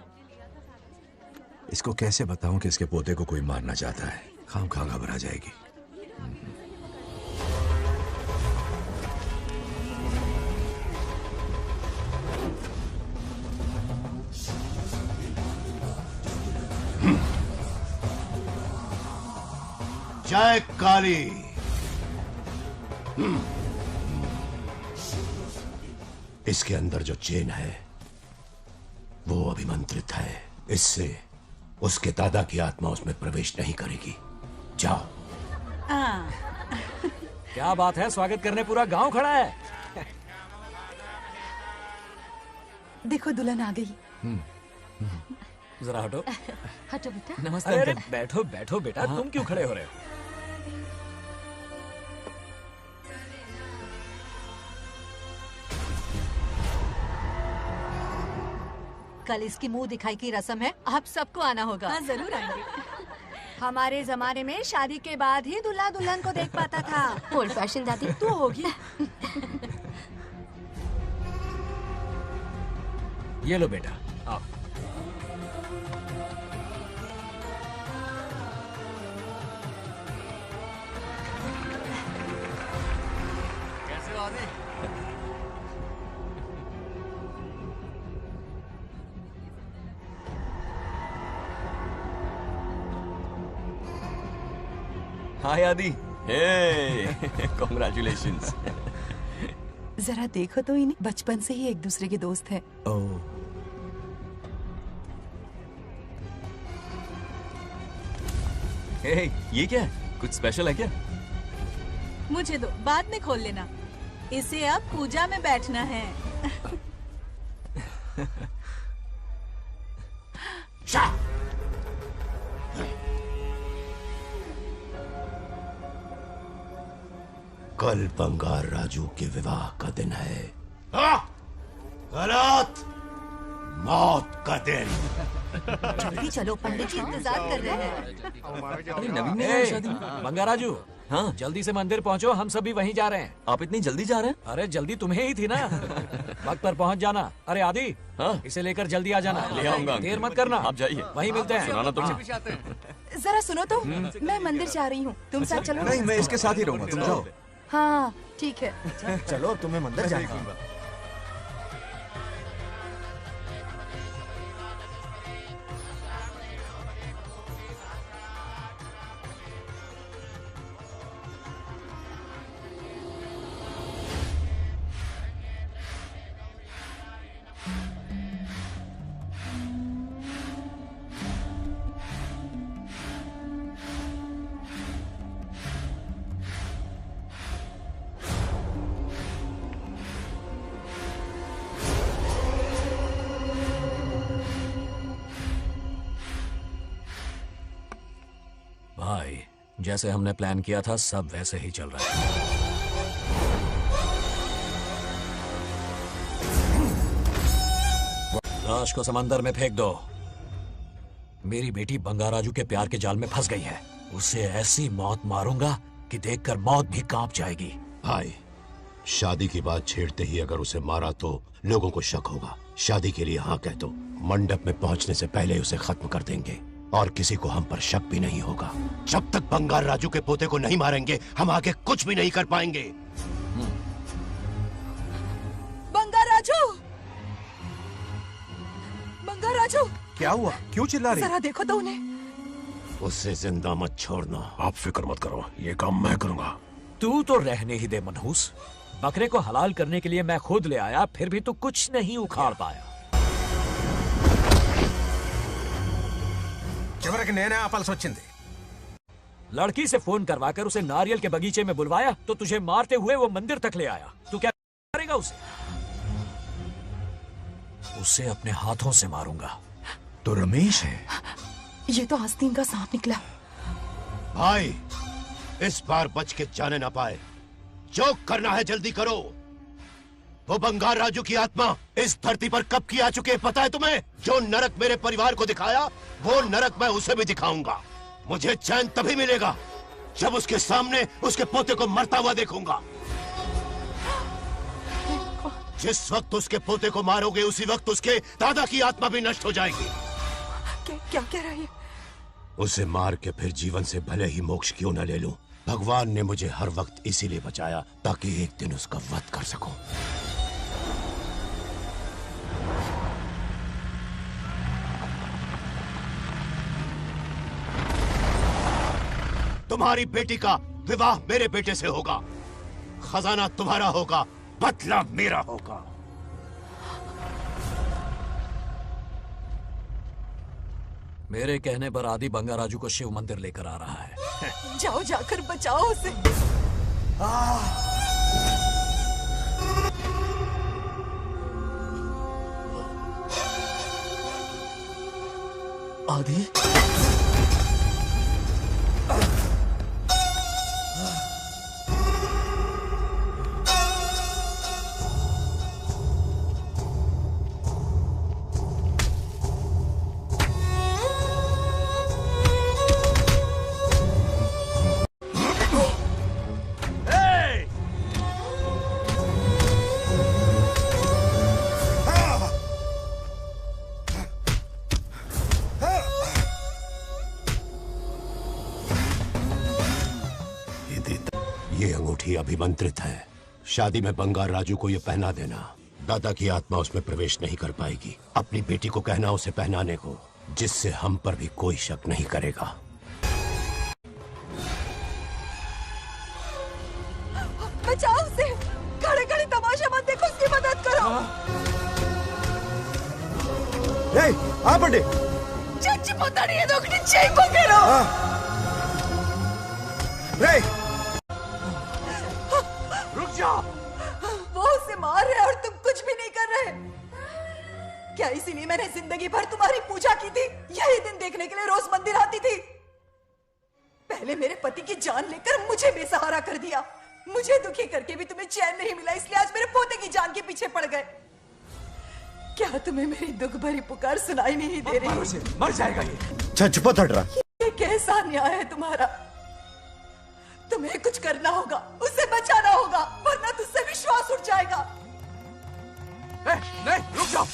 इसको कैसे बताऊं कि इसके पोते को कोई मारना चाहता है? खामखा घबरा जाएगी. जय काली. इसके अंदर जो चेन है वो अभिमंत्रित है. इससे उसके दादा की आत्मा उसमें प्रवेश नहीं करेगी. जाओ. क्या बात है, स्वागत करने पूरा गांव खड़ा है. देखो दुल्हन आ गई. जरा हटो. हटो बेटा. नमस्ते. अरे बैठो बैठो बेटा. तुम क्यों खड़े हो रहे हो? कल इसकी मुंह दिखाई की रस्म है, आप सबको आना होगा. हाँ जरूर आएंगे. हमारे जमाने में शादी के बाद ही दूल्हा दुल्हन को देख पाता था. ओल्ड फैशन दादी तू होगी. ये लो बेटा, आओ. कैसे हो आदि? हाय आदि. कॉन्ग्रेचुलेशंस. जरा देखो तो इन्हें. बचपन से ही एक दूसरे के दोस्त हैं. ये क्या है? कुछ स्पेशल है क्या? मुझे दो, बाद में खोल लेना. इसे अब पूजा में बैठना है. कल बंगार राजू के विवाह का दिन है. गलत. मौत का दिन. जल्दी चलो, पंडित जी इंतजार कर रहे हैं. अरे नवीन ने शादी. बंगाराजू. हाँ, जल्दी से मंदिर पहुंचो, हम सभी वहीं जा रहे हैं. आप इतनी जल्दी जा रहे हैं? अरे जल्दी तुम्हें ही थी ना. वक्त पर पहुंच जाना. अरे आदि, हाँ? इसे लेकर जल्दी आ जाना. ले आऊंगा. देर मत करना. आप जाइए. वहीं मिलते हैं. सुनाना तुम. जरा सुनो तो. मैं मंदिर जा रही हूँ, तुम साथ चलो. नहीं, मैं इसके साथ ही रहूंगा. तुम जाओ. हाँ ठीक है. चलो, तुम्हें मंदिर जाना है. भाई, जैसे हमने प्लान किया था सब वैसे ही चल रहा है. लाश को समंदर में फेंक दो. मेरी बेटी बंगाराजू के प्यार के जाल में फंस गई है. उसे ऐसी मौत मारूंगा कि देखकर मौत भी कांप जाएगी. भाई, शादी की बात छेड़ते ही अगर उसे मारा तो लोगों को शक होगा। शादी के लिए हाँ कह दो, मंडप में पहुंचने से पहले उसे खत्म कर देंगे और किसी को हम पर शक भी नहीं होगा। जब तक बंगार राजू के पोते को नहीं मारेंगे हम आगे कुछ भी नहीं कर पाएंगे। बंगार राजू, बंगार राजू, क्या हुआ? क्यों चिल्ला रही? जरा देखो तो उन्हें। उससे जिंदा मत छोड़ना। आप फिक्र मत करो, ये काम मैं करूंगा। तू तो रहने ही दे मनहूस। बकरे को हलाल करने के लिए मैं खुद ले आया, फिर भी तू कुछ नहीं उखाड़ पाया। చివరికి నేనే ఆపాల్సి వచ్చింది। लड़की से फोन करवाकर उसे नारियल के बगीचे में बुलवाया तो तुझे मारते हुए वो मंदिर तक ले आया। तू क्या करेगा उसे? उसे अपने हाथों से मारूंगा। तो रमेश है। ये तो आस्तीन का सांप निकला। भाई, इस बार बच के जाने ना पाए। जो करना है जल्दी करो। वो बंगार राजू की आत्मा इस धरती पर कब की आ चुकी है पता है तुम्हें? जो नरक मेरे परिवार को दिखाया वो नरक मैं उसे भी दिखाऊंगा। मुझे चैन तभी मिलेगा जब उसके सामने उसके पोते को मरता हुआ देखूंगा। जिस वक्त उसके पोते को मारोगे उसी वक्त उसके दादा की आत्मा भी नष्ट हो जाएगी। क्या कह रहा है? उसे मार के फिर जीवन से भले ही मोक्ष क्यों न ले लूं, भगवान ने मुझे हर वक्त इसीलिए बचाया ताकि एक दिन उसका वध कर सकूं। तुम्हारी बेटी का विवाह मेरे बेटे से होगा, खजाना तुम्हारा होगा, बदला मेरा होगा। मेरे कहने पर आदि बंगार राजू को शिव मंदिर लेकर आ रहा है। जाओ, जाकर बचाओ उसे। आदि, ये अंगूठी अभिमंत्रित है। शादी में बंगार राजू को ये पहना देना। दादा की आत्मा उसमें प्रवेश नहीं कर पाएगी। अपनी बेटी को कहना उसे पहनाने को, जिससे हम पर भी कोई शक नहीं करेगा। बचाओ उसे। खड़े खड़े तमाशा मत देखो, उसकी मदद करो। ఆపండి। చచ్చిపోతాడు ఏదో ఒకటి చేయకపోయారు। रुक जाओ। वो उसे मार रहे और तुम कुछ भी नहीं कर रहे। क्या इसीलिए मैंने जिंदगी भर तुम्हारी पूजा की थी? यही दिन देखने के लिए रोज मंदिर आती थी। पहले मेरे पति की जान लेकर मुझे बेसहारा कर दिया। मुझे दुखी करके भी तुम्हें चैन नहीं मिला, इसलिए आज मेरे पोते की जान के पीछे पड़ गए। क्या तुम्हें मेरी दुख भरी पुकार सुनाई नहीं दे रही? मर जाएगा ये। చచ్చిపోతాడురా। ये कैसा न्याय है तुम्हारा? तुम्हें कुछ करना होगा, उसे बचाना होगा, वरना तुझसे विश्वास उठ जाएगा। नहीं, रुक जाओ।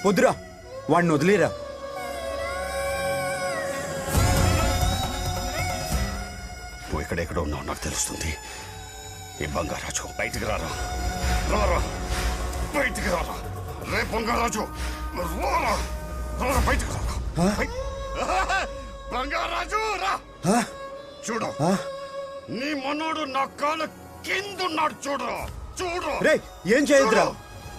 వద్దురా, వాడిని వదిలేరా। నువ్వు ఎక్కడెక్కడ ఉన్నావు నాకు తెలుస్తుంది। ఈ బంగారాజు బయటికి రారా, రారా బయటికి రారా। రే బంగారాజు, రారా రారా బయటికి రారా। బంగారాజు రా। చూడు, నీ మనోడు నా కాళ్ళ కిందున్నాడు చూడు, చూడు। రే ఏం చేయొద్దురా,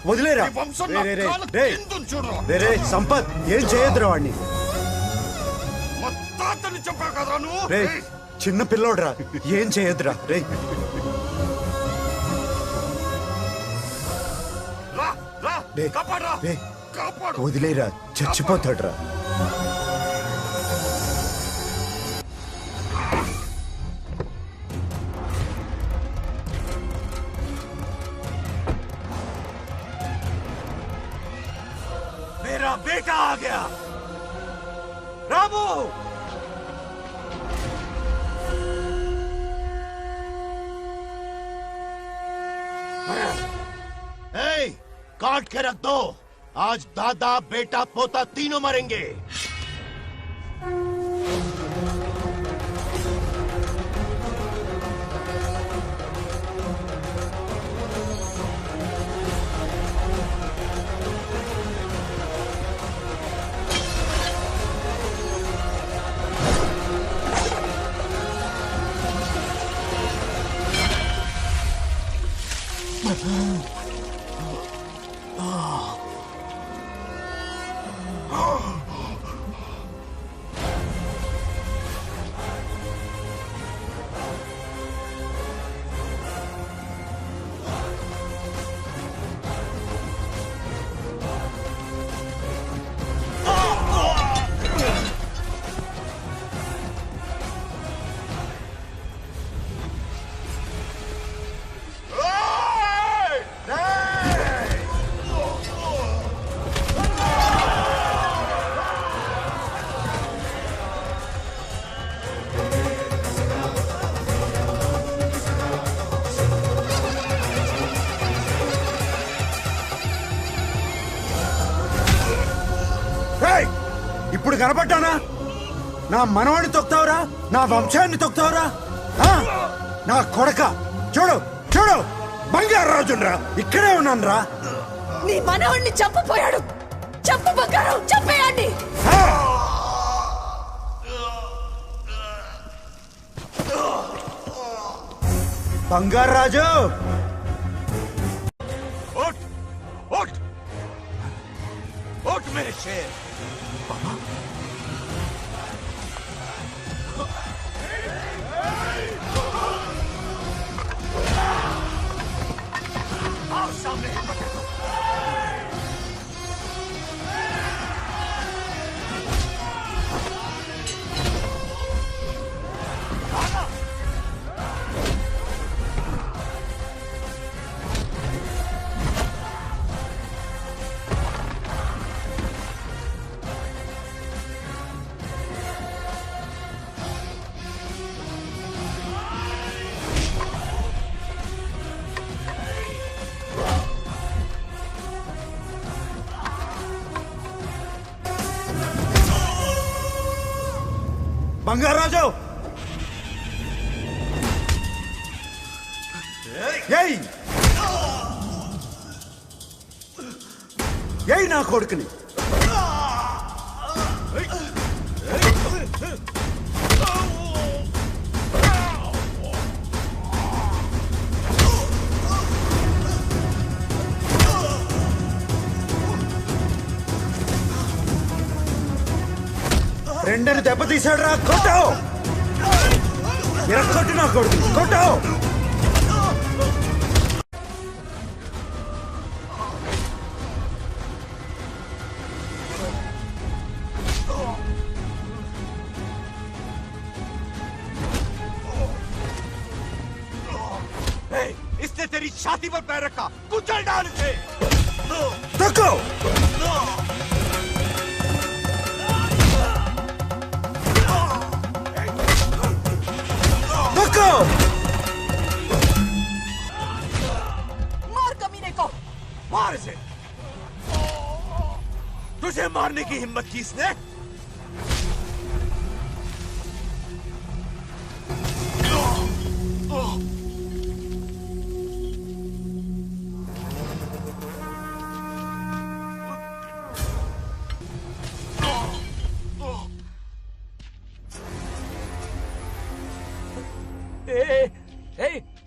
వదిలేరా ఈ వంశం రే, రే, రే, నా కాళ్ళ రే. కిందుని చూడురా. రే, రే, సంపత్ ఏం చేయొద్దురా వాడిని. మా తాతని చంపావు కదరా నువ్వు. రే చిన్న పిల్లోడ్రా ఏం చేయొద్దురా రే. రా రా రే, కాపాడరా రే, కాపాడు. వదిలేరా చచ్చిపోతాడ్రా. मेरा बेटा आ गया। रामू ए, काट के रख दो। आज दादा बेटा पोता तीनों मरेंगे। ఇప్పుడు కనపడ్డానా? నా మనవాడిని తొక్తావురా, నా వంశాన్ని తొక్తావురా. ఆ? నా కొడక చూడు చూడు, బంగారు రాజురా ఇక్కడే ఉన్నాను రా. నీ మనవణ్ణి చంపపోయాడు. చంపు బంగారు, చంపేయండి. బంగారు రాజు उठ उठ उठ मेरे शेर। आओ सामने। బంగారాజు ఏయ్ ఏయ్ నా కొడుకుని. రెండని దెబ్బతీశాడు రా. కొట్టావు కొట్టు నా కొడుకు కొట్టావు. इसने तेरी छाती पर पैर रखा, कुचल डाल इसे। देखो देखो मार कमीने को। मार इसे। तुझे मारने की हिम्मत की इसने?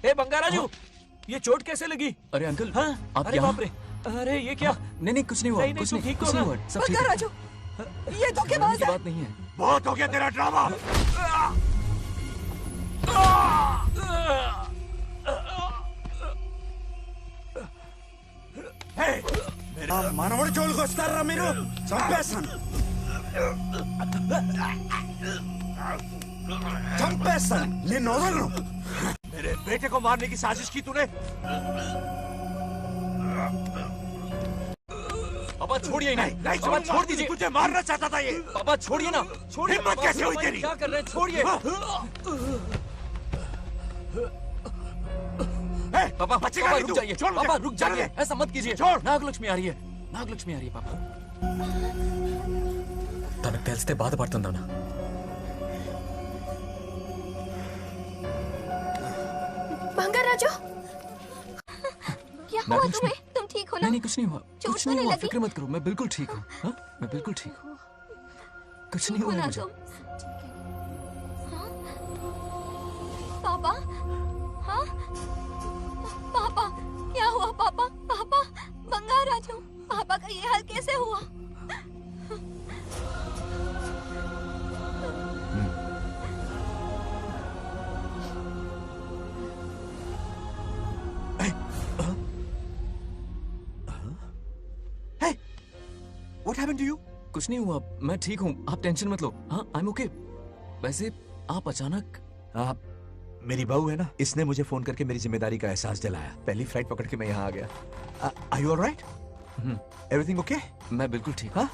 ए बंगाराजू, ये चोट कैसे लगी? अरे अंकल, हाँ? आप अरे यहाँ? बाप रे, अरे ये क्या? नहीं नहीं कुछ नहीं हुआ, कुछ नहीं, कुछ नहीं हुआ, सब ठीक है। राजू, ये धोखेबाज की है। बात नहीं है। बहुत हो गया तेरा ड्रामा। మనవడి జోలికి వస్తారా మీరు? చంపేస్తాను, చంపేస్తాను, నిన్ను వదలను। मेरे बेटे को मारने की साजिश की तूने? पापा छोड़िए ना, नहीं पापा छोड़ दीजिए। तुझे मारना चाहता था ये। पापा छोड़िए ना, छोड़िए। हिम्मत पापा, कैसे हुई पापा, तेरी? क्या कर रहे हैं? छोड़िए। पापा बचेगा पापा नहीं रुक तू। जाइए, छोड़ मुझे। पापा रुक जाइए, चल। ऐसा मत कीजिए। छोड़। नागलक्ष्मी आ रही है, नागलक्ष्मी आ रही है पापा। తనకు తెలిస్తే బాధపడుతుందన్నా। बंगा राजू, क्या हुआ तुम्हें? तुम ठीक हो ना? नहीं नहीं कुछ नहीं हुआ, चोट कुछ तो नहीं नहीं हुआ, लगी? फिक्र मत करो, मैं बिल्कुल ठीक हूँ। हाँ? मैं बिल्कुल ठीक हूँ, कुछ नहीं हो हुआ ना मुझे। तुम? हाँ? पापा, हाँ? पापा, क्या हुआ पापा? पापा, बंगा राजू, पापा का ये हाल कैसे हुआ? What happened to you? कुछ नहीं हुआ, मैं ठीक हूँ, आप टेंशन मत लो। हाँ, I'm okay। वैसे आप अचानक मेरी बहू है ना, इसने मुझे फोन करके मेरी जिम्मेदारी का एहसास दिलाया। पहली फ्लाइट पकड़ के मैं यहाँ आ गया। Are you all right? Everything okay? मैं बिल्कुल ठीक। हाँ?